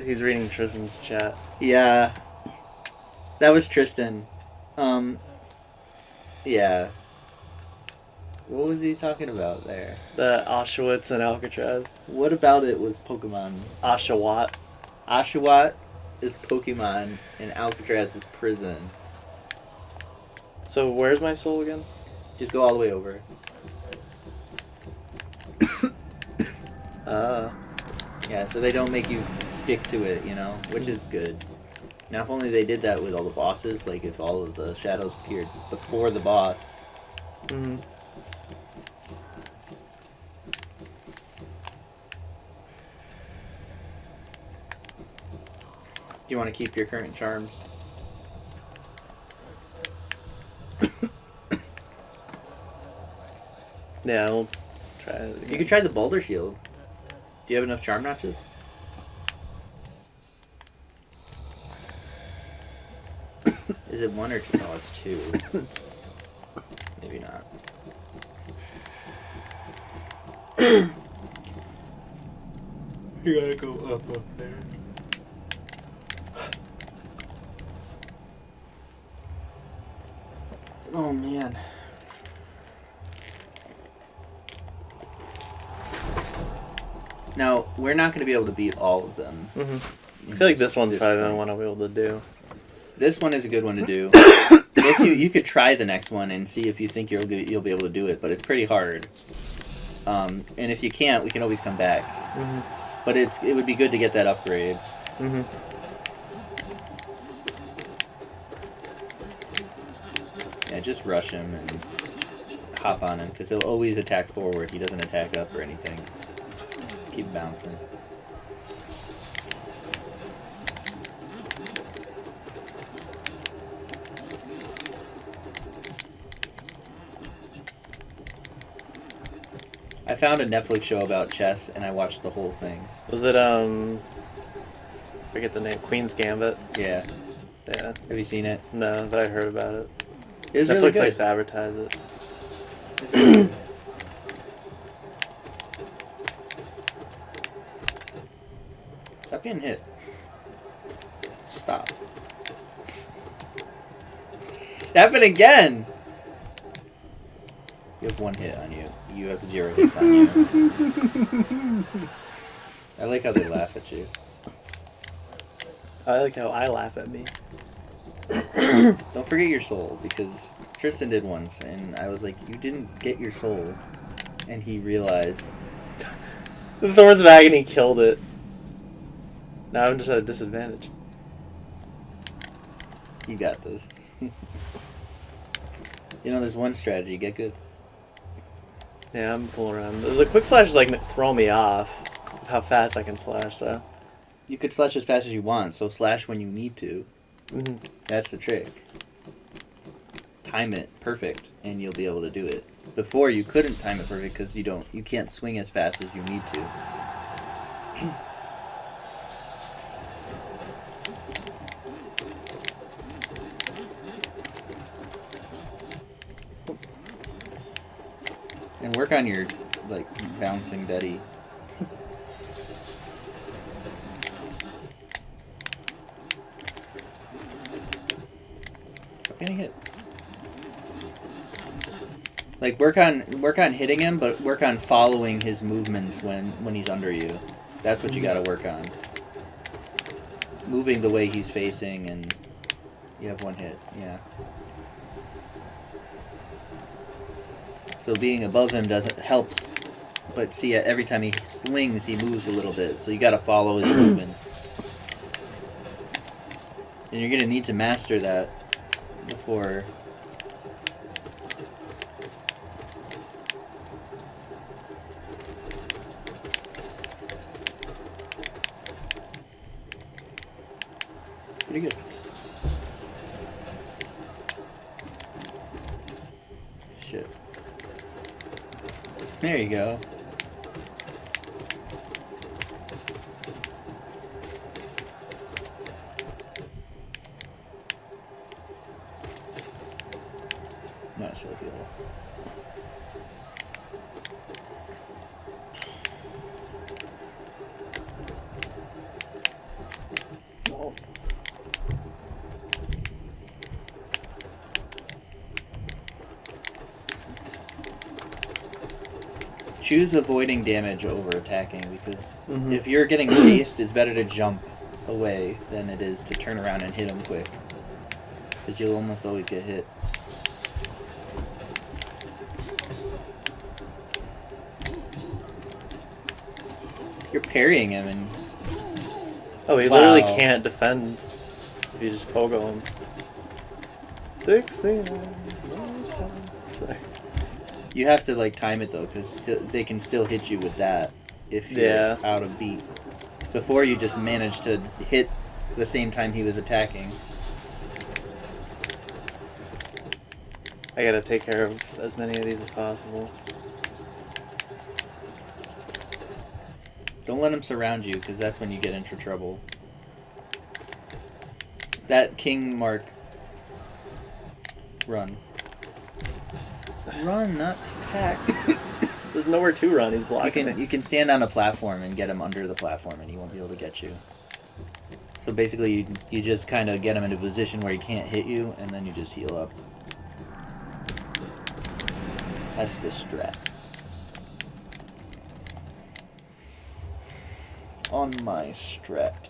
He's reading Tristan's chat. Yeah. That was Tristan. Yeah. What was he talking about there? The Auschwitz and Alcatraz. What about it was Pokemon? Oshawott. Oshawott is Pokemon and Alcatraz is prison. So where's my soul again? Just go all the way over. Yeah, so they don't make you stick to it, you know, which is good. Now, if only they did that with all the bosses, like if all of the shadows appeared before the boss. Mm-hmm. Do you want to keep your current charms? Yeah, we'll try it again. You could try the Boulder Shield. Do you have enough charm notches? Is it 1 or 2? No, it's 2. Maybe not. You gotta go up there. Oh man. Now, we're not going to be able to beat all of them. Mm-hmm. I feel like this one's probably the one I'll be able to do. This one is a good one to do. If you could try the next one and see if you think you'll be able to do it, but it's pretty hard. And if you can't, we can always come back. Mm-hmm. But it would be good to get that upgrade. Mm-hmm. Yeah, just rush him and hop on him, because he'll always attack forward. He doesn't attack up or anything. Keep bouncing. I found a Netflix show about chess, and I watched the whole thing. Was it, forget the name, Queen's Gambit? Yeah. Yeah. Have you seen it? No, but I heard about it. It was Netflix really good. likes to advertise it. Stop getting hit. Stop. It happened again! You have 1 hit on you. You have 0 hits on you. I like how they laugh at you. I like how I laugh at me. Don't forget your soul, because Tristan did once, and I was like, you didn't get your soul. And he realized... The Thorns of Agony killed it. Now I'm just at a disadvantage. You got this. You know, there's one strategy. Get good. Yeah, I'm fooling around. The quick slash is like throwing me off of how fast I can slash, so. You could slash as fast as you want, so slash when you need to. Mm-hmm. That's the trick. Time it perfect, and you'll be able to do it. Before you couldn't time it perfect because you can't swing as fast as you need to. And work on your like bouncing Betty. Stop getting hit. Like work on hitting him, but work on following his movements when he's under you. That's what you got to work on. Moving the way he's facing, and you have one hit. Yeah. So being above him helps, but see, every time he swings, he moves a little bit. So you got to follow his movements, and you're gonna need to master that before. Pretty good. Shit. There you go. Nice really cool. Oh. Choose avoiding damage over attacking, because if you're getting chased, it's better to jump away than it is to turn around and hit him quick, because you'll almost always get hit. You're parrying him, and oh, he literally can't defend if you just pogo him. 69. Sorry. you have to like time it though, because they can still hit you with that if you're out of beat. Before you just managed to hit the same time he was attacking. I gotta take care of as many of these as possible. Don't let him surround you, because that's when you get into trouble. That king mark. Run. Run, not attack. There's nowhere to run. He's blocking You can stand on a platform and get him under the platform, and he won't be able to get you. So basically, you just kind of get him in a position where he can't hit you, and then you just heal up. That's the strat. On my strat.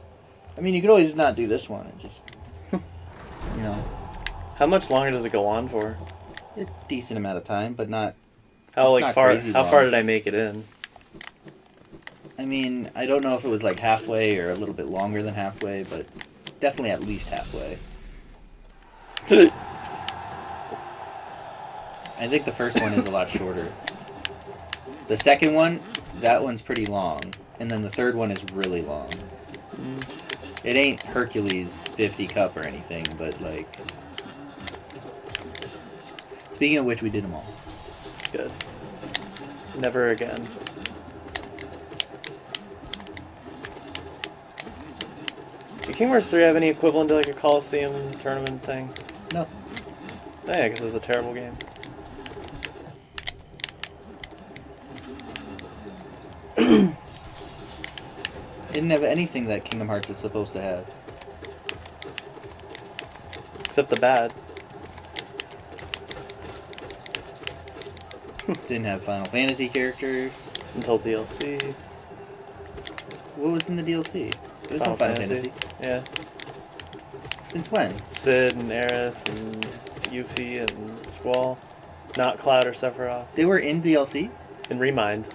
I mean, you could always not do this one and just, you know. How much longer does it go on for? A decent amount of time, but not. How not far? crazy How long. far did I make it in? I mean, I don't know if it was like halfway or a little bit longer than halfway, but definitely at least halfway. I think the first one is a lot shorter. The second one, that one's pretty long. And then the third one is really long. It ain't Hercules 50 cup or anything, but like... Speaking of which, we did them all. Good. Never again. Did Kingdom Hearts 3 have any equivalent to like a Coliseum tournament thing? No. Oh, yeah, because it's a terrible game. Didn't have anything that Kingdom Hearts is supposed to have. Except the bad. Didn't have Final Fantasy characters. Until DLC. What was in the DLC? There was no Final Fantasy. Yeah. Since when? Sid and Aerith and Yuffie and Squall. Not Cloud or Sephiroth. They were in DLC? And Remind.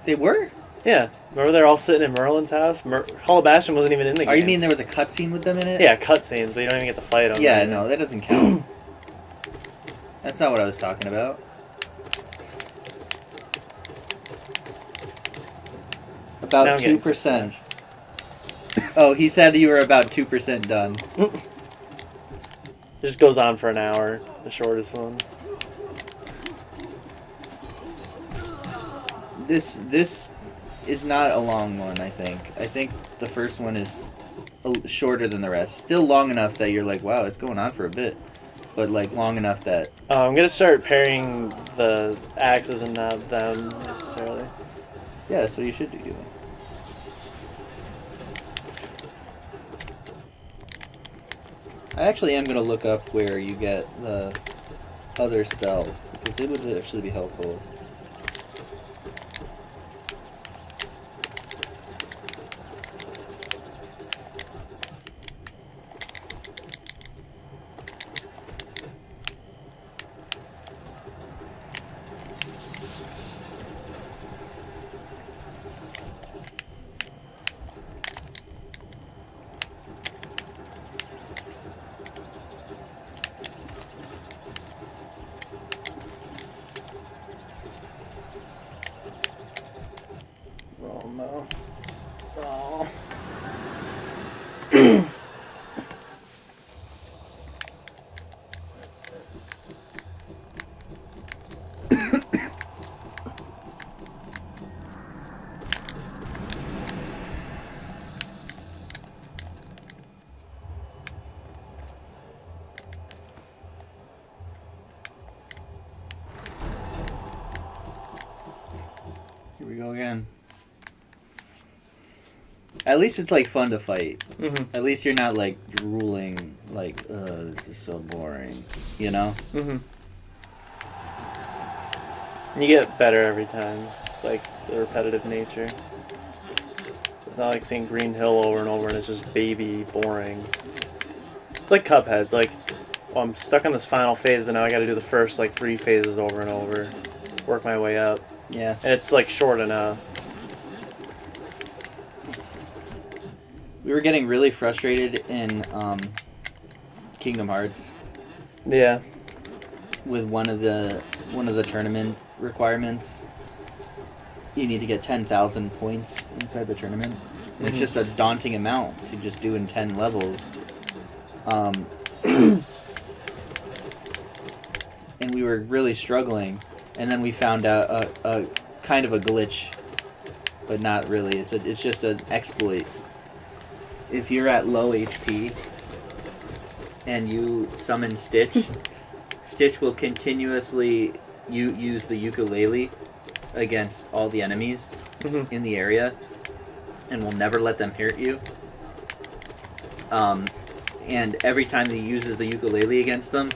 They were? Yeah. Remember they're all sitting in Merlin's house? Hall of Bastion wasn't even in the game. Oh, you mean there was a cutscene with them in it? Yeah, cutscenes, but you don't even get to fight them. Yeah, no, that doesn't count. That's not what I was talking about. About 2%. Oh, he said you were about 2% done. It just goes on for an hour, the shortest one. This is not a long one, I think. I think the first one is shorter than the rest. Still long enough that you're like, wow, it's going on for a bit. But like long enough that... I'm going to start pairing the axes and not them necessarily. Yeah, that's what you should be doing. I actually am going to look up where you get the other spell, because it would actually be helpful. Oh no. Oh. Here we go again. At least it's like fun to fight. Mm-hmm. At least you're not like drooling, like, this is so boring. You know? Mm-hmm. You get better every time. It's like the repetitive nature. It's not like seeing Green Hill over and over and it's just baby boring. It's like Cuphead. It's like, well, I'm stuck on this final phase, but now I gotta do the first like 3 phases over and over. Work my way up. Yeah. And it's like short enough. We were getting really frustrated in Kingdom Hearts Yeah. with one of the tournament requirements. You need to get 10,000 points inside the tournament. And it's just a daunting amount to just do in 10 levels. And we were really struggling, and then we found out a kind of a glitch, but not really. It's just an exploit. If you're at low HP and you summon Stitch, Stitch will continuously use the ukulele against all the enemies in the area and will never let them hurt you. And every time he uses the ukulele against them,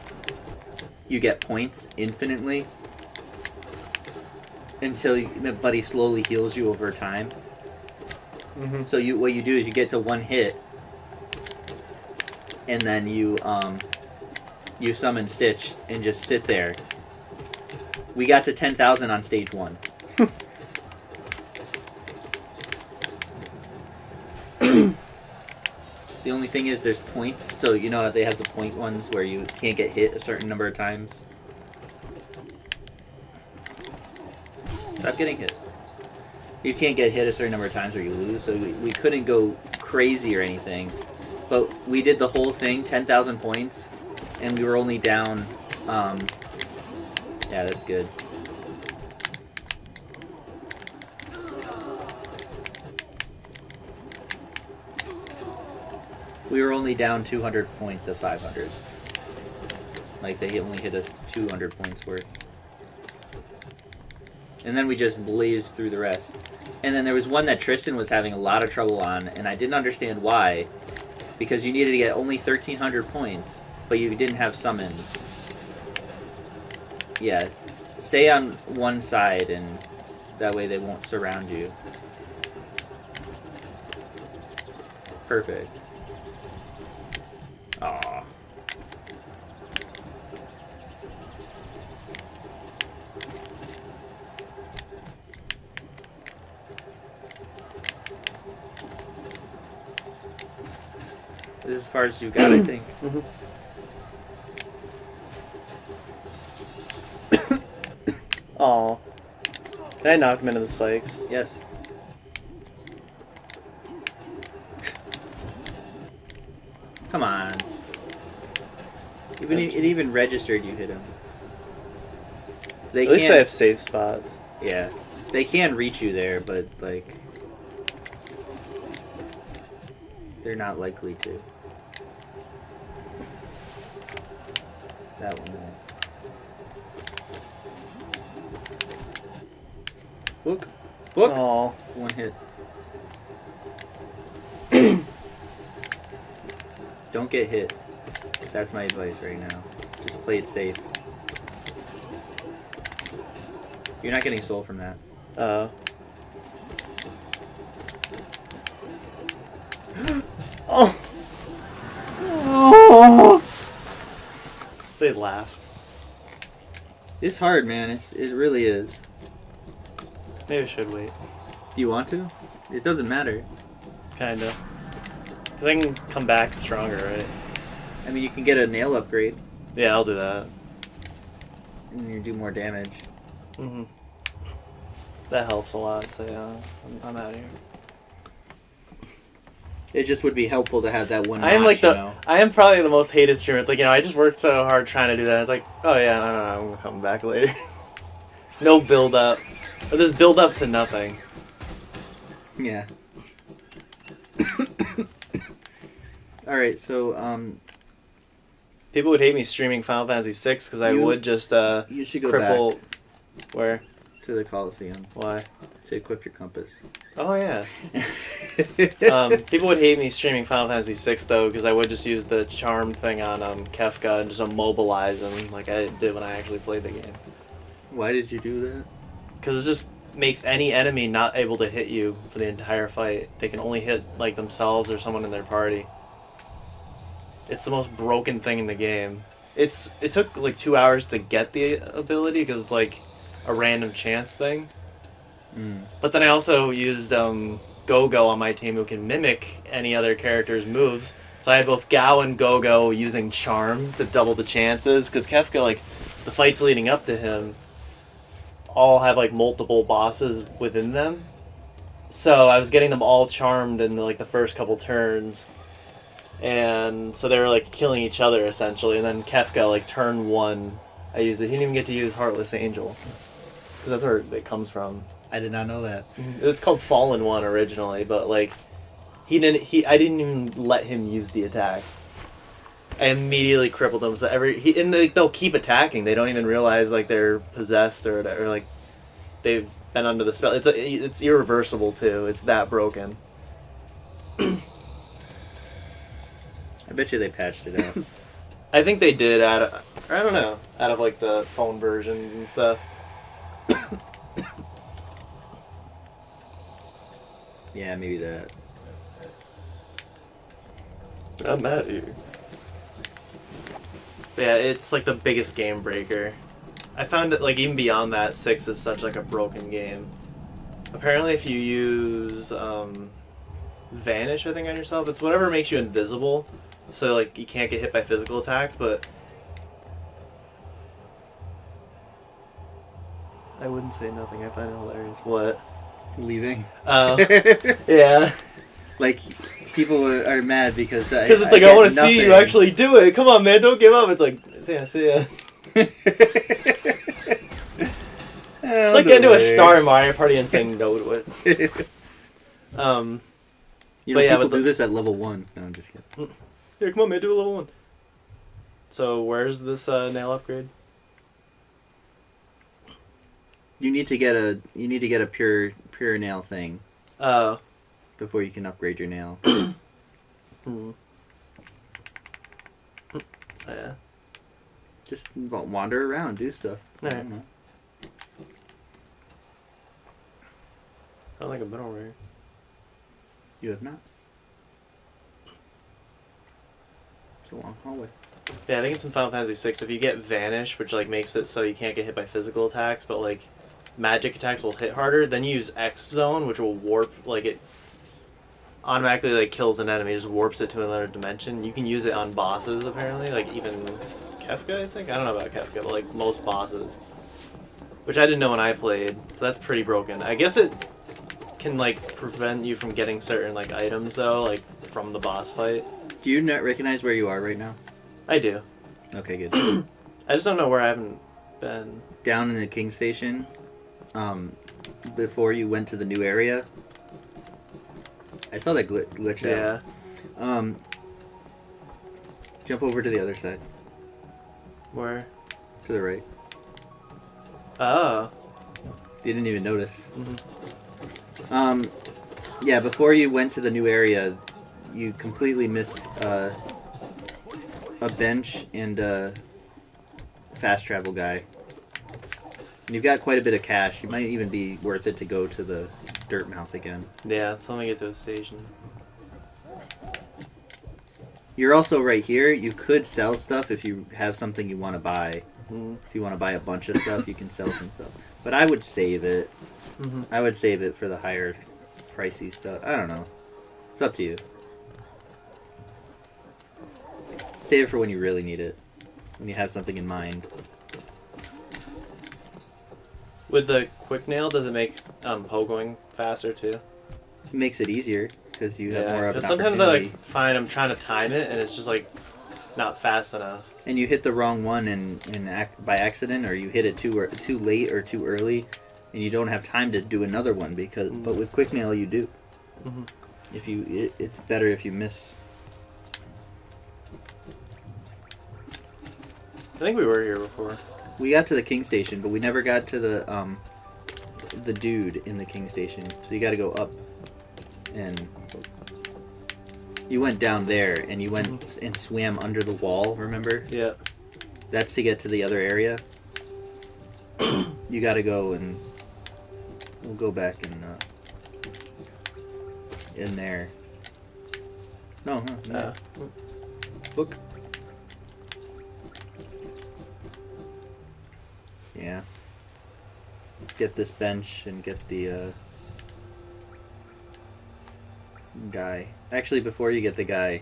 you get points infinitely but he slowly heals you over time. So what you do is you get to one hit, and then you summon Stitch and just sit there. We got to 10,000 on stage 1. The only thing is there's points, so you know how they have the point ones where you can't get hit a certain number of times. Stop getting hit. You can't get hit a certain number of times or you lose, so we couldn't go crazy or anything. But we did the whole thing, 10,000 points, and we were only down, yeah, that's good. We were only down 200 points of 500. Like, they only hit us 200 points worth. And then we just blazed through the rest. And then there was one that Tristan was having a lot of trouble on, and I didn't understand why. Because you needed to get only 1,300 points, but you didn't have summons. Yeah, stay on one side, and that way they won't surround you. Perfect. Aww. This is as far as you got, I think. Aw. Did I knock him into the spikes? Yes. Come on. It even registered you hit him. They At least can't- they have safe spots. Yeah. They can reach you there, but, like... They're not likely to. That one won't. Look. Look! Oh. One hit. Don't get hit. That's my advice right now. Just play it safe. You're not getting soul from that. Oh. Oh. They laugh. It's hard, man. It really is. Maybe I should wait. Do you want to? It doesn't matter. Kinda. Because I can come back stronger, right? I mean, you can get a nail upgrade Yeah, I'll do that. and you do more damage. Mm-hmm. That helps a lot, so yeah, I'm out of here. It just would be helpful to have that one. I am like notch, you know? I am probably the most hated streamer. It's like, you know, I just worked so hard trying to do that. It's like, oh yeah, no, I'm coming back later. No build up. Or there's build up to nothing. Yeah. All right, so People would hate me streaming Final Fantasy VI because I would just you should go cripple. back Where? to the Coliseum Why? to equip your compass. Oh yeah. People would hate me streaming Final Fantasy VI though because I would just use the charm thing on Kefka and just immobilize him like I did when I actually played the game. Why did you do that? Because it just makes any enemy not able to hit you for the entire fight. They can only hit like themselves or someone in their party. It's the most broken thing in the game. It took like 2 hours to get the ability because it's like a random chance thing. But then I also used Go-Go on my team who can mimic any other character's moves. So I had both Gao and Go-Go using Charm to double the chances because Kefka, like, the fights leading up to him all have like multiple bosses within them. So I was getting them all charmed in like the first couple turns. And so they were like killing each other essentially. And then Kefka, like turn 1, I used it. He didn't even get to use Heartless Angel. Because that's where it comes from. I did not know that. It's called Fallen One originally, but like I didn't even let him use the attack. I immediately crippled him. So they'll keep attacking. They don't even realize like they're possessed or whatever. Like they've been under the spell. It's irreversible too. It's that broken. I bet you they patched it out. I think they did I don't know, out of like the phone versions and stuff. Yeah, maybe that. I'm mad at you. Yeah, it's like the biggest game breaker. I found that like even beyond that, 6 is such like a broken game. Apparently if you use Vanish, I think, on yourself, it's whatever makes you invisible. So like you can't get hit by physical attacks, but I wouldn't say nothing. I find it hilarious. What? Leaving. Oh. Yeah. Like, people are mad because Because it's like, I want to see you actually do it. Come on, man, don't give up. It's like, see ya. It's like getting to a star in Mario Party and saying no to it. You know, but yeah, people but do this at level 1. No, I'm just kidding. Yeah, come on, man, do a level 1. So where's this nail upgrade? You need to get a pure nail thing Oh. before you can upgrade your nail. Yeah. Just wander around, do stuff. I Alright. don't know. I don't think I've been over here. You have not. It's a long hallway. Yeah, I think it's in Final Fantasy VI. If you get Vanish, which like makes it so you can't get hit by physical attacks, but like magic attacks will hit harder, then you use X Zone, which will warp, like it automatically like kills an enemy, just warps it to another dimension. You can use it on bosses apparently, like even Kefka, I think. I don't know about Kefka, but like most bosses. Which I didn't know when I played, so that's pretty broken. I guess it can like prevent you from getting certain like items though, like from the boss fight. Do you not recognize where you are right now? I do. Okay, good. I just don't know where I haven't been. Down in the King Station, before you went to the new area. I saw that glitch out. Yeah. Jump over to the other side. Where? To the right. Oh. You didn't even notice. Mm-hmm. Yeah, before you went to the new area, you completely missed a bench and a fast travel guy. And you've got quite a bit of cash. It might even be worth it to go to the dirt mouth again. Yeah, so let me get to a station. You're also right here. You could sell stuff if you have something you want to buy. Mm-hmm. If you want to buy a bunch of stuff, you can sell some stuff. But I would save it. Mm-hmm. I would save it for the higher pricey stuff. I don't know. It's up to you. Save it for when you really need it. When you have something in mind. With the quick nail, does it make pogoing faster too? It makes it easier because you have more of an sometimes I opportunity. find I'm trying to time it and it's just like not fast enough. And you hit the wrong one by accident, or you hit it too late or too early, and you don't have time to do another one but with quick nail you do. Mm-hmm. It's better if you miss. I think we were here before. We got to the King Station, but we never got to the dude in the King Station. So you got to go up, and you went down there, and you went and swam under the wall. Remember? Yeah. That's to get to the other area. You got to go, and we'll go back and in there. No. Look. Yeah. Get this bench and get the guy. Actually, before you get the guy,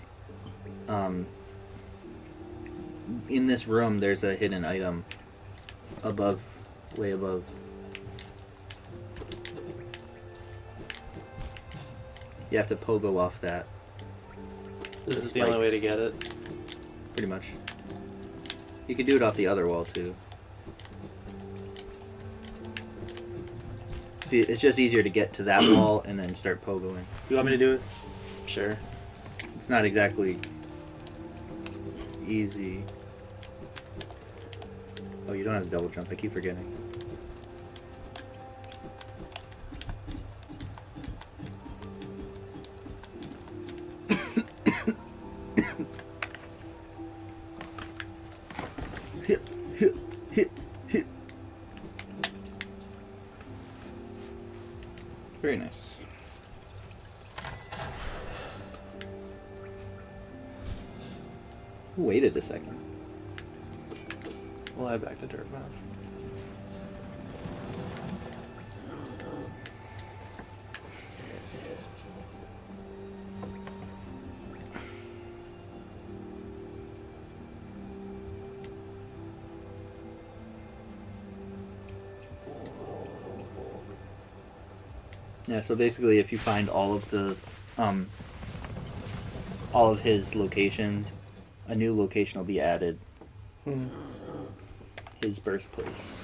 in this room there's a hidden item above, way above. You have to pogo off that. This is the only way to get it. Pretty much. You can do it off the other wall too. See, it's just easier to get to that wall and then start pogoing. You want me to do it? Sure. It's not exactly easy. Oh, you don't have to double jump. I keep forgetting. Very nice. Who waited a second? We'll head back to Dirtmouth. Yeah, so basically if you find all of his locations, a new location will be added. His birthplace.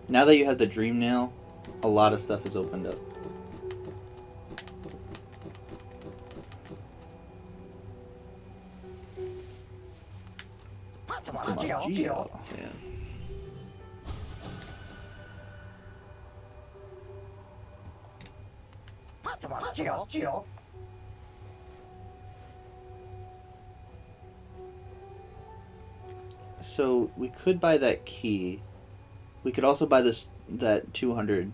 Now that you have the dream nail, a lot of stuff is opened up. Yeah. So we could buy that key. We could also buy that 200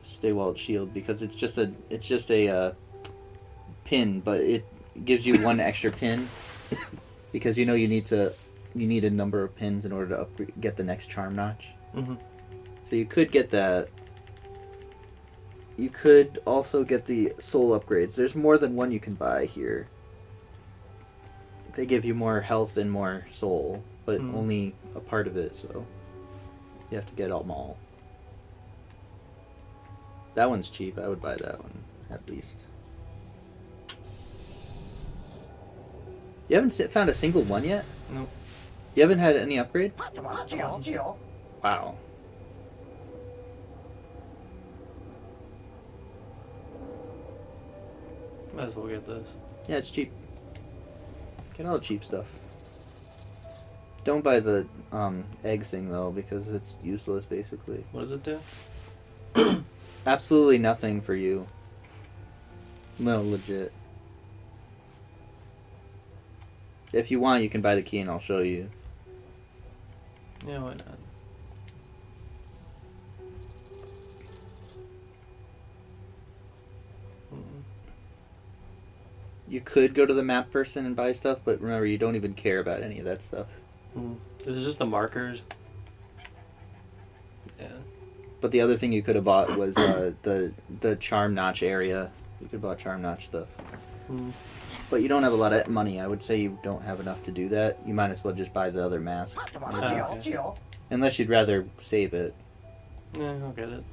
stay walled shield because it's just a pin, but it gives you one extra pin because you need a number of pins in order to get the next charm notch. Mm-hmm. So you could get that. You could also get the soul upgrades. There's more than one you can buy here. They give you more health and more soul, but only a part of it, so. You have to get them all. That one's cheap. I would buy that one at least. You haven't found a single one yet? Nope. You haven't had any upgrade? Wow. Might as well get this. Yeah, it's cheap. Get all the cheap stuff. Don't buy the egg thing though, because it's useless basically. What does it do? Absolutely nothing for you. No, legit. If you want, you can buy the key and I'll show you. Yeah, why not? You could go to the map person and buy stuff, but remember, you don't even care about any of that stuff. This is just the markers. Yeah. But the other thing you could have bought was the charm notch area. You could have bought charm notch stuff. But you don't have a lot of money. I would say you don't have enough to do that. You might as well just buy the other mask. Okay. Unless you'd rather save it. Yeah, I'll get it.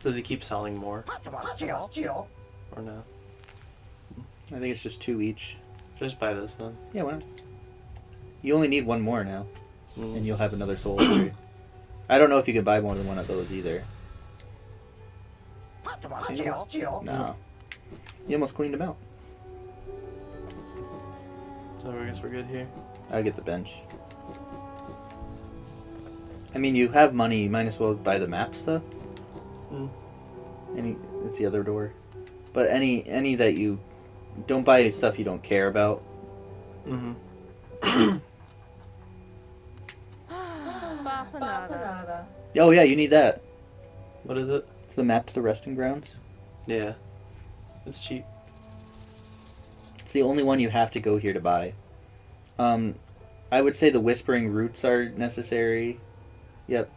Does he keep selling more? Or no? I think it's just 2 each. Just buy this then. Yeah, why not? You only need 1 more now. And you'll have another soul upgrade. I don't know if you can buy more than 1 of those either. No. You almost cleaned them out. So I guess we're good here. I'll get the bench. I mean, you have money. You might as well buy the map stuff. It's the other door. But any that you... Don't buy stuff you don't care about. Oh yeah, you need that. What is it? It's the map to the resting grounds. Yeah. It's cheap. It's the only one you have to go here to buy. I would say the Whispering Roots are necessary. Yep.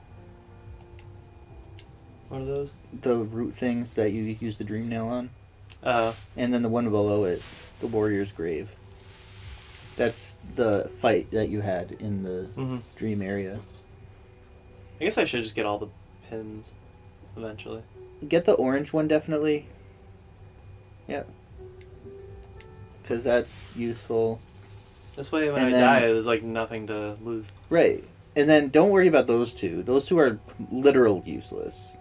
What are those? The root things that you use the Dream Nail on. And then the one below it, the Warrior's Grave. That's the fight that you had in the dream area. I guess I should just get all the pins eventually. Get the orange one, definitely. Yep. Because that's useful. This way when I die, there's like nothing to lose. Right. And then don't worry about those two. Those two are literal useless.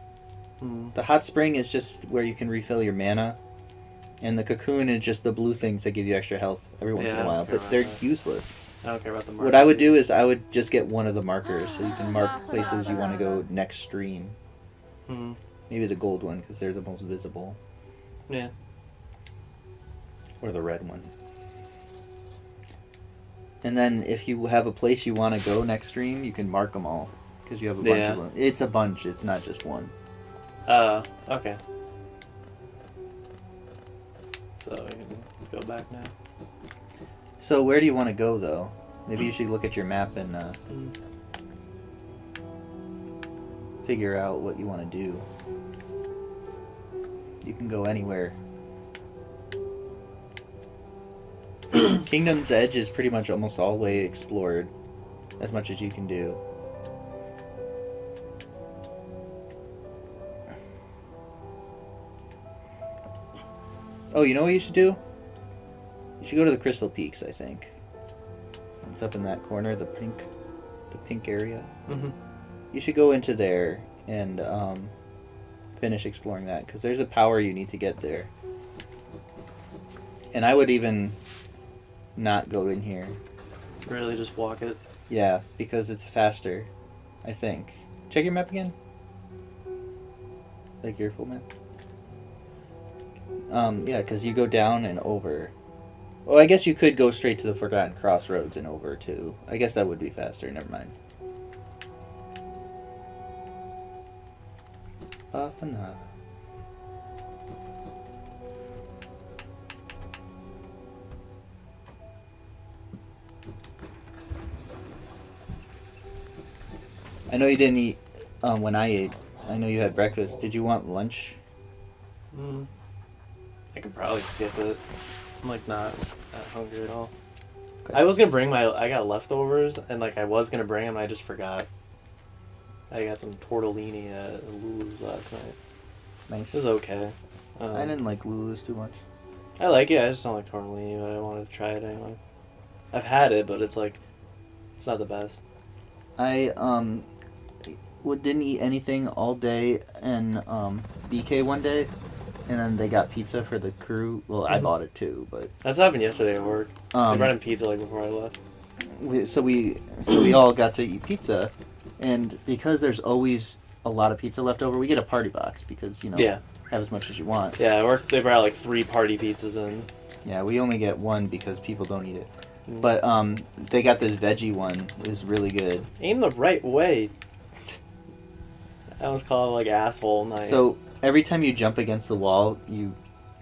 The hot spring is just where you can refill your mana. And the cocoon is just the blue things that give you extra health every once in a while. But they're useless. I don't care about the markers. What I would do is I would just get one of the markers so you can mark places you want to go next stream. Maybe the gold one because they're the most visible. Yeah. Or the red one. And then if you have a place you want to go next stream, you can mark them all. Because you have a bunch of them. It's a bunch, it's not just one. Okay. So we can go back now. So where do you want to go though? Maybe you should look at your map and figure out what you want to do. You can go anywhere. Kingdom's Edge is pretty much almost all way explored, as much as you can do. Oh, you know what you should do? You should go to the Crystal Peaks, I think. It's up in that corner, the pink area. You should go into there and finish exploring that, because there's a power you need to get there. And I would even not go in here. Really, just walk it? Yeah, because it's faster, I think. Check your map again. Like your full map. Yeah, because you go down and over. Well, I guess you could go straight to the Forgotten Crossroads and over, too. I guess that would be faster. Never mind. Bafana. I know you didn't eat when I ate. I know you had breakfast. Did you want lunch? I could probably skip it. I'm like not that hungry at all. Okay. I was gonna bring I got leftovers, and like I was gonna bring them, and I just forgot. I got some tortellini at Lulu's last night. Nice. It was okay. I didn't like Lulu's too much. I like it. I just don't like tortellini, but I wanted to try it anyway. I've had it, but it's like, it's not the best. I didn't eat anything all day in BK one day, and then they got pizza for the crew. Well, I bought it too, but That's happened yesterday at work. They um, brought in pizza like before I left. we all got to eat pizza, and because there's always a lot of pizza left over, we get a party box because Yeah. have as much as you want. Yeah, at work they brought like 3 party pizzas in. Yeah, we only get one because people don't eat it. Mm. But they got this veggie one. It was really good. Aim the right way. I was called like asshole night. So every time you jump against the wall, you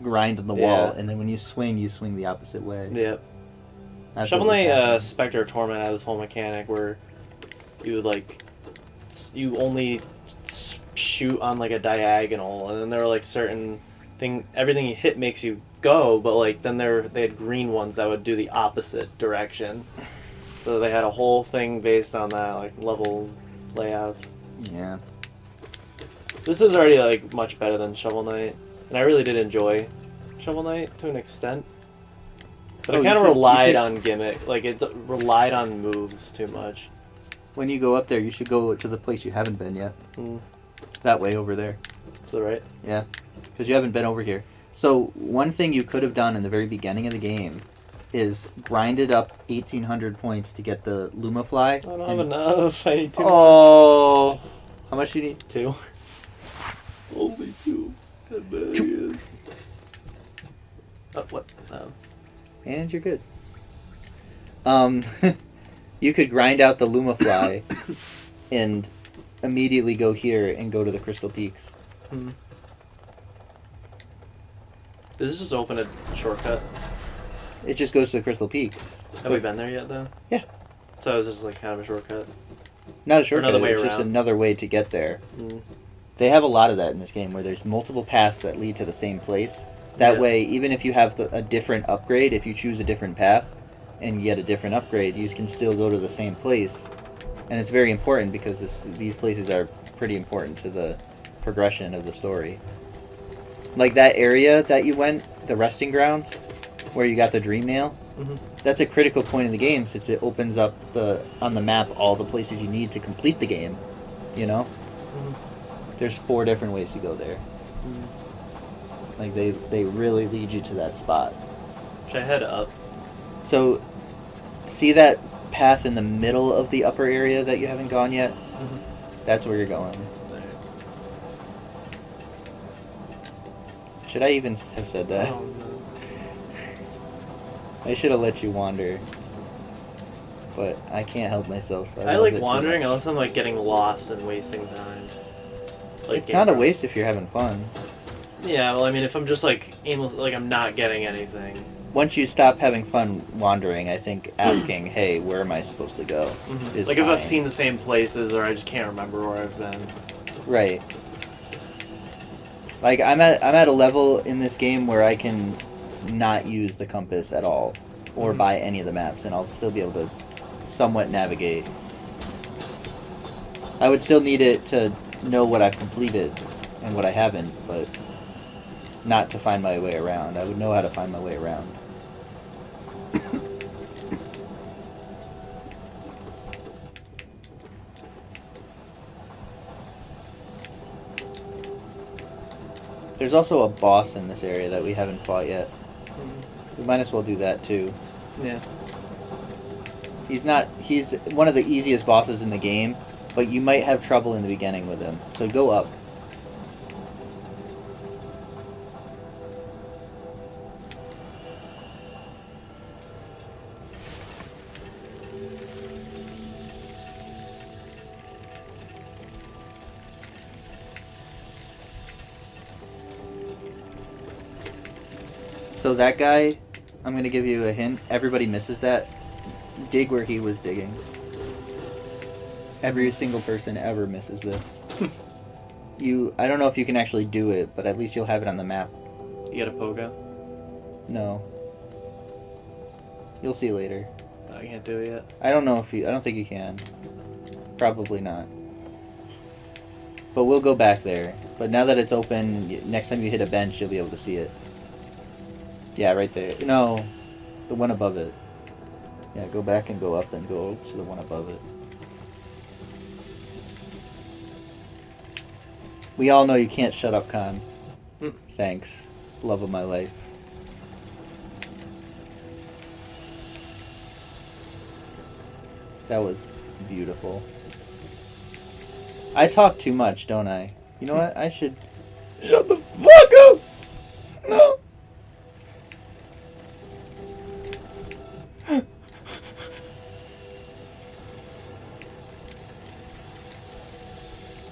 grind on the wall, and then when you swing the opposite way. Yeah. That's Shovel what was Knight happening. Spectre Torment had this whole mechanic where you would like you only shoot on like a diagonal, and then there were like certain everything you hit makes you go, but like then they had green ones that would do the opposite direction. So they had a whole thing based on that, like level layouts. Yeah. This is already like much better than Shovel Knight, and I really did enjoy Shovel Knight to an extent. But Oh, it you kind of should- you relied should- on gimmick, like it relied on moves too much. When you go up there, you should go to the place you haven't been yet. Mm. That way over there. Is that right? Yeah. Because you haven't been over here. So one thing you could have done in the very beginning of the game is grinded up 1,800 points to get the Lumafly. I don't have enough. I need 2. Oh. How much do you need? 2. Only 2. And there he is. Oh, what? Oh. And you're good. You could grind out the Lumafly and immediately go here and go to the Crystal Peaks. Hmm. Does this just open a shortcut? It just goes to the Crystal Peaks. Have we been there yet, though? Yeah. So it's just like kind of a shortcut. Not a shortcut, Another way it's just around. another way to get there. Mm. They have a lot of that in this game where there's multiple paths that lead to the same place. That Yeah. way, even if you have a different upgrade, if you choose a different path and get a different upgrade, you can still go to the same place. And it's very important because these places are pretty important to the progression of the story. Like that area that you went, the resting grounds, where you got the dream mail, Mm-hmm. that's a critical point in the game since it opens up on the map all the places you need to complete the game. You know? Mm-hmm. There's 4 different ways to go there. Mm. Like they really lead you to that spot. Should I head up? So, see that path in the middle of the upper area that you haven't gone yet? Mm-hmm. That's where you're going. Should I even have said that? Oh, no. I should have let you wander. But I can't help myself. I love like it too wandering much. unless I'm like getting lost and wasting time. Like It's not a Game waste if you're having fun. Grumps. Yeah, well, I mean, if I'm just like aimless, like I'm not getting anything. Once you stop having fun wandering, I think asking, "Hey, where am I supposed to go?" is Like if I've fine. seen the same places or I just can't remember where I've been. Right. Like I'm at a level in this game where I can not use the compass at all or Mhm. buy any of the maps and I'll still be able to somewhat navigate. I would still need it to know what I've completed and what I haven't, but not to find my way around. I would know how to find my way around. There's also a boss in this area that we haven't fought yet. We might as well do that too. Yeah. He's one of the easiest bosses in the game, but you might have trouble in the beginning with him. So go up. So that guy, I'm going to give you a hint. Everybody misses that. Dig where he was digging. Every single person ever misses this. I don't know if you can actually do it, but at least you'll have it on the map. You got a pogo? No. You'll see later. I can't do it yet. I don't know if you... I don't think you can. Probably not. But we'll go back there. But now that it's open, next time you hit a bench, you'll be able to see it. Yeah, right there. No, the one above it. Yeah, go back and go up and go to the one above it. We all know you can't shut up, Con. Thanks. Love of my life. That was beautiful. I talk too much, don't I? You know what? I should... Shut the fuck up! No!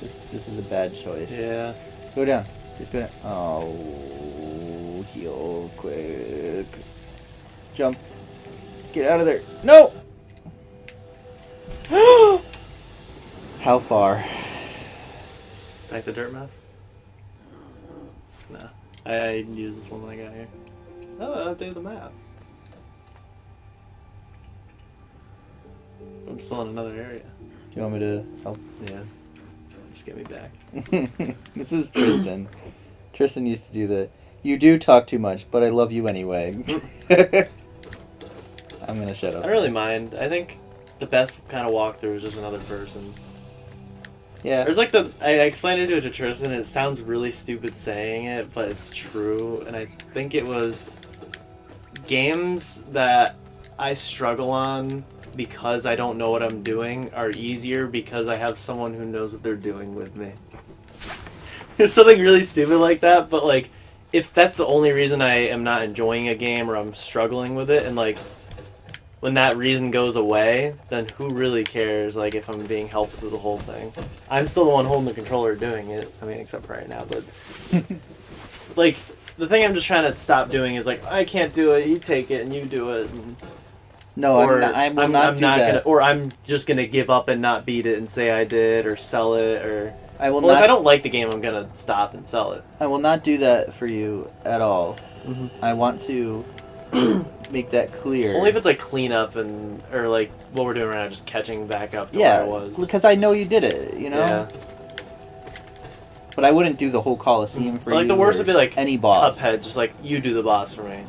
This is a bad choice. Yeah. Go down. Just go down. Oh, heal quick. Jump. Get out of there. No! How far? Back to dirt map? No. I used this one when I got here. Oh, I updated the map. I'm still in another area. Do you want me to help? Yeah. Just get me back. This is Tristan. Tristan used to do that. You do talk too much, but I love you anyway. I'm gonna shut I up. don't really mind. I think the best kind of walkthrough is just another person. Yeah. There's like I explained it to Tristan, and it sounds really stupid saying it, but it's true. And I think it was games that I struggle on because I don't know what I'm doing are easier because I have someone who knows what they're doing with me. It's something really stupid like that, but like if that's the only reason I am not enjoying a game or I'm struggling with it, and like when that reason goes away, then who really cares, like, if I'm being helped through the whole thing? I'm still the one holding the controller doing it. I mean, except for right now, but... like, the thing I'm just trying to stop doing is, like, I can't do it, you take it, and you do it. And... No, I will not do that. Or I'm just gonna give up and not beat it and say I did, or sell it, or... I will well, not... if I don't like the game, I'm gonna stop and sell it. I will not do that for you at all. Mm-hmm. I want to make that clear. Only if it's like cleanup and or like what we're doing right now, just catching back up to yeah, where I was. because I know you did it, you know. Yeah. But I wouldn't do the whole Coliseum for But, like, you. the worst would be like any boss. Cuphead, just like you do the boss for me.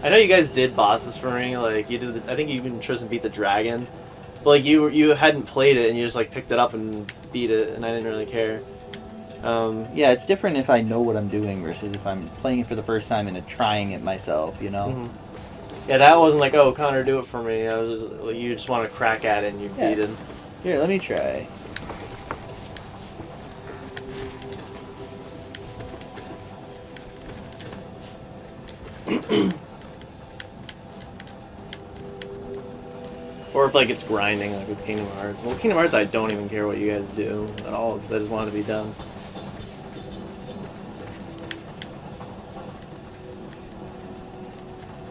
I know you guys did bosses for me. Like you did. I think you even Tristan beat the dragon. But like you hadn't played it and you just like picked it up and beat it, and I didn't really care. Yeah, it's different if I know what I'm doing versus if I'm playing it for the first time and trying it myself, you know? Mm-hmm. Yeah, that wasn't like, oh, Connor, do it for me. I was just, like, you just want to crack at it and you beat it. Here, let me try. Or if like it's grinding, like with Kingdom Hearts. Well, Kingdom Hearts, I don't even care what you guys do at all because I just want it to be done.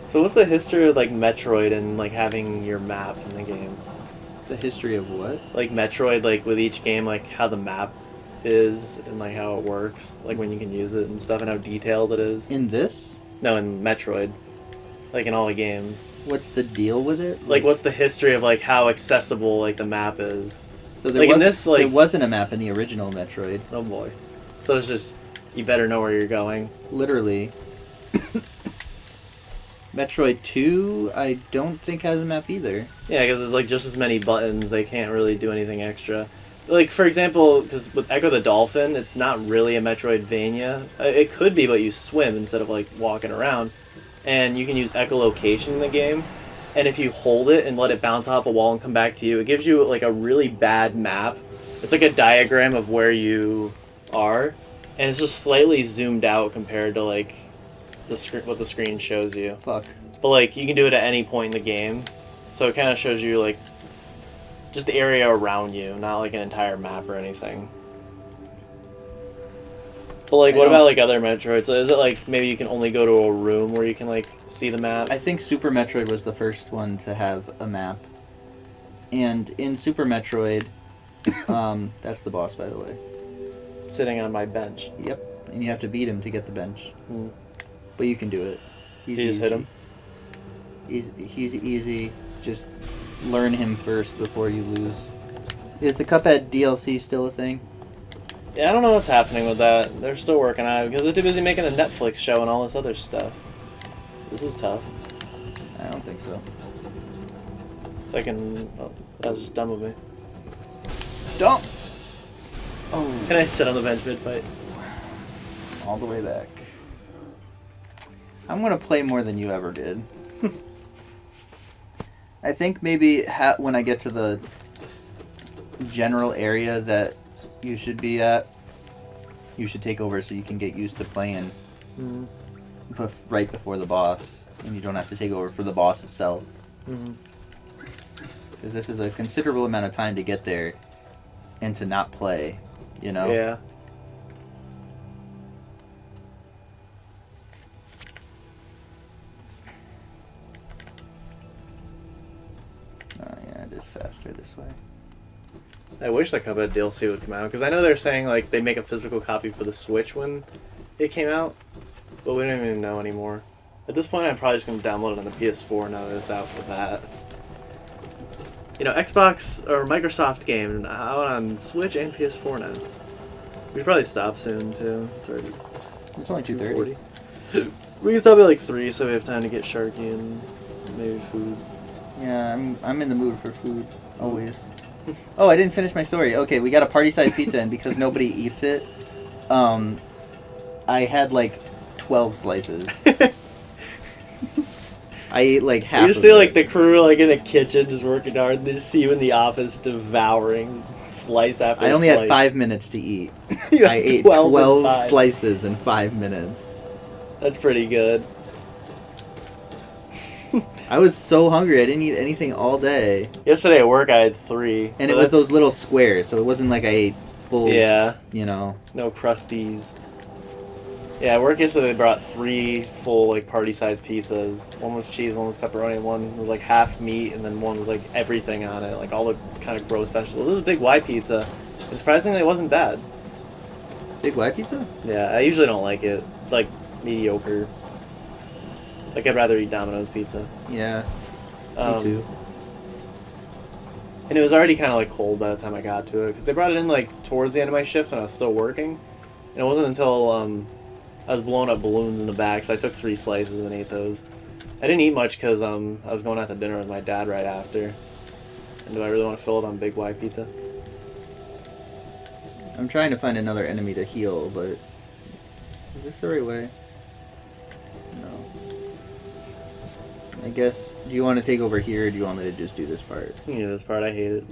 So what's the history of like Metroid and like having your map in the game? The history of what? Like Metroid, like with each game, like how the map is and like how it works, like when you can use it and stuff, and how detailed it is. In this? No, in Metroid, like in all the games. What's the deal with it? Like what's the history of like how accessible like the map is? So there like in wasn't, this, like there wasn't a map in the original Metroid. oh boy, so it's just you better know where you're going. Literally. Metroid 2, I don't think has a map either. Yeah, because there's like just as many buttons. They can't really do anything extra. Like for example, because with Echo the Dolphin, it's not really a Metroidvania. It could be, but you swim instead of like walking around. And you can use echolocation in the game. And if you hold it and let it bounce off a wall and come back to you, it gives you like a really bad map. It's like a diagram of where you are, and it's just slightly zoomed out compared to like what the screen shows you. Fuck. But like you can do it at any point in the game, so it kind of shows you like just the area around you, not like an entire map or anything. But like, what about like other Metroids? Is it like maybe you can only go to a room where you can like see the map? I think Super Metroid was the first one to have a map. And in Super Metroid, that's the boss, by the way. Sitting on my bench. Yep, and you have to beat him to get the bench. Mm. But you can do it. He's You just easy. hit him? He's easy. Just learn him first before you lose. Is the Cuphead DLC still a thing? Yeah, I don't know what's happening with that. They're still working on it because they're too busy making a Netflix show and all this other stuff. This is tough. I don't think so. So I can... Oh, that was just dumb of me. Don't! Oh. Can I sit on the bench mid-fight? All the way back. I'm gonna play more than you ever did. I think maybe when I get to the general area that you should be at, you should take over so you can get used to playing right before the boss, and you don't have to take over for the boss itself. Because this is a considerable amount of time to get there and to not play, you know? Yeah. Oh yeah, it is faster this way. I wish the Cuphead DLC would come out, because I know they're saying like they make a physical copy for the Switch when it came out, but we don't even know anymore. At this point, I'm probably just going to download it on the PS4 now that it's out for that. You know, Xbox or Microsoft game out on Switch and PS4 now. We should probably stop soon too. It's already It's only 2:30. We can stop at like 3, so we have time to get Sharky and maybe food. Yeah, I'm in the mood for food always. Oh, I didn't finish my story. Okay, we got a party-sized pizza, and because nobody eats it, I had like 12 slices. I ate like half. You just see like the crew like in the kitchen just working hard, and they just see you in the office devouring slice after slice. I only had 5 minutes to eat. You I had ate 12 12 slices in 5 minutes. That's pretty good. I was so hungry. I didn't eat anything all day. Yesterday at work I had 3. And it was those little squares, so it wasn't like I ate full, Yeah. you know. No crusties. Yeah, at work yesterday they brought 3 full like party-sized pizzas. One was cheese, one was pepperoni, and one was like half meat, and then one was like everything on it, like all the kind of gross vegetables. This is a big Y pizza. And surprisingly, it wasn't bad. Big white pizza? Yeah, I usually don't like it. It's like mediocre. Like I'd rather eat Domino's pizza. Yeah, Me me too. And it was already kind of like cold by the time I got to it, because they brought it in like towards the end of my shift when I was still working, and it wasn't until I was blowing up balloons in the back, so I took 3 slices and ate those. I didn't eat much because I was going out to dinner with my dad right after. And do I really want to fill it on Big Y pizza? I'm trying to find another enemy to heal, but is this the right way? No. I guess, do you want to take over here, or do you want me to just do this part? You know this part, I hate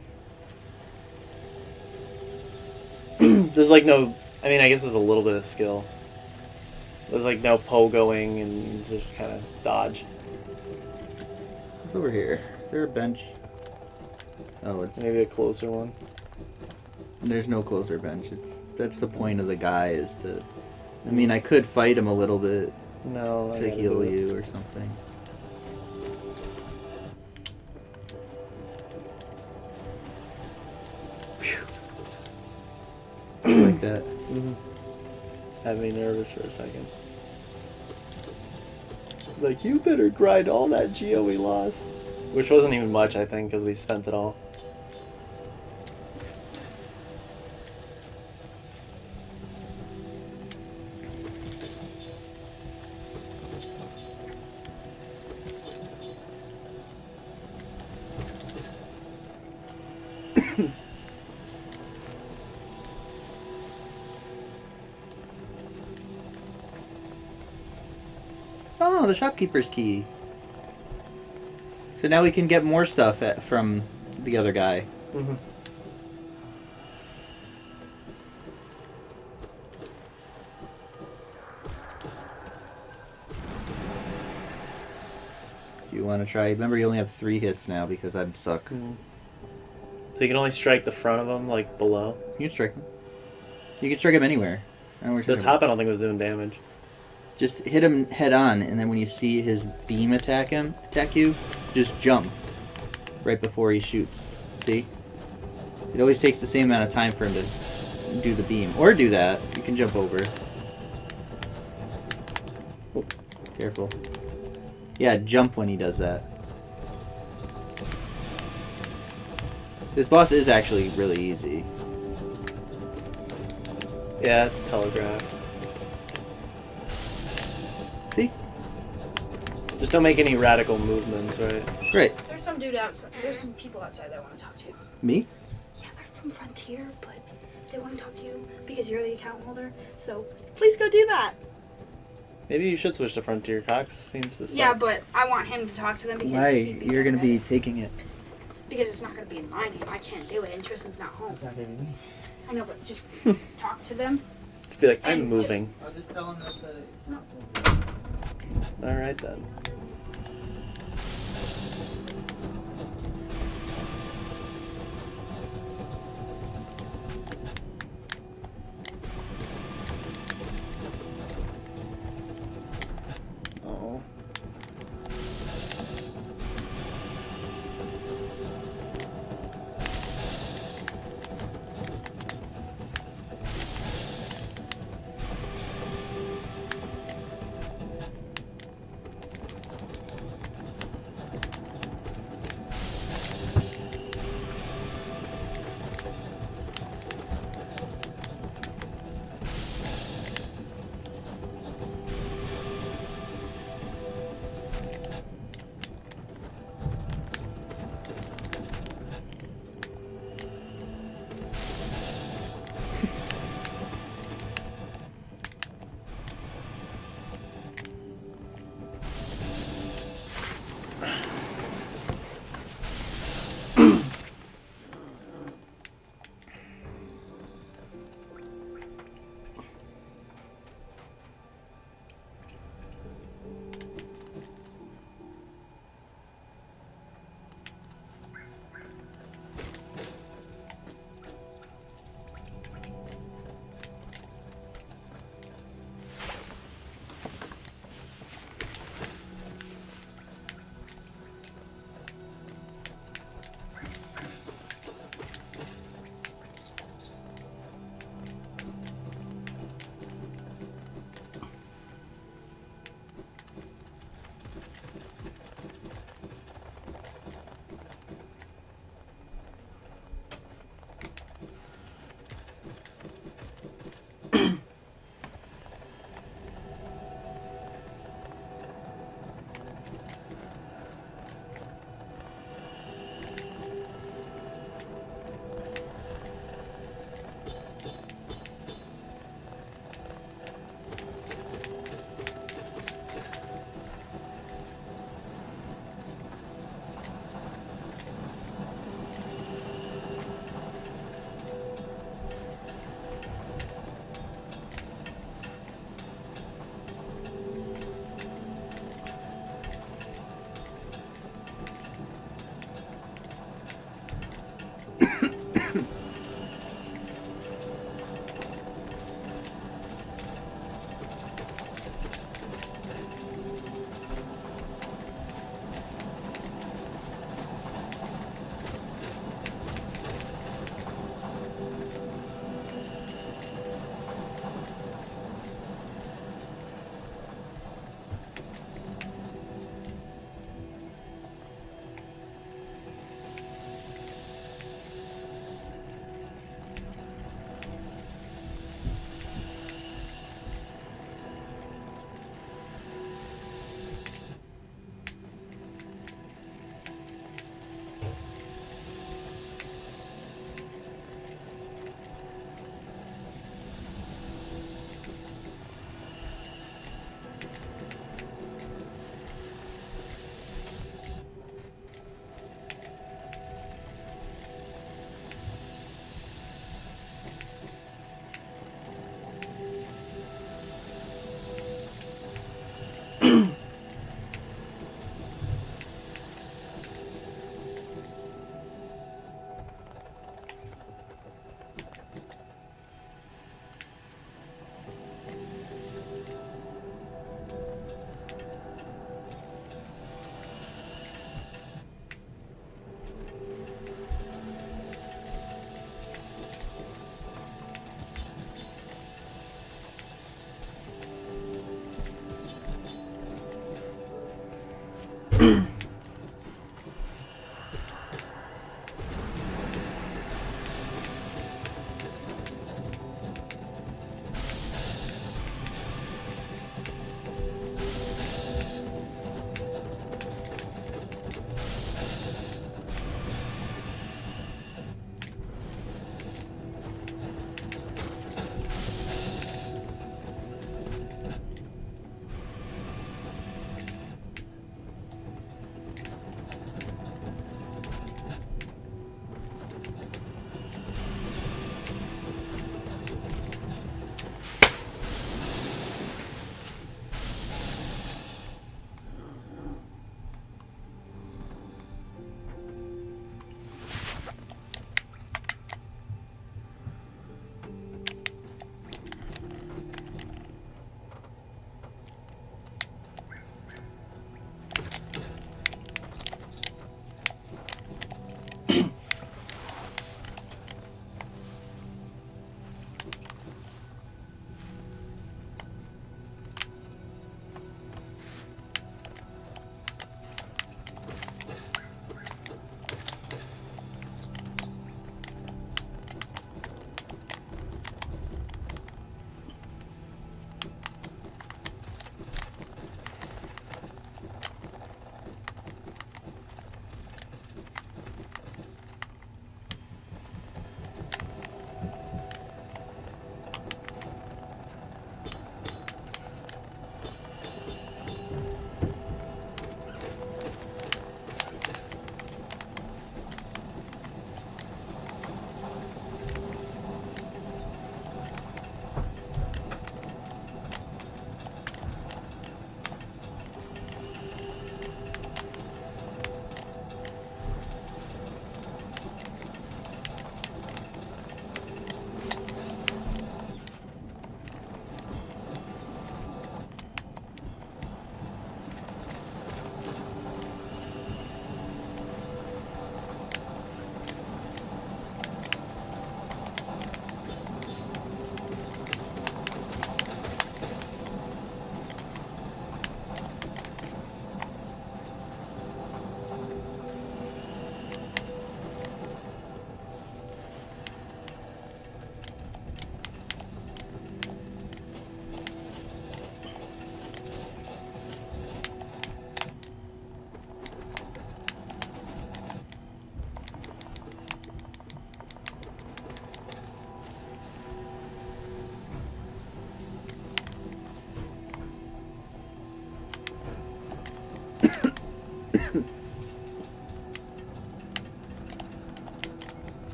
it. There's like no, I mean I guess there's a little bit of skill. There's like no pogoing and just kind of dodge. What's over here? Is there a bench? Oh, it's... Maybe a closer one. There's no closer bench. That's the point of the guy, is to... I mean, I could fight him a little bit No. I to gotta heal do it. you or something. Like that. Mm-hmm. Had me nervous for a second. Like, you better grind all that Geo we lost. Which wasn't even much, I think, because we spent it all. Oh, the shopkeeper's key. So now we can get more stuff from the other guy. Mm-hmm. Do you want to try? Remember, you only have 3 hits now because I'm suck. Mm-hmm. So you can only strike the front of them, like, below? You can strike him. You can strike him anywhere. I don't know what you're The talking about. top I don't think was doing damage. Just hit him head on, and then when you see his beam attack you, just jump right before he shoots. See? It always takes the same amount of time for him to do the beam. Or do that. You can jump over. Oh, careful. Yeah, jump when he does that. This boss is actually really easy. Yeah, it's telegraphed. See? Just don't make any radical movements, right? Great. There's some dude outside. There's some people outside that want to talk to you. Me? Yeah, they're from Frontier, but they want to talk to you because you're the account holder. So please go do that. Maybe you should switch to Frontier. Cox seems to suck. Yeah, but I want him to talk to them because Why? he'd be You're gonna better be at it. taking it. Because it's not gonna be in my name. I can't do it, and Tristan's not home. not gonna be me. I know, but just talk to them. Just be like, I'm And moving. I'll just tell him that All right then. Oh.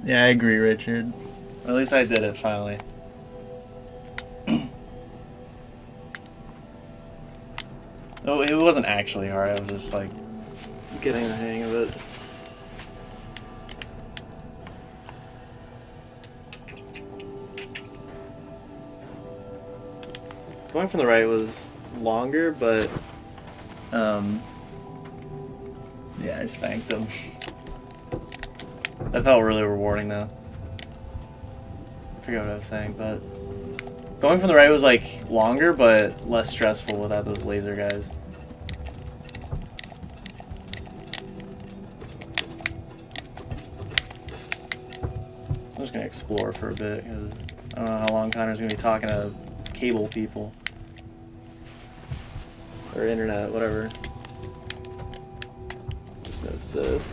Yeah, I agree, Richard. Or at least I did it finally. Oh, it wasn't actually hard. I was just like getting the hang of it. Going from the right was longer, but yeah, I spanked him. That felt really rewarding though. I forget what I was saying, but going from the right was like longer but less stressful without those laser guys. I'm just gonna explore for a bit because I don't know how long Connor's gonna be talking to cable people or internet, whatever. Just noticed this.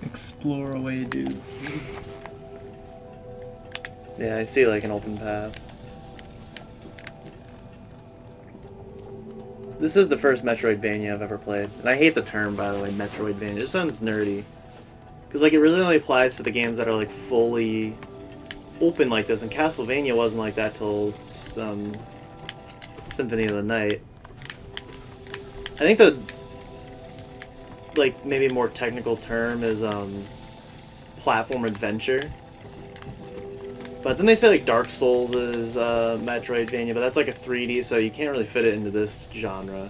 Explore away, dude. Yeah, I see like an open path. This is the first Metroidvania I've ever played. And I hate the term, by the way, Metroidvania. It just sounds nerdy. Because like it really only applies to the games that are like fully open like this. And Castlevania wasn't like that till Symphony of the Night. I think the like maybe more technical term is platform adventure. But then they say like Dark Souls is Metroidvania, but that's like a 3D, so you can't really fit it into this genre.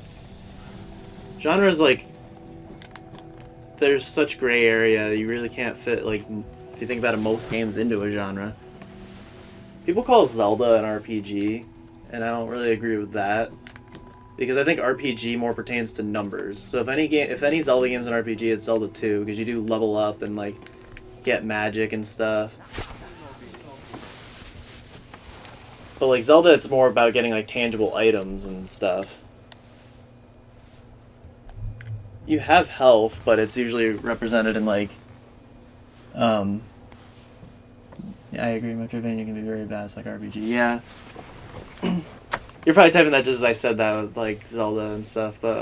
Genre is like there's such gray area, you really can't fit, like if you think about it, most games into a genre. People call Zelda an RPG, and I don't really agree with that. Because I think RPG more pertains to numbers. So if any Zelda game's an RPG, it's Zelda 2, because you do level up and like get magic and stuff. But like Zelda, it's more about getting like tangible items and stuff. You have health, but it's usually represented in like yeah, I agree, Metroidvania can be very vast like RPG. Yeah. You're probably typing that just as I said that with like Zelda and stuff, but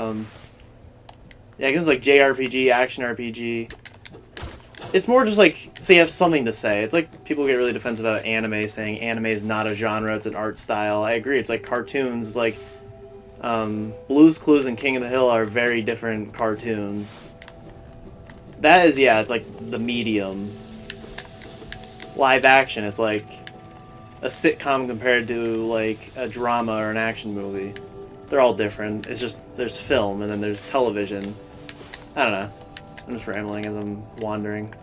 yeah, I guess like JRPG, action RPG. it's more just like, so you have something to say. It's like people get really defensive about anime, saying anime is not a genre, it's an art style. I agree. It's like cartoons. It's like Blue's Clues and King of the Hill are very different cartoons. That is, yeah, it's like the medium. Live action, it's like a sitcom compared to like a drama or an action movie. They're all different. It's just there's film and then there's television. I don't know. I'm just rambling as I'm wandering.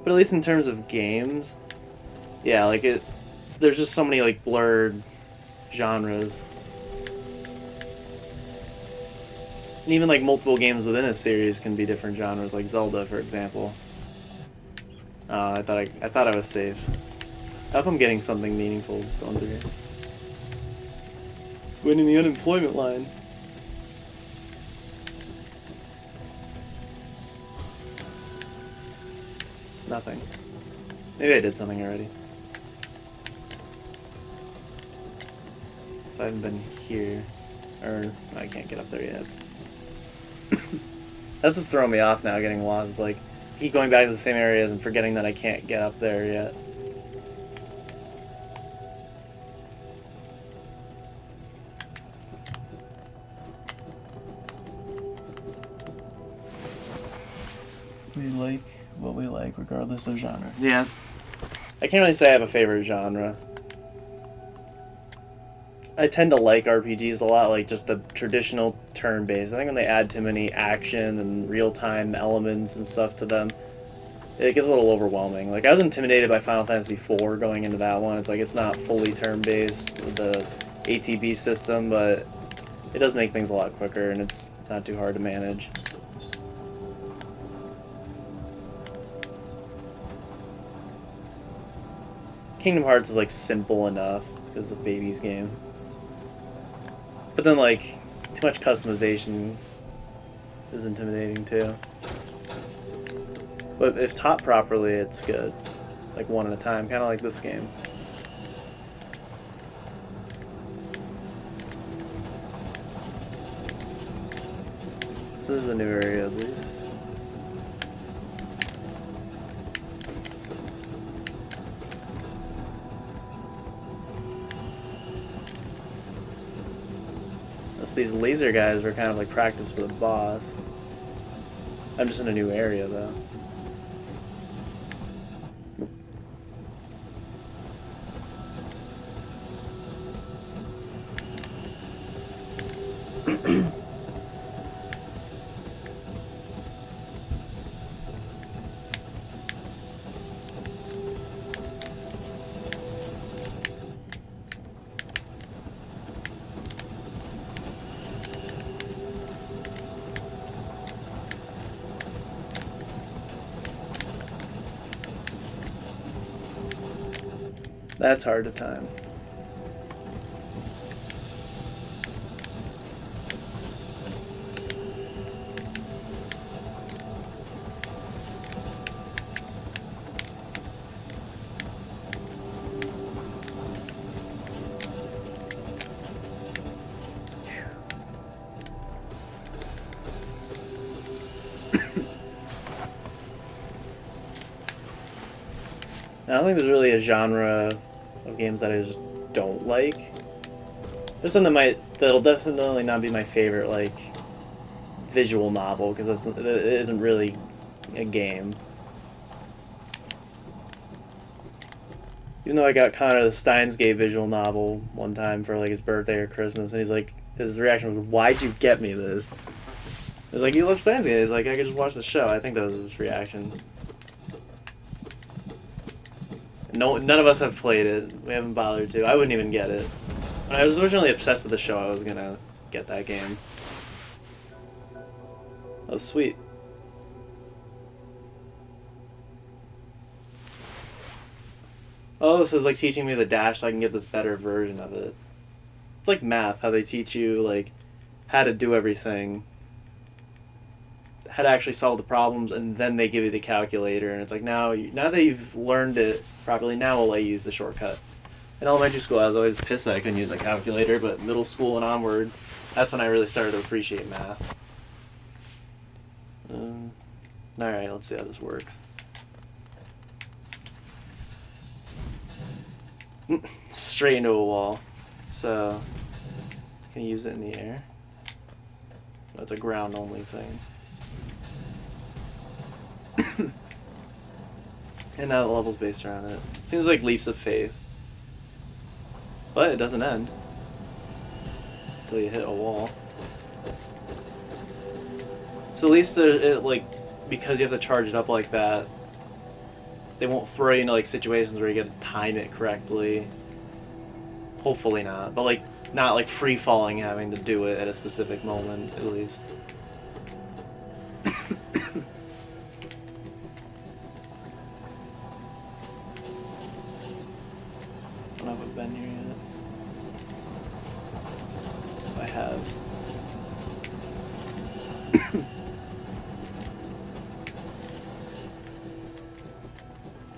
But at least in terms of games, yeah, like there's just so many like blurred genres. And even like multiple games within a series can be different genres, like Zelda, for example. I thought I was safe. I hope I'm getting something meaningful going through here. It's winning the unemployment line. Nothing. Maybe I did something already. So I haven't been here. Or I can't get up there yet. That's just throwing me off now, getting lost. It's like, keep going back to the same areas and forgetting that I can't get up there yet. We like what we like, regardless of genre. Yeah. I can't really say I have a favorite genre. I tend to like RPGs a lot, like just the traditional turn-based. I think when they add too many action and real-time elements and stuff to them, it gets a little overwhelming. Like, I was intimidated by Final Fantasy IV going into that one. It's like, it's not fully turn-based, the ATB system, but it does make things a lot quicker, and it's not too hard to manage. Kingdom Hearts is, like, simple enough, because it's a baby's game. But then, like, too much customization is intimidating, too. But if taught properly, it's good. Like, one at a time, kind of like this game. So this is a new area, at least. So these laser guys were kind of like practice for the boss. I'm just in a new area, though. That's hard to time. I don't think there's really a genre of games that I just don't like. There's something that'll definitely not be my favorite, like, visual novel, because it isn't really a game. Even though I got Connor the Steins Gate visual novel one time for like his birthday or Christmas, and he's like, his reaction was, "Why'd you get me this?" I was like, "You love Steins Gate." He's like, "I could just watch the show." I think that was his reaction. No, none of us have played it. We haven't bothered to. I wouldn't even get it. When I was originally obsessed with the show, I was gonna get that game. Oh, sweet. Oh, so it's like teaching me the dash so I can get this better version of it. It's like math, how they teach you, like, how to do everything. How to actually solve the problems, and then they give you the calculator, and it's like, now that you've learned it properly, now we'll let you use the shortcut. In elementary school, I was always pissed that I couldn't use a calculator, but middle school and onward, that's when I really started to appreciate math. Alright, let's see how this works. Straight into a wall. So, can you use it in the air? That's a ground only thing. And now the level's based around it. Seems like leaps of faith. But it doesn't end. Until you hit a wall. So at least because you have to charge it up like that, they won't throw you into like situations where you gotta time it correctly. Hopefully not. But like not like free falling, having to do it at a specific moment at least. I don't know if I've been here yet. If I have.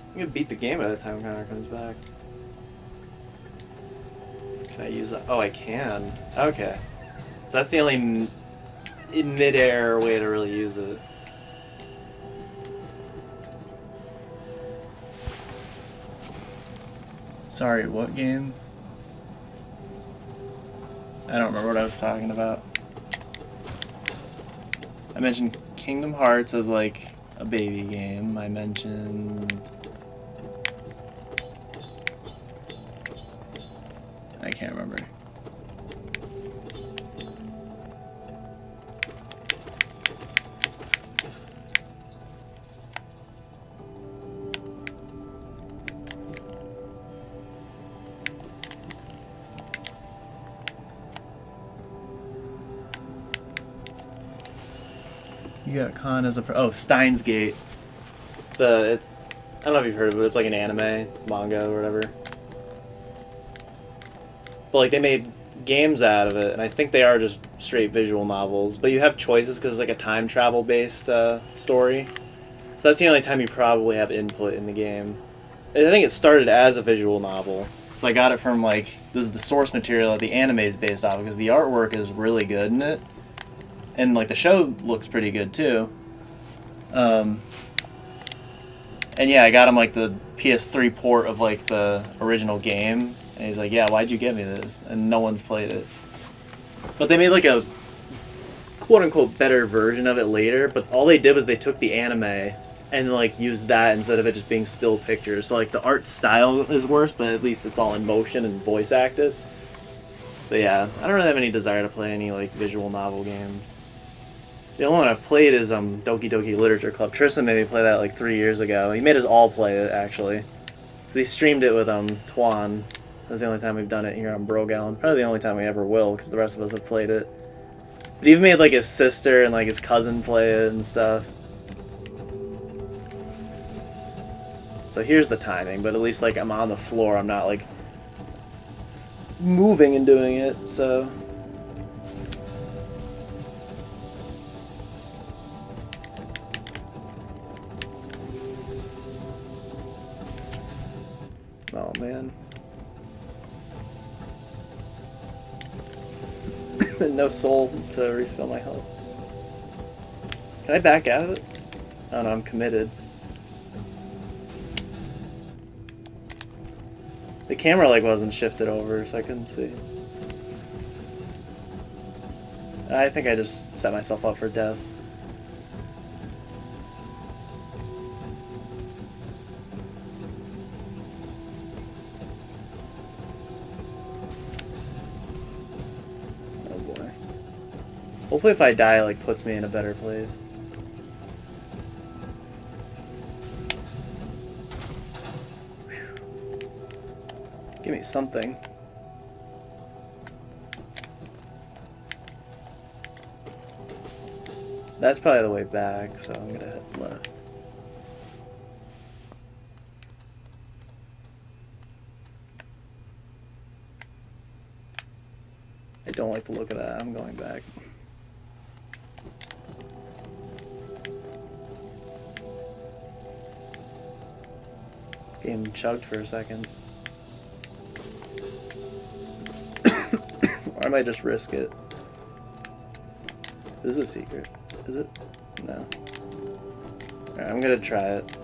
I'm gonna beat the game by the time Connor comes back. Can I use that? Oh, I can. Okay. So that's the only mid-air way to really use it. Sorry, what game? I don't remember what I was talking about. I mentioned Kingdom Hearts as like a baby game. I mentioned... I can't remember. You got Khan as a Steins Gate. I don't know if you've heard of it. It's like an anime, manga, or whatever. But like they made games out of it, and I think they are just straight visual novels. But you have choices because it's like a time travel based story. So that's the only time you probably have input in the game. I think it started as a visual novel. So I got it from like, this is the source material that the anime is based off, because the artwork is really good in it. And like the show looks pretty good too. And yeah, I got him like the PS3 port of like the original game. And he's like, yeah, why'd you get me this? And no one's played it. But they made like a quote-unquote better version of it later, but all they did was they took the anime and like used that instead of it just being still pictures. So like the art style is worse, but at least it's all in motion and voice acted. But yeah, I don't really have any desire to play any like visual novel games. The only one I've played is Doki Doki Literature Club. Tristan made me play that like 3 years ago. He made us all play it actually, because he streamed it with Twan. That's the only time we've done it here on Brogallen. Probably the only time we ever will, because the rest of us have played it. But he even made like his sister and like his cousin play it and stuff. So here's the timing, but at least like I'm on the floor, I'm not like moving and doing it, so... Oh man. No soul to refill my health. Can I back out of it? Oh no, I'm committed. The camera like wasn't shifted over, so I couldn't see. I think I just set myself up for death. Hopefully if I die, it like puts me in a better place. Whew. Give me something. That's probably the way back, so I'm gonna head left. I don't like the look of that. I'm going back. Game chugged for a second. Or I might just risk it. This is a secret. Is it? No. Alright, I'm gonna try it.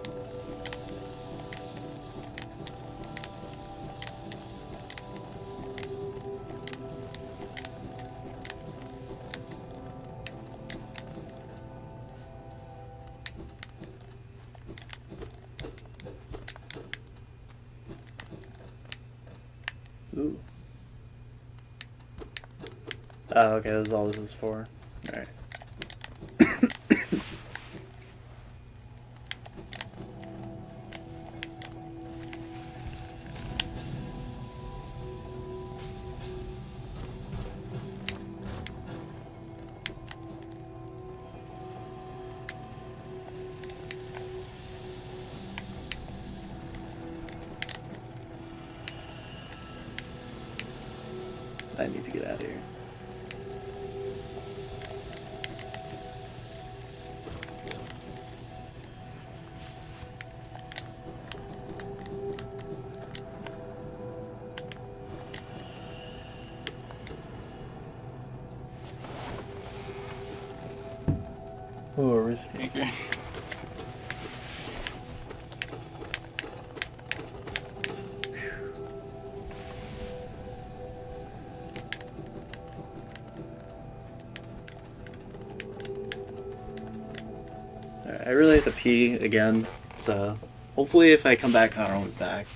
Ooh. Oh, okay, this is all this is for. Alright. I need to get out of here. Ooh, a risk taker. Alright, I really have to pee again, so hopefully if I come back, Connor will be back.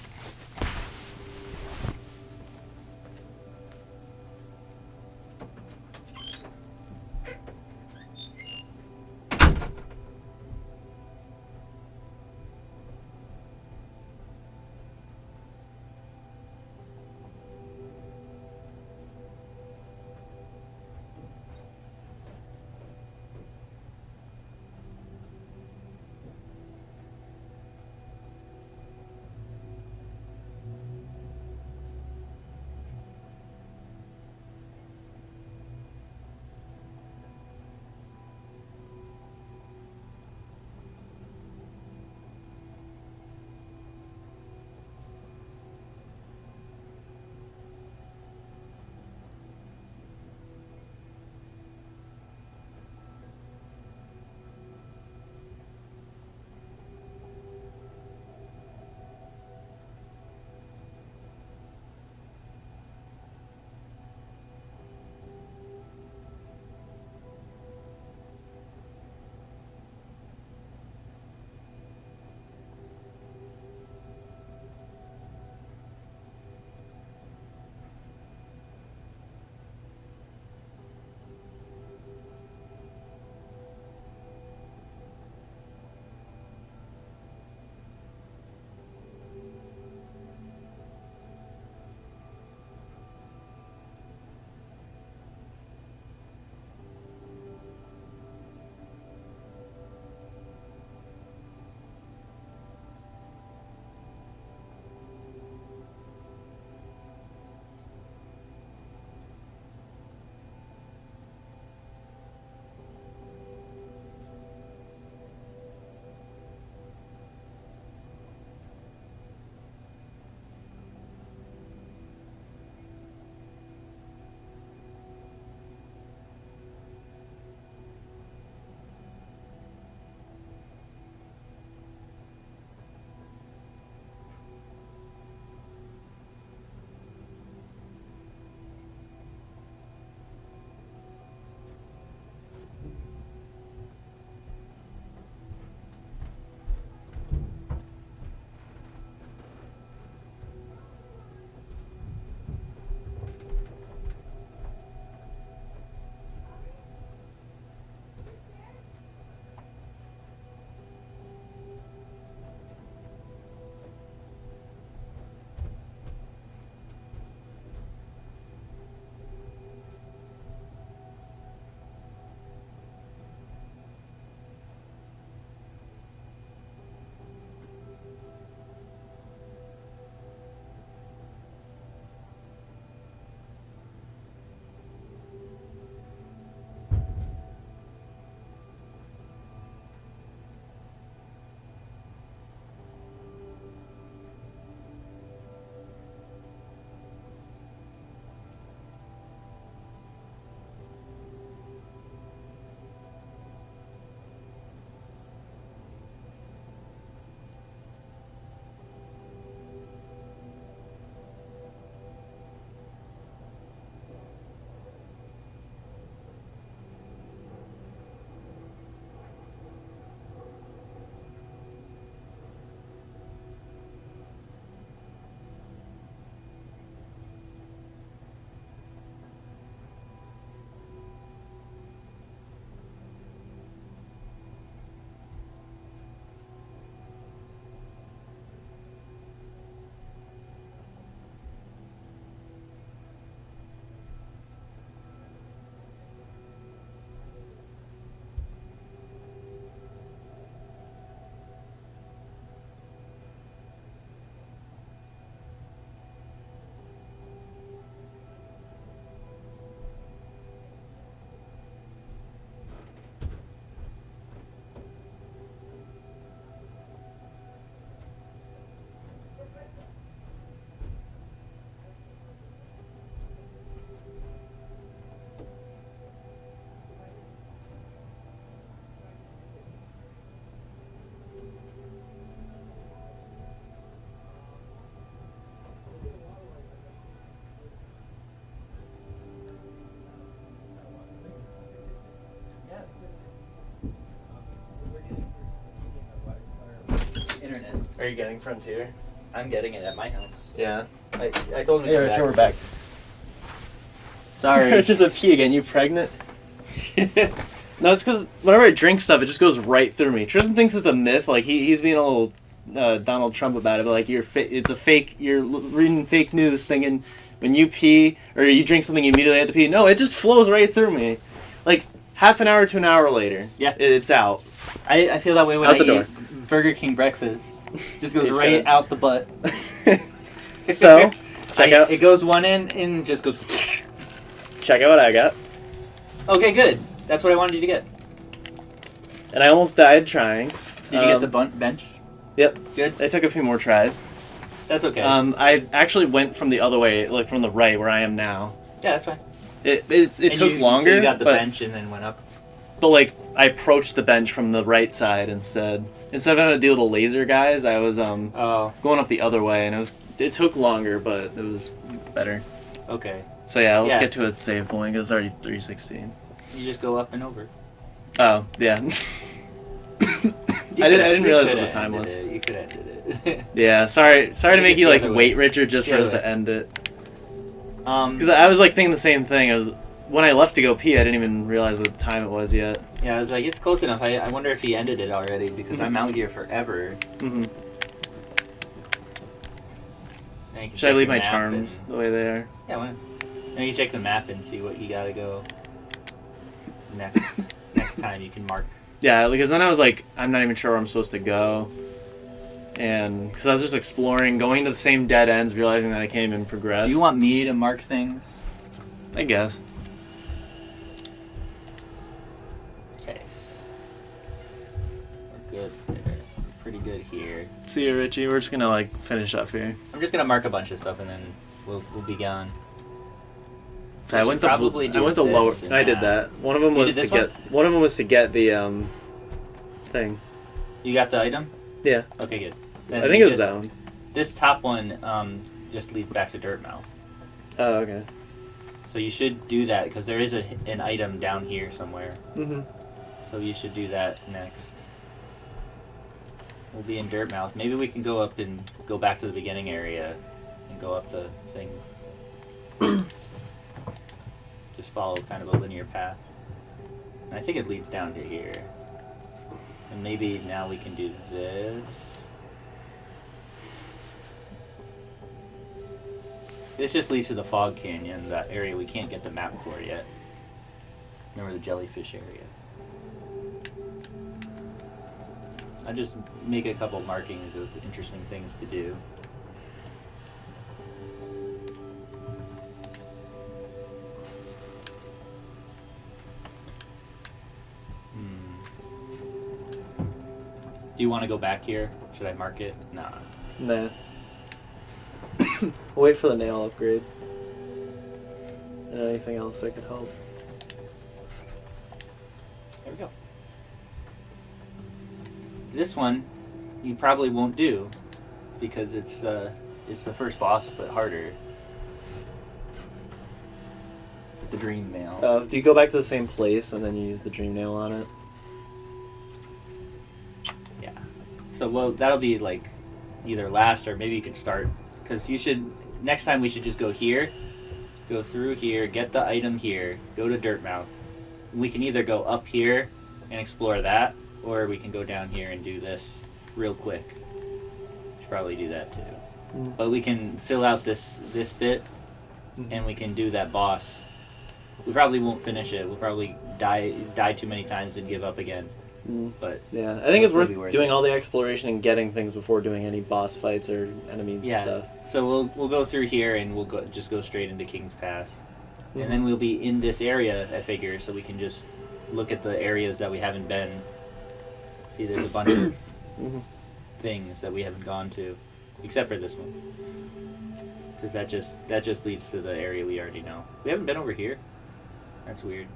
Are you getting Frontier? I'm getting it at my house. Yeah. I told him to Hey, come Richard, we're back. Sorry. It's just a pee again. You pregnant? No, it's because whenever I drink stuff, it just goes right through me. Tristan thinks it's a myth. Like he's being a little Donald Trump about it. But like it's a fake. You're reading fake news, thinking when you pee or you drink something, you immediately have to pee. No, it just flows right through me. Like half an hour to an hour later, Yeah. it's out. I feel that way when Out I the door. eat Burger King breakfast. Just goes It's right good. out the butt. So check out It goes one in and just goes. check out what I got. Okay, good. That's what I wanted you to get. And I almost died trying. Did you get the bench? Yep. Good. I took a few more tries. That's okay. I actually went from the other way, like from the right where I am now. Yeah, that's fine. It And took longer. So you got the but, bench and then went up. But like I approached the bench from the right side instead. Instead of having to deal with the laser guys, I was Oh, going up the other way, and it took longer, but it was better. okay. So yeah, let's Yeah. get to a save point because it's already 3:16. You just go up and over. Oh yeah. I didn't realize what the time was. You could have ended it. Yeah, sorry to think make it's you the like other way. wait, Richard, just The for other us to way. end it. Because Because I was like thinking the same thing. I was when I left to go pee, I didn't even realize what time it was yet. yeah, I was like, it's close enough. I wonder if he ended it already because I'm out here forever. Hmm Now you can Should I check leave the my map charms and- the way they are? Yeah, why not? Now you can check the map and see what you gotta go. Next time you can mark. Yeah, because then I was like, I'm not even sure where I'm supposed to go. And because I was just exploring, going to the same dead ends, realizing that I can't even progress. Do you want me to mark things? I guess. Okay. We're good there. Pretty good here. See you, Richie. We're just gonna like finish up here. I'm just gonna mark a bunch of stuff and then we'll be gone. I went to probably do lower. this and I did that. that. One of them You was did to this get. One of them was to get the thing. You got the item? Yeah. Okay, good. I Then think you it was just- that one. This top one just leads back to Dirtmouth. Oh, okay. So you should do that because there is an item down here somewhere. Mhm. So you should do that next. We'll be in Dirtmouth. Maybe we can go up and go back to the beginning area and go up the thing. Just follow kind of a linear path. And I think it leads down to here. And maybe now we can do this. This just leads to the Fog Canyon, that area we can't get the map for yet. Remember the jellyfish area. I just make a couple markings of interesting things to do. Do you want to go back here? Should I mark it? Nah. Nah. Wait for the nail upgrade. And anything else that could help. There we go. This one, you probably won't do, because it's the first boss, but harder. With the dream nail. Do you go back to the same place and then you use the dream nail on it? Yeah. So well, that'll be like either last or maybe you can start, because you should. Next time we should just go here, go through here, get the item here, go to Dirtmouth. We can either go up here and explore that, or we can go down here and do this real quick. Should probably do that too. Mm. But we can fill out this bit, Mhm. and we can do that boss. We probably won't finish it. We'll probably die too many times and give up again. Mm. But Yeah, I think it's It'll worth still be worth doing it. all the exploration and getting things before doing any boss fights or enemy yeah, stuff. so we'll go through here and we'll just go straight into King's Pass, Mhm. and then we'll be in this area. I figure so we can just look at the areas that we haven't been. See, there's a bunch of Mhm. things that we haven't gone to, except for this one, because that just leads to the area we already know. We haven't been over here. That's weird.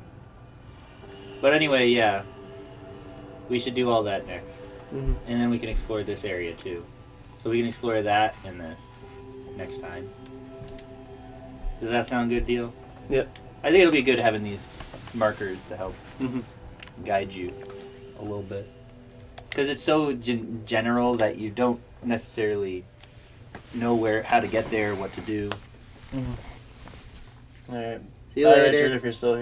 But anyway, yeah, we should do all that next, Mhm. and then we can explore this area too. So we can explore that and this next time. Does that sound good, Deal? Yep. I think it'll be good having these markers to help Mhm. guide you a little bit. Because it's so general that you don't necessarily know how to get there, what to do. All right. See you Bye, later. Richard, if you're still here.